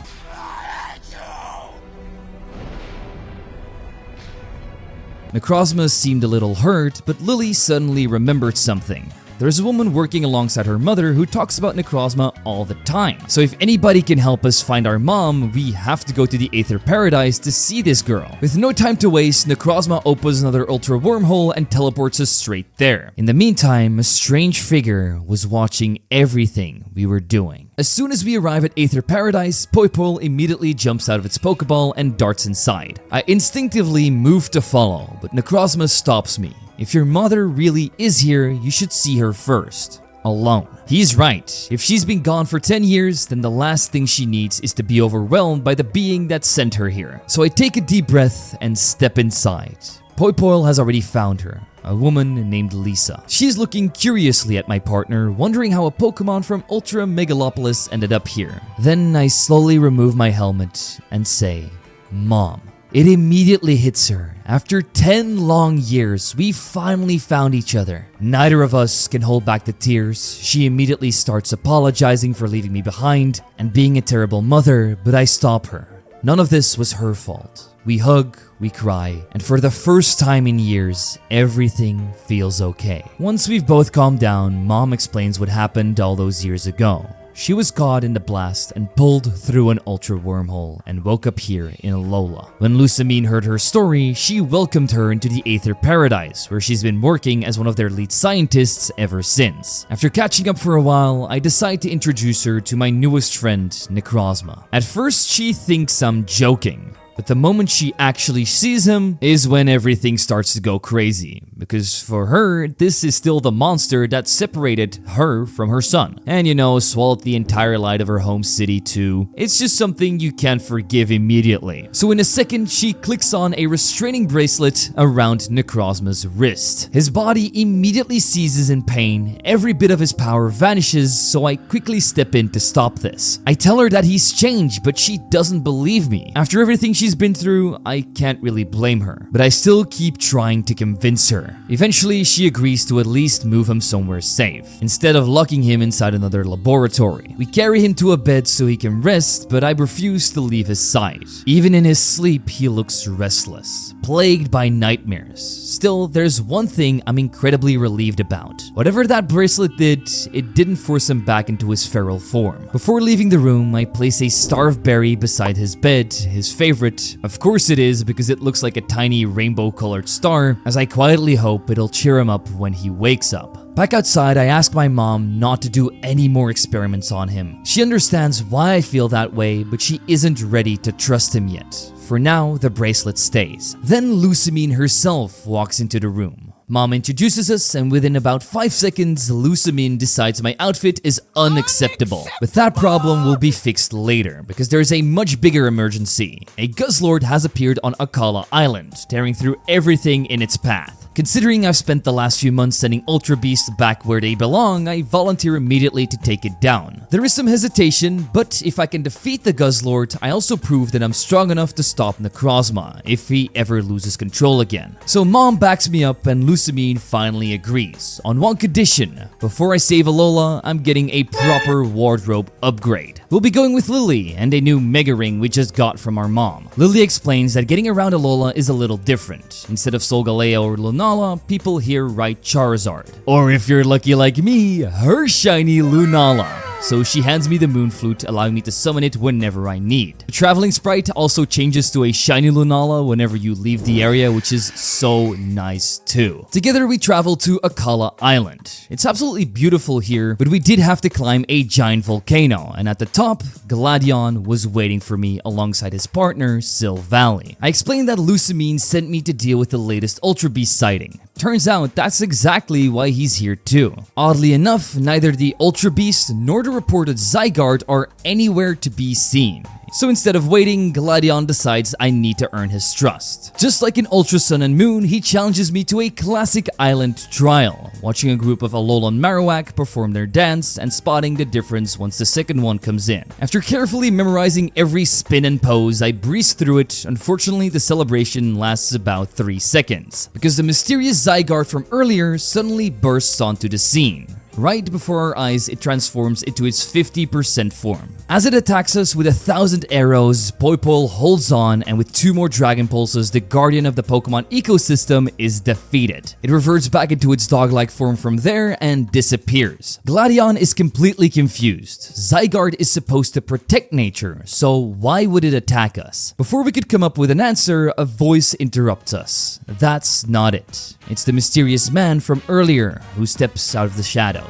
Necrozma seemed a little hurt, but Lily suddenly remembered something. There's a woman working alongside her mother who talks about Necrozma all the time. So if anybody can help us find our mom, we have to go to the Aether Paradise to see this girl. With no time to waste, Necrozma opens another Ultra Wormhole and teleports us straight there. In the meantime, a strange figure was watching everything we were doing. As soon as we arrive at Aether Paradise, Poipole immediately jumps out of its Pokeball and darts inside. I instinctively move to follow, but Necrozma stops me. If your mother really is here, you should see her first. Alone. He's right. If she's been gone for 10 years, then the last thing she needs is to be overwhelmed by the being that sent her here. So I take a deep breath and step inside. Poipole has already found her. A woman named Lisa. She's looking curiously at my partner, wondering how a Pokemon from Ultra Megalopolis ended up here. Then I slowly remove my helmet and say, Mom. It immediately hits her. After 10 long years, we finally found each other. Neither of us can hold back the tears. She immediately starts apologizing for leaving me behind and being a terrible mother, but I stop her. None of this was her fault. We hug, we cry, and for the first time in years, everything feels okay. Once we've both calmed down, Mom explains what happened all those years ago. She was caught in the blast and pulled through an Ultra Wormhole and woke up here in Alola. When Lusamine heard her story, she welcomed her into the Aether Paradise, where she's been working as one of their lead scientists ever since. After catching up for a while, I decide to introduce her to my newest friend, Necrozma. At first, she thinks I'm joking. But the moment she actually sees him is when everything starts to go crazy. Because for her, this is still the monster that separated her from her son. And swallowed the entire light of her home city too. It's just something you can't forgive immediately. So in a second, she clicks on a restraining bracelet around Necrozma's wrist. His body immediately seizes in pain. Every bit of his power vanishes, so I quickly step in to stop this. I tell her that he's changed, but she doesn't believe me. After everything she's been through, I can't really blame her, but I still keep trying to convince her. Eventually, she agrees to at least move him somewhere safe, instead of locking him inside another laboratory. We carry him to a bed so he can rest, but I refuse to leave his side. Even in his sleep, he looks restless, plagued by nightmares. Still, there's one thing I'm incredibly relieved about. Whatever that bracelet did, it didn't force him back into his feral form. Before leaving the room, I place a starved berry beside his bed, his favorite. Of course it is, because it looks like a tiny rainbow-colored star, as I quietly hope it'll cheer him up when he wakes up. Back outside, I ask my mom not to do any more experiments on him. She understands why I feel that way, but she isn't ready to trust him yet. For now, the bracelet stays. Then Lucamine herself walks into the room. Mom introduces us, and within about 5 seconds, Lucamine decides my outfit is unacceptable. But that problem will be fixed later, because there's a much bigger emergency. A Guzzlord has appeared on Akala Island, tearing through everything in its path. Considering I've spent the last few months sending Ultra Beasts back where they belong, I volunteer immediately to take it down. There is some hesitation, but if I can defeat the Guzzlord, I also prove that I'm strong enough to stop Necrozma if he ever loses control again. So Mom backs me up and Lucamine finally agrees, on one condition. Before I save Alola, I'm getting a proper wardrobe upgrade. We'll be going with Lily and a new Mega Ring we just got from our mom. Lily explains that getting around Alola is a little different. Instead of Solgaleo or Lunala, people here write Charizard. Or if you're lucky like me, her shiny Lunala. So she hands me the moon flute, allowing me to summon it whenever I need. The traveling sprite also changes to a shiny Lunala whenever you leave the area, which is so nice too. Together we travel to Akala Island. It's absolutely beautiful here, but we did have to climb a giant volcano, and at the top, Gladion was waiting for me alongside his partner, Silvally. I explained that Lucamine sent me to deal with the latest Ultra Beast sighting. Turns out that's exactly why he's here too. Oddly enough, neither the Ultra Beast nor the reported Zygarde are anywhere to be seen. So instead of waiting, Gladion decides I need to earn his trust. Just like in Ultra Sun and Moon, he challenges me to a classic island trial, watching a group of Alolan and Marowak perform their dance and spotting the difference once the second one comes in. After carefully memorizing every spin and pose, I breeze through it. Unfortunately, the celebration lasts about 3 seconds, because the mysterious Zygarde from earlier suddenly bursts onto the scene. Right before our eyes, it transforms into its 50% form. As it attacks us with 1,000 arrows, Poipole holds on, and with 2 more Dragon Pulses, the guardian of the Pokemon ecosystem is defeated. It reverts back into its dog-like form from there and disappears. Gladion is completely confused. Zygarde is supposed to protect nature, so why would it attack us? Before we could come up with an answer, a voice interrupts us. That's not it. It's the mysterious man from earlier who steps out of the shadows.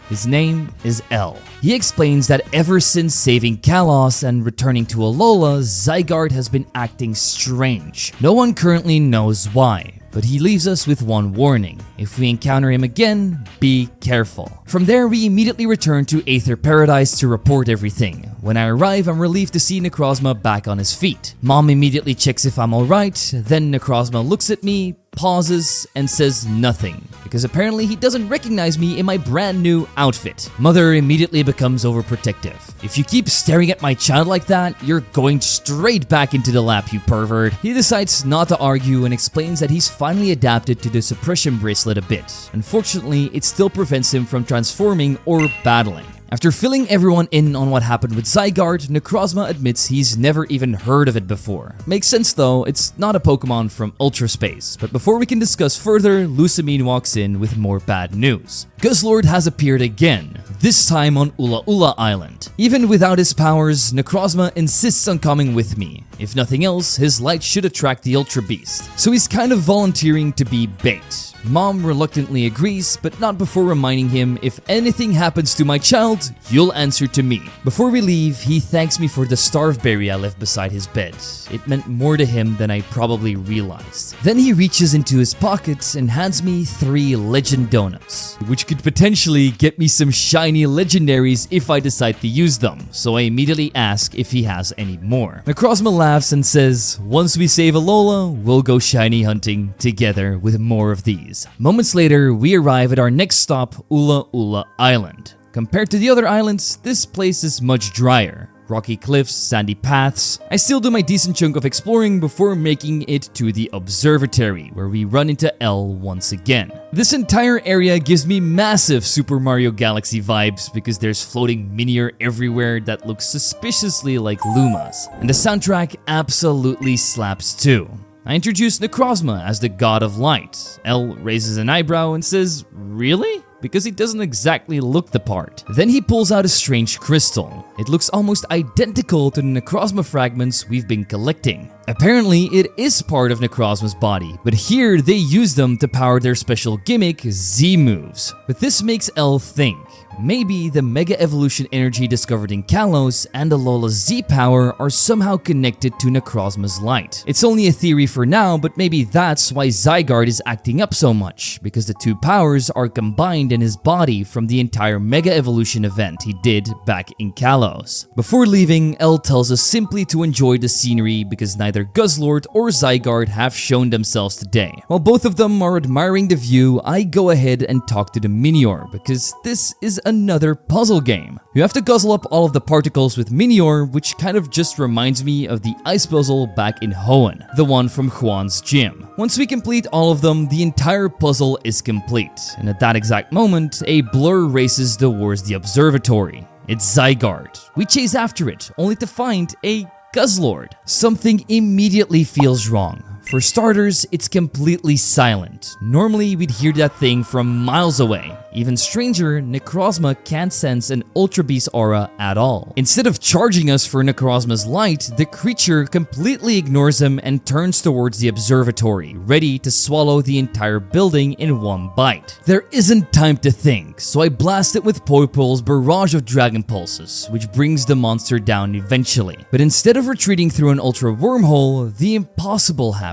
His name is L. He explains that ever since saving Kalos and returning to Alola, Zygarde has been acting strange. No one currently knows why, but he leaves us with one warning. If we encounter him again, be careful. From there, we immediately return to Aether Paradise to report everything. When I arrive, I'm relieved to see Necrozma back on his feet. Mom immediately checks if I'm alright, then Necrozma looks at me, pauses, and says nothing, because apparently he doesn't recognize me in my brand new outfit. Mother immediately becomes overprotective. If you keep staring at my child like that, you're going straight back into the lap, you pervert. He decides not to argue and explains that he's finally adapted to the suppression bracelet a bit. Unfortunately, it still prevents him from transforming or battling. After filling everyone in on what happened with Zygarde, Necrozma admits he's never even heard of it before. Makes sense though, it's not a Pokemon from Ultra Space. But before we can discuss further, Lucamine walks in with more bad news. Guzzlord has appeared again, this time on Ula Ula Island. Even without his powers, Necrozma insists on coming with me. If nothing else, his light should attract the Ultra Beast. So he's kind of volunteering to be bait. Mom reluctantly agrees, but not before reminding him, if anything happens to my child, you'll answer to me. Before we leave, he thanks me for the starve berry I left beside his bed. It meant more to him than I probably realized. Then he reaches into his pockets and hands me 3 legend donuts, which could potentially get me some shiny legendaries if I decide to use them, so I immediately ask if he has any more. Necrozma laughs and says, once we save Alola, we'll go shiny hunting together with more of these. Moments later, we arrive at our next stop, Ula Ula Island. Compared to the other islands, this place is much drier. rocky cliffs, sandy paths. I still do my decent chunk of exploring before making it to the observatory, where we run into L once again. This entire area gives me massive Super Mario Galaxy vibes because there's floating Minior everywhere that looks suspiciously like Lumas. And the soundtrack absolutely slaps too. I introduced Necrozma as the god of light. L raises an eyebrow and says, "Really?" Because he doesn't exactly look the part. Then he pulls out a strange crystal. It looks almost identical to the Necrozma fragments we've been collecting. Apparently, it is part of Necrozma's body, but here they use them to power their special gimmick, Z moves. But this makes L think, maybe the Mega Evolution energy discovered in Kalos and the Lola's Z power are somehow connected to Necrozma's light. It's only a theory for now, but maybe that's why Zygarde is acting up so much, because the two powers are combined in his body from the entire Mega Evolution event he did back in Kalos. Before leaving, L tells us simply to enjoy the scenery because neither Guzzlord or Zygarde have shown themselves today. While both of them are admiring the view, I go ahead and talk to the Minior because this is another puzzle game. You have to guzzle up all of the particles with Minior, which kind of just reminds me of the ice puzzle back in Hoenn, the one from Juan's gym. Once we complete all of them, the entire puzzle is complete, and at that exact moment, a blur races towards the observatory. It's Zygarde. We chase after it, only to find a Guzzlord. Something immediately feels wrong. For starters, it's completely silent. Normally, we'd hear that thing from miles away. Even stranger, Necrozma can't sense an Ultra Beast aura at all. Instead of charging us for Necrozma's light, the creature completely ignores him and turns towards the observatory, ready to swallow the entire building in one bite. There isn't time to think, so I blast it with Poipol's barrage of Dragon Pulses, which brings the monster down eventually. But instead of retreating through an Ultra Wormhole, the impossible happens.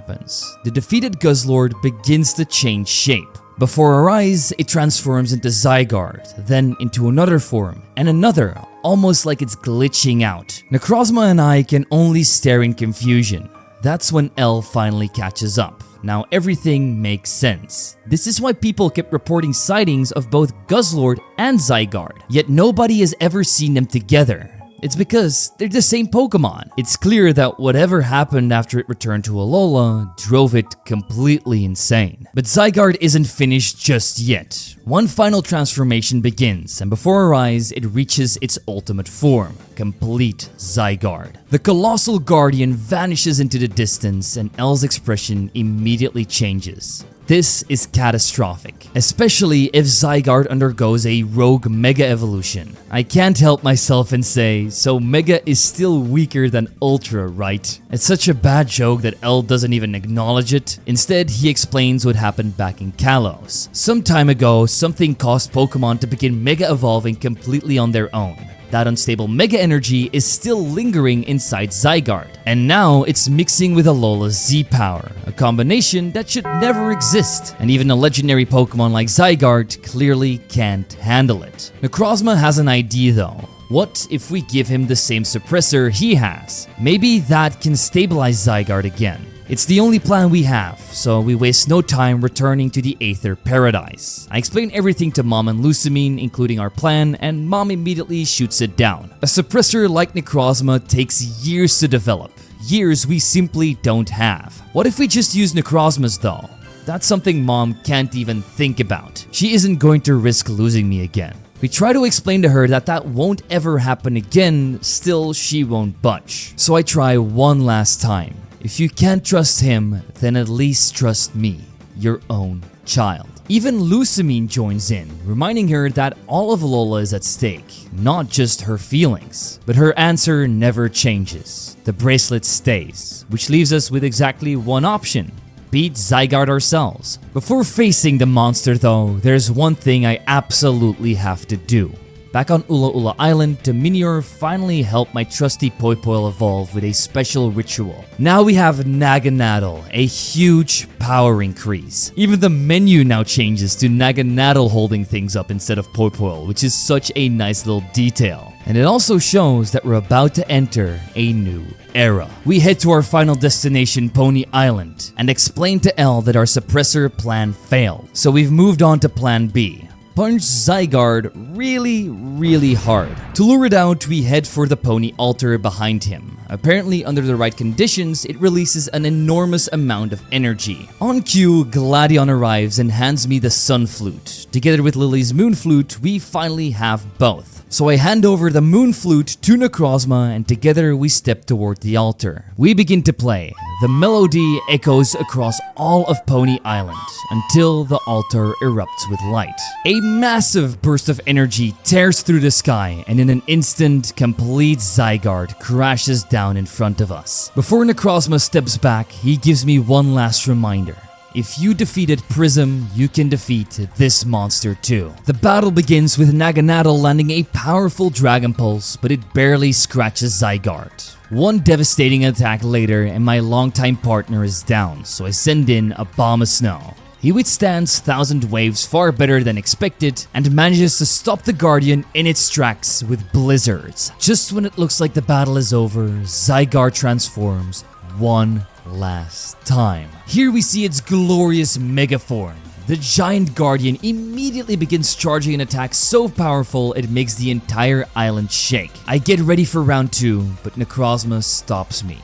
The defeated Guzzlord begins to change shape. Before our eyes, it transforms into Zygarde, then into another form, and another, almost like it's glitching out. Necrozma and I can only stare in confusion. That's when L finally catches up. Now everything makes sense. This is why people kept reporting sightings of both Guzzlord and Zygarde, yet nobody has ever seen them together. It's because they're the same Pokemon. It's clear that whatever happened after it returned to Alola drove it completely insane. But Zygarde isn't finished just yet. One final transformation begins, and before our eyes, it reaches its ultimate form, complete Zygarde. The colossal guardian vanishes into the distance, and L's expression immediately changes. This is catastrophic, especially if Zygarde undergoes a rogue Mega Evolution. I can't help myself and say, so Mega is still weaker than Ultra, right? It's such a bad joke that L doesn't even acknowledge it. Instead, he explains what happened back in Kalos. Some time ago, something caused Pokemon to begin Mega Evolving completely on their own. That unstable Mega Energy is still lingering inside Zygarde, and now it's mixing with Alola's Z power, a combination that should never exist, and even a legendary Pokemon like Zygarde clearly can't handle it. Necrozma has an idea though. What if we give him the same suppressor he has? Maybe that can stabilize Zygarde again. It's the only plan we have, so we waste no time returning to the Aether Paradise. I explain everything to Mom and Lucamine, including our plan, and Mom immediately shoots it down. A suppressor like Necrozma takes years to develop, years we simply don't have. What if we just use Necrozma's though? That's something Mom can't even think about. She isn't going to risk losing me again. We try to explain to her that that won't ever happen again, still she won't budge. So I try one last time. If you can't trust him, then at least trust me, your own child. Even Lucamine joins in, reminding her that all of Alola is at stake, not just her feelings. But her answer never changes. The bracelet stays, which leaves us with exactly one option: beat Zygarde ourselves. Before facing the monster though, there's one thing I absolutely have to do. Back on Ula Ula Island, the Minior finally helped my trusty Poipole evolve with a special ritual. Now we have Naganadel, a huge power increase. Even the menu now changes to Naganadel holding things up instead of Poipole, which is such a nice little detail. And it also shows that we're about to enter a new era. We head to our final destination, Pony Island, and explain to Elle that our suppressor plan failed. So we've moved on to plan B. Punch Zygarde really hard To lure it out, we head for the pony altar behind him. Apparently, under the right conditions, it releases an enormous amount of energy. On cue, Gladion arrives and hands me the Sun Flute. Together with Lily's Moon Flute, we finally have both. So I hand over the Moon Flute to Necrozma and together we step toward the altar. We begin to play. The melody echoes across all of Pony Island until the altar erupts with light. A massive burst of energy tears through the sky and in an instant, complete Zygarde crashes down in front of us. Before Necrozma steps back, he gives me one last reminder. If you defeated Prism, you can defeat this monster too. The battle begins with Naganadel landing a powerful Dragon Pulse, but it barely scratches Zygarde. One devastating attack later and my longtime partner is down, so I send in a Bomb of Snow. He withstands 1,000 waves far better than expected and manages to stop the Guardian in its tracks with blizzards. Just when it looks like the battle is over, Zygarde transforms one last time. Here we see its glorious mega form. The giant guardian immediately begins charging an attack so powerful it makes the entire island shake. I get ready for round 2, but Necrozma stops me.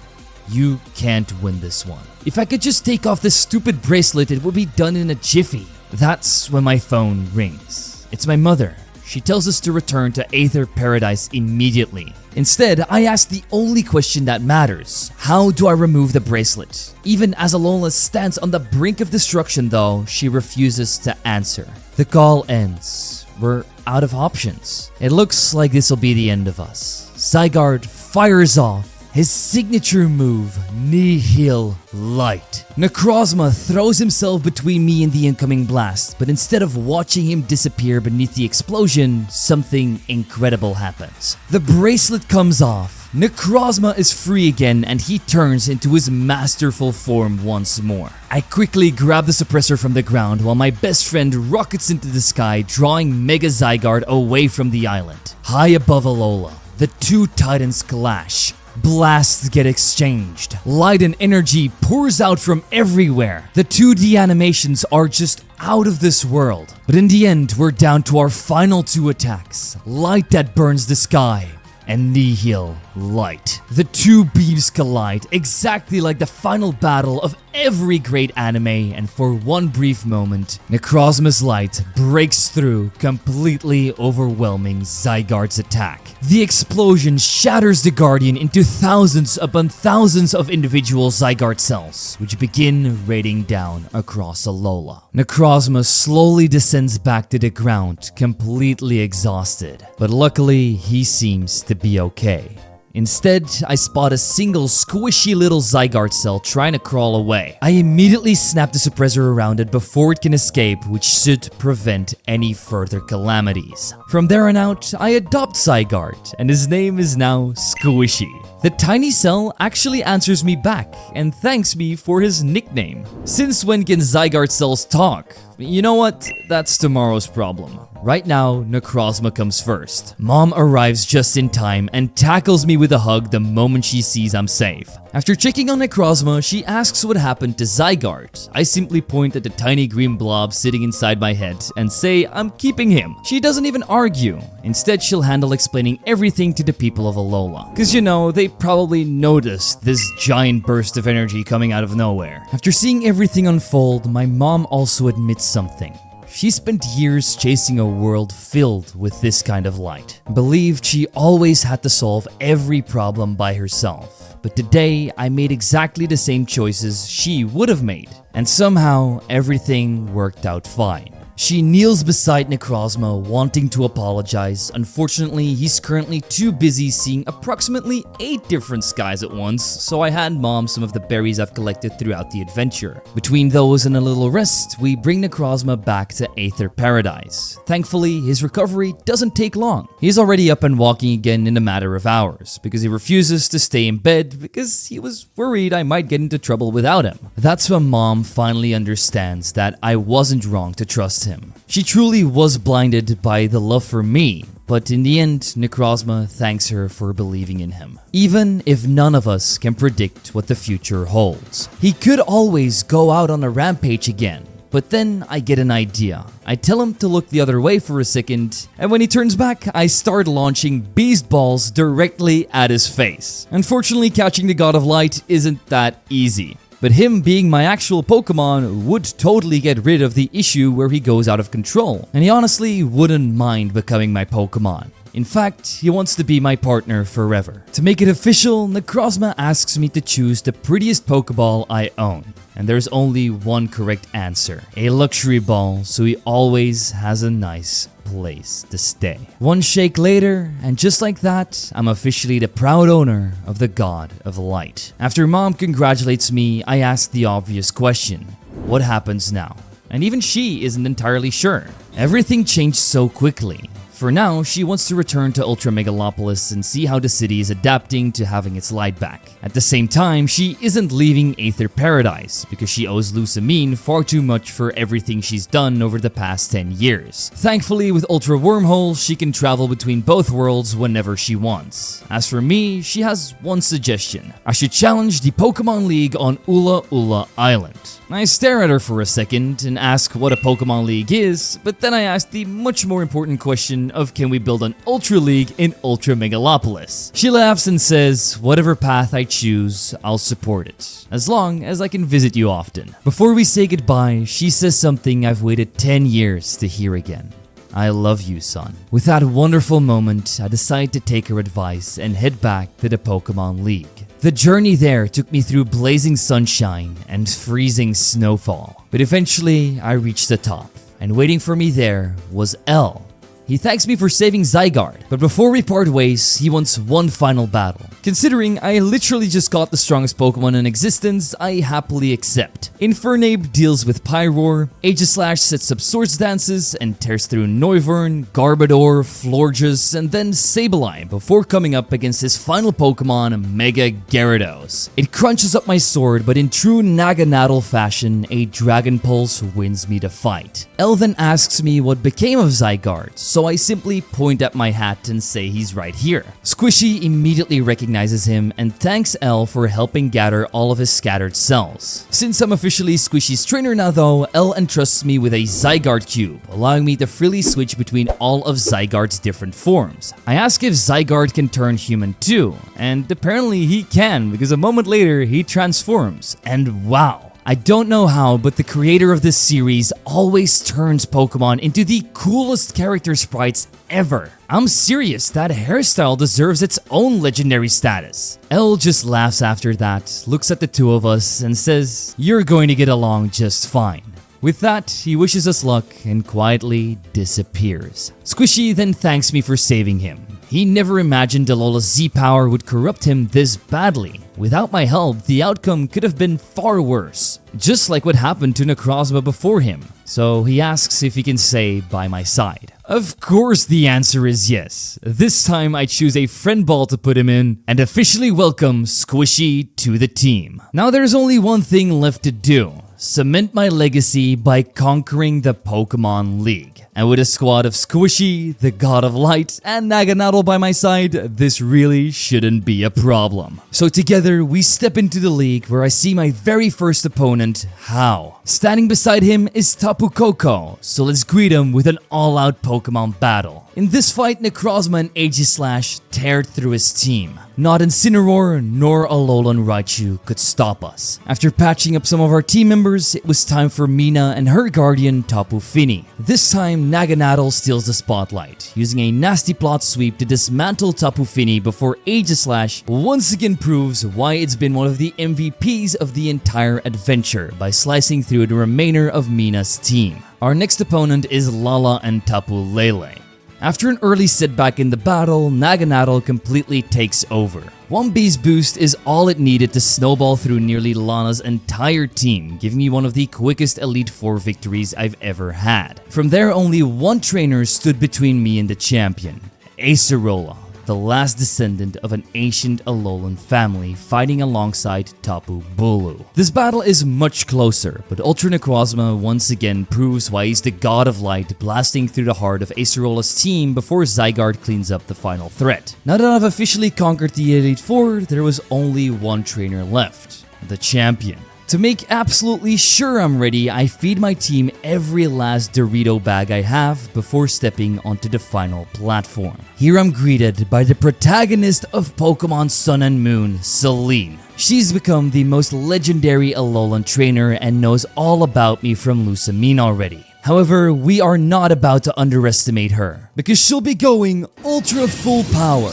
You can't win this one. If I could just take off this stupid bracelet, it would be done in a jiffy. That's when my phone rings. It's my mother. She tells us to return to Aether Paradise immediately. Instead, I ask the only question that matters. How do I remove the bracelet? Even as Alola stands on the brink of destruction though, she refuses to answer. The call ends. We're out of options. It looks like this will be the end of us. Zygarde fires off his signature move, Nihil Light. Necrozma throws himself between me and the incoming blast, but instead of watching him disappear beneath the explosion, something incredible happens. The bracelet comes off, Necrozma is free again and he turns into his masterful form once more. I quickly grab the suppressor from the ground while my best friend rockets into the sky, drawing Mega Zygarde away from the island. High above Alola, the two titans clash. Blasts get exchanged. Light and energy pours out from everywhere. The 2D animations are just out of this world. But in the end, we're down to our final 2 attacks. Light that burns the sky and Nihil Light. The 2 beams collide exactly like the final battle of every great anime, and for one brief moment, Necrozma's light breaks through, completely overwhelming Zygarde's attack. The explosion shatters the Guardian into thousands upon thousands of individual Zygarde cells, which begin raining down across Alola. Necrozma slowly descends back to the ground, completely exhausted, but luckily he seems to be okay. Instead, I spot a single squishy little Zygarde cell trying to crawl away. I immediately snap the suppressor around it before it can escape, which should prevent any further calamities. From there on out, I adopt Zygarde, and his name is now Squishy. The tiny cell actually answers me back and thanks me for his nickname. Since when can Zygarde cells talk? You know what? That's tomorrow's problem. Right now, Necrozma comes first. Mom arrives just in time and tackles me with a hug the moment she sees I'm safe. After checking on Necrozma, she asks what happened to Zygarde. I simply point at the tiny green blob sitting inside my head and say I'm keeping him. She doesn't even argue. Instead, she'll handle explaining everything to the people of Alola. Cause you know, they probably noticed this giant burst of energy coming out of nowhere. After seeing everything unfold, my mom also admits something. She spent years chasing a world filled with this kind of light. Believed she always had to solve every problem by herself. But today, I made exactly the same choices she would have made. And somehow, everything worked out fine. She kneels beside Necrozma, wanting to apologize. Unfortunately, he's currently too busy seeing approximately 8 different skies at once, so I hand Mom some of the berries I've collected throughout the adventure. Between those and a little rest, we bring Necrozma back to Aether Paradise. Thankfully, his recovery doesn't take long. He's already up and walking again in a matter of hours, because he refuses to stay in bed because he was worried I might get into trouble without him. That's when Mom finally understands that I wasn't wrong to trust him. She truly was blinded by the love for me, but in the end, Necrozma thanks her for believing in him. Even if none of us can predict what the future holds. He could always go out on a rampage again, But then I get an idea. I tell him to look the other way for a second, and when he turns back, I start launching beast balls directly at his face. Unfortunately, catching the God of Light isn't that easy. But him being my actual Pokemon would totally get rid of the issue where he goes out of control, and he honestly wouldn't mind becoming my Pokemon. In fact, he wants to be my partner forever. To make it official, Necrozma asks me to choose the prettiest Pokeball I own. And there's only one correct answer. A luxury ball, so he always has a nice place to stay. One shake later, and just like that, I'm officially the proud owner of the God of Light. After Mom congratulates me, I ask the obvious question. What happens now? And even she isn't entirely sure. Everything changed so quickly. For now, she wants to return to Ultra Megalopolis and see how the city is adapting to having its light back. At the same time, she isn't leaving Aether Paradise because she owes Lusamine far too much for everything she's done over the past 10 years. Thankfully, with Ultra Wormhole, she can travel between both worlds whenever she wants. As for me, she has one suggestion. I should challenge the Pokemon League on Ula Ula Island. I stare at her for a second and ask what a Pokemon League is, but then I ask the much more important question of can we build an Ultra League in Ultra Megalopolis. She laughs and says, whatever path I choose, I'll support it, as long as I can visit you often. Before we say goodbye, she says something I've waited 10 years to hear again. I love you, son. With that wonderful moment, I decide to take her advice and head back to the Pokemon League. The journey there took me through blazing sunshine and freezing snowfall, but eventually I reached the top, and waiting for me there was L. He thanks me for saving Zygarde, but before we part ways, he wants one final battle. Considering I literally just got the strongest Pokemon in existence, I happily accept. Infernape deals with Pyroar, Aegislash sets up Swords Dances and tears through Noivern, Garbodor, Florges, and then Sableye before coming up against his final Pokemon, Mega Gyarados. It crunches up my sword, but in true Naganadel fashion, a Dragon Pulse wins me the fight. L then asks me what became of Zygarde, so I simply point at my hat and say he's right here. Squishy immediately recognizes him and thanks L for helping gather all of his scattered cells. Since I'm officially Squishy's trainer now though, L entrusts me with a Zygarde cube, allowing me to freely switch between all of Zygarde's different forms. I ask if Zygarde can turn human too, and apparently he can because a moment later he transforms, and wow. I don't know how, but the creator of this series always turns Pokemon into the coolest character sprites ever. I'm serious, that hairstyle deserves its own legendary status. L just laughs after that, looks at the two of us, and says, "You're going to get along just fine." With that, he wishes us luck and quietly disappears. Squishy then thanks me for saving him. He never imagined Alola's Z-Power would corrupt him this badly. Without my help, the outcome could have been far worse, just like what happened to Necrozma before him. So he asks if he can stay by my side. Of course the answer is yes. This time I choose a friend ball to put him in and officially welcome Squishy to the team. Now there's only one thing left to do. Cement my legacy by conquering the Pokemon League. And with a squad of Squishy, the God of Light, and Naganadel by my side, this really shouldn't be a problem. So together, we step into the league where I see my very first opponent, How. Standing beside him is Tapu Koko, so let's greet him with an all-out Pokemon battle. In this fight, Necrozma and Aegislash teared through his team. Not Incineroar nor Alolan Raichu could stop us. After patching up some of our team members, it was time for Mina and her guardian Tapu Fini. This time, Naganadel steals the spotlight, using a nasty plot sweep to dismantle Tapu Fini before Aegislash once again proves why it's been one of the MVPs of the entire adventure by slicing through the remainder of Mina's team. Our next opponent is Lala and Tapu Lele. After an early setback in the battle, Naganadel completely takes over. One Beast Boost is all it needed to snowball through nearly Lana's entire team, giving me one of the quickest Elite Four victories I've ever had. From there, only one trainer stood between me and the champion, Acerola, the last descendant of an ancient Alolan family fighting alongside Tapu Bulu. This battle is much closer, but Ultra Necrozma once again proves why he's the God of Light, blasting through the heart of Acerola's team before Zygarde cleans up the final threat. Now that I've officially conquered the Elite Four, there was only one trainer left, the champion. To make absolutely sure I'm ready, I feed my team every last Dorito bag I have before stepping onto the final platform. Here I'm greeted by the protagonist of Pokemon Sun and Moon, Celine. She's become the most legendary Alolan trainer and knows all about me from Lusamine already. However, we are not about to underestimate her, because she'll be going ultra full power.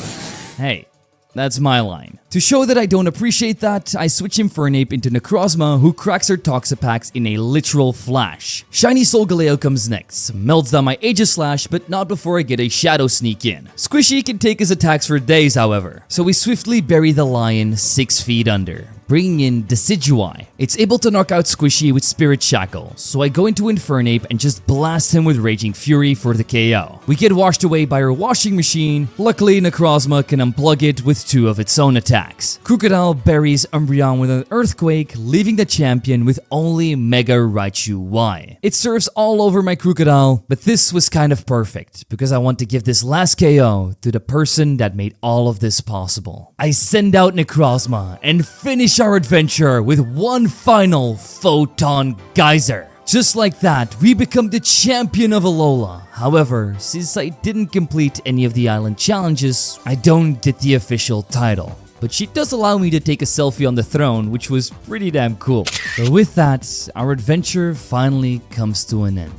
Hey, that's my line. To show that I don't appreciate that, I switch Infernape into Necrozma, who cracks her Toxapax in a literal flash. Shiny Solgaleo comes next, melts down my Aegislash, but not before I get a Shadow Sneak in. Squishy can take his attacks for days, however, so we swiftly bury the lion 6 feet under, bringing in Decidueye. It's able to knock out Squishy with Spirit Shackle, so I go into Infernape and just blast him with Raging Fury for the KO. We get washed away by her washing machine. Luckily, Necrozma can unplug it with 2 of its own attacks. Crocodile buries Umbreon with an Earthquake, leaving the champion with only Mega Raichu Y. It serves all over my Crocodile, but this was kind of perfect, because I want to give this last KO to the person that made all of this possible. I send out Necrozma and finish our adventure with one final Photon Geyser. Just like that, we become the champion of Alola. However, since I didn't complete any of the island challenges, I don't get the official title. But she does allow me to take a selfie on the throne, which was pretty damn cool. But with that, our adventure finally comes to an end.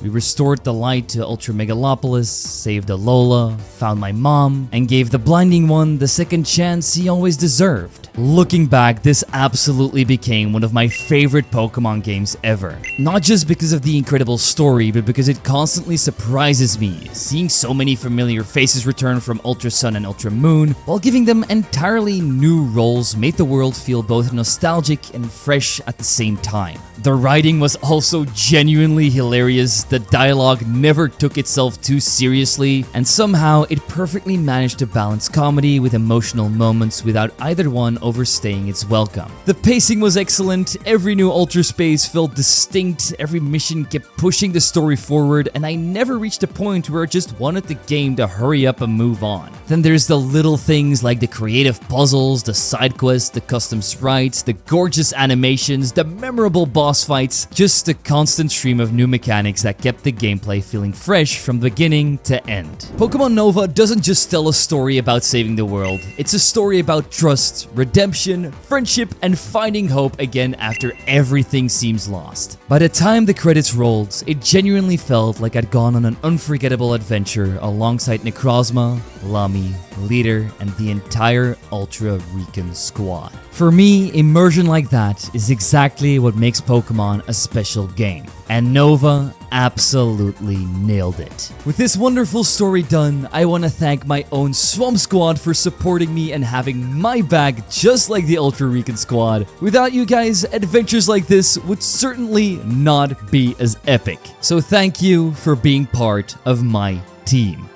We restored the light to Ultra Megalopolis, saved Alola, found my mom, and gave the Blinding One the second chance he always deserved. Looking back, this absolutely became one of my favorite Pokemon games ever. Not just because of the incredible story, but because it constantly surprises me, seeing so many familiar faces return from Ultra Sun and Ultra Moon, while giving them entirely new roles made the world feel both nostalgic and fresh at the same time. The writing was also genuinely hilarious, the dialogue never took itself too seriously, and somehow it perfectly managed to balance comedy with emotional moments without either one overstaying its welcome. The pacing was excellent, every new Ultra Space felt distinct, every mission kept pushing the story forward, and I never reached a point where I just wanted the game to hurry up and move on. Then there's the little things like the creative puzzles, the side quests, the custom sprites, the gorgeous animations, the memorable boss fights, just a constant stream of new mechanics that kept the gameplay feeling fresh from beginning to end. Pokemon Nova doesn't just tell a story about saving the world, it's a story about trust, redemption, friendship, and finding hope again after everything seems lost. By the time the credits rolled, it genuinely felt like I'd gone on an unforgettable adventure alongside Necrozma, Lamy, Leader, and the entire Ultra Recon squad. For me, immersion like that is exactly what makes Pokemon a special game, and Nova absolutely nailed it. With this wonderful story done, I want to thank my own Swamp Squad for supporting me and having my back just like the Ultra Recon squad. Without you guys, adventures like this would certainly not be as epic. So thank you for being part of my team.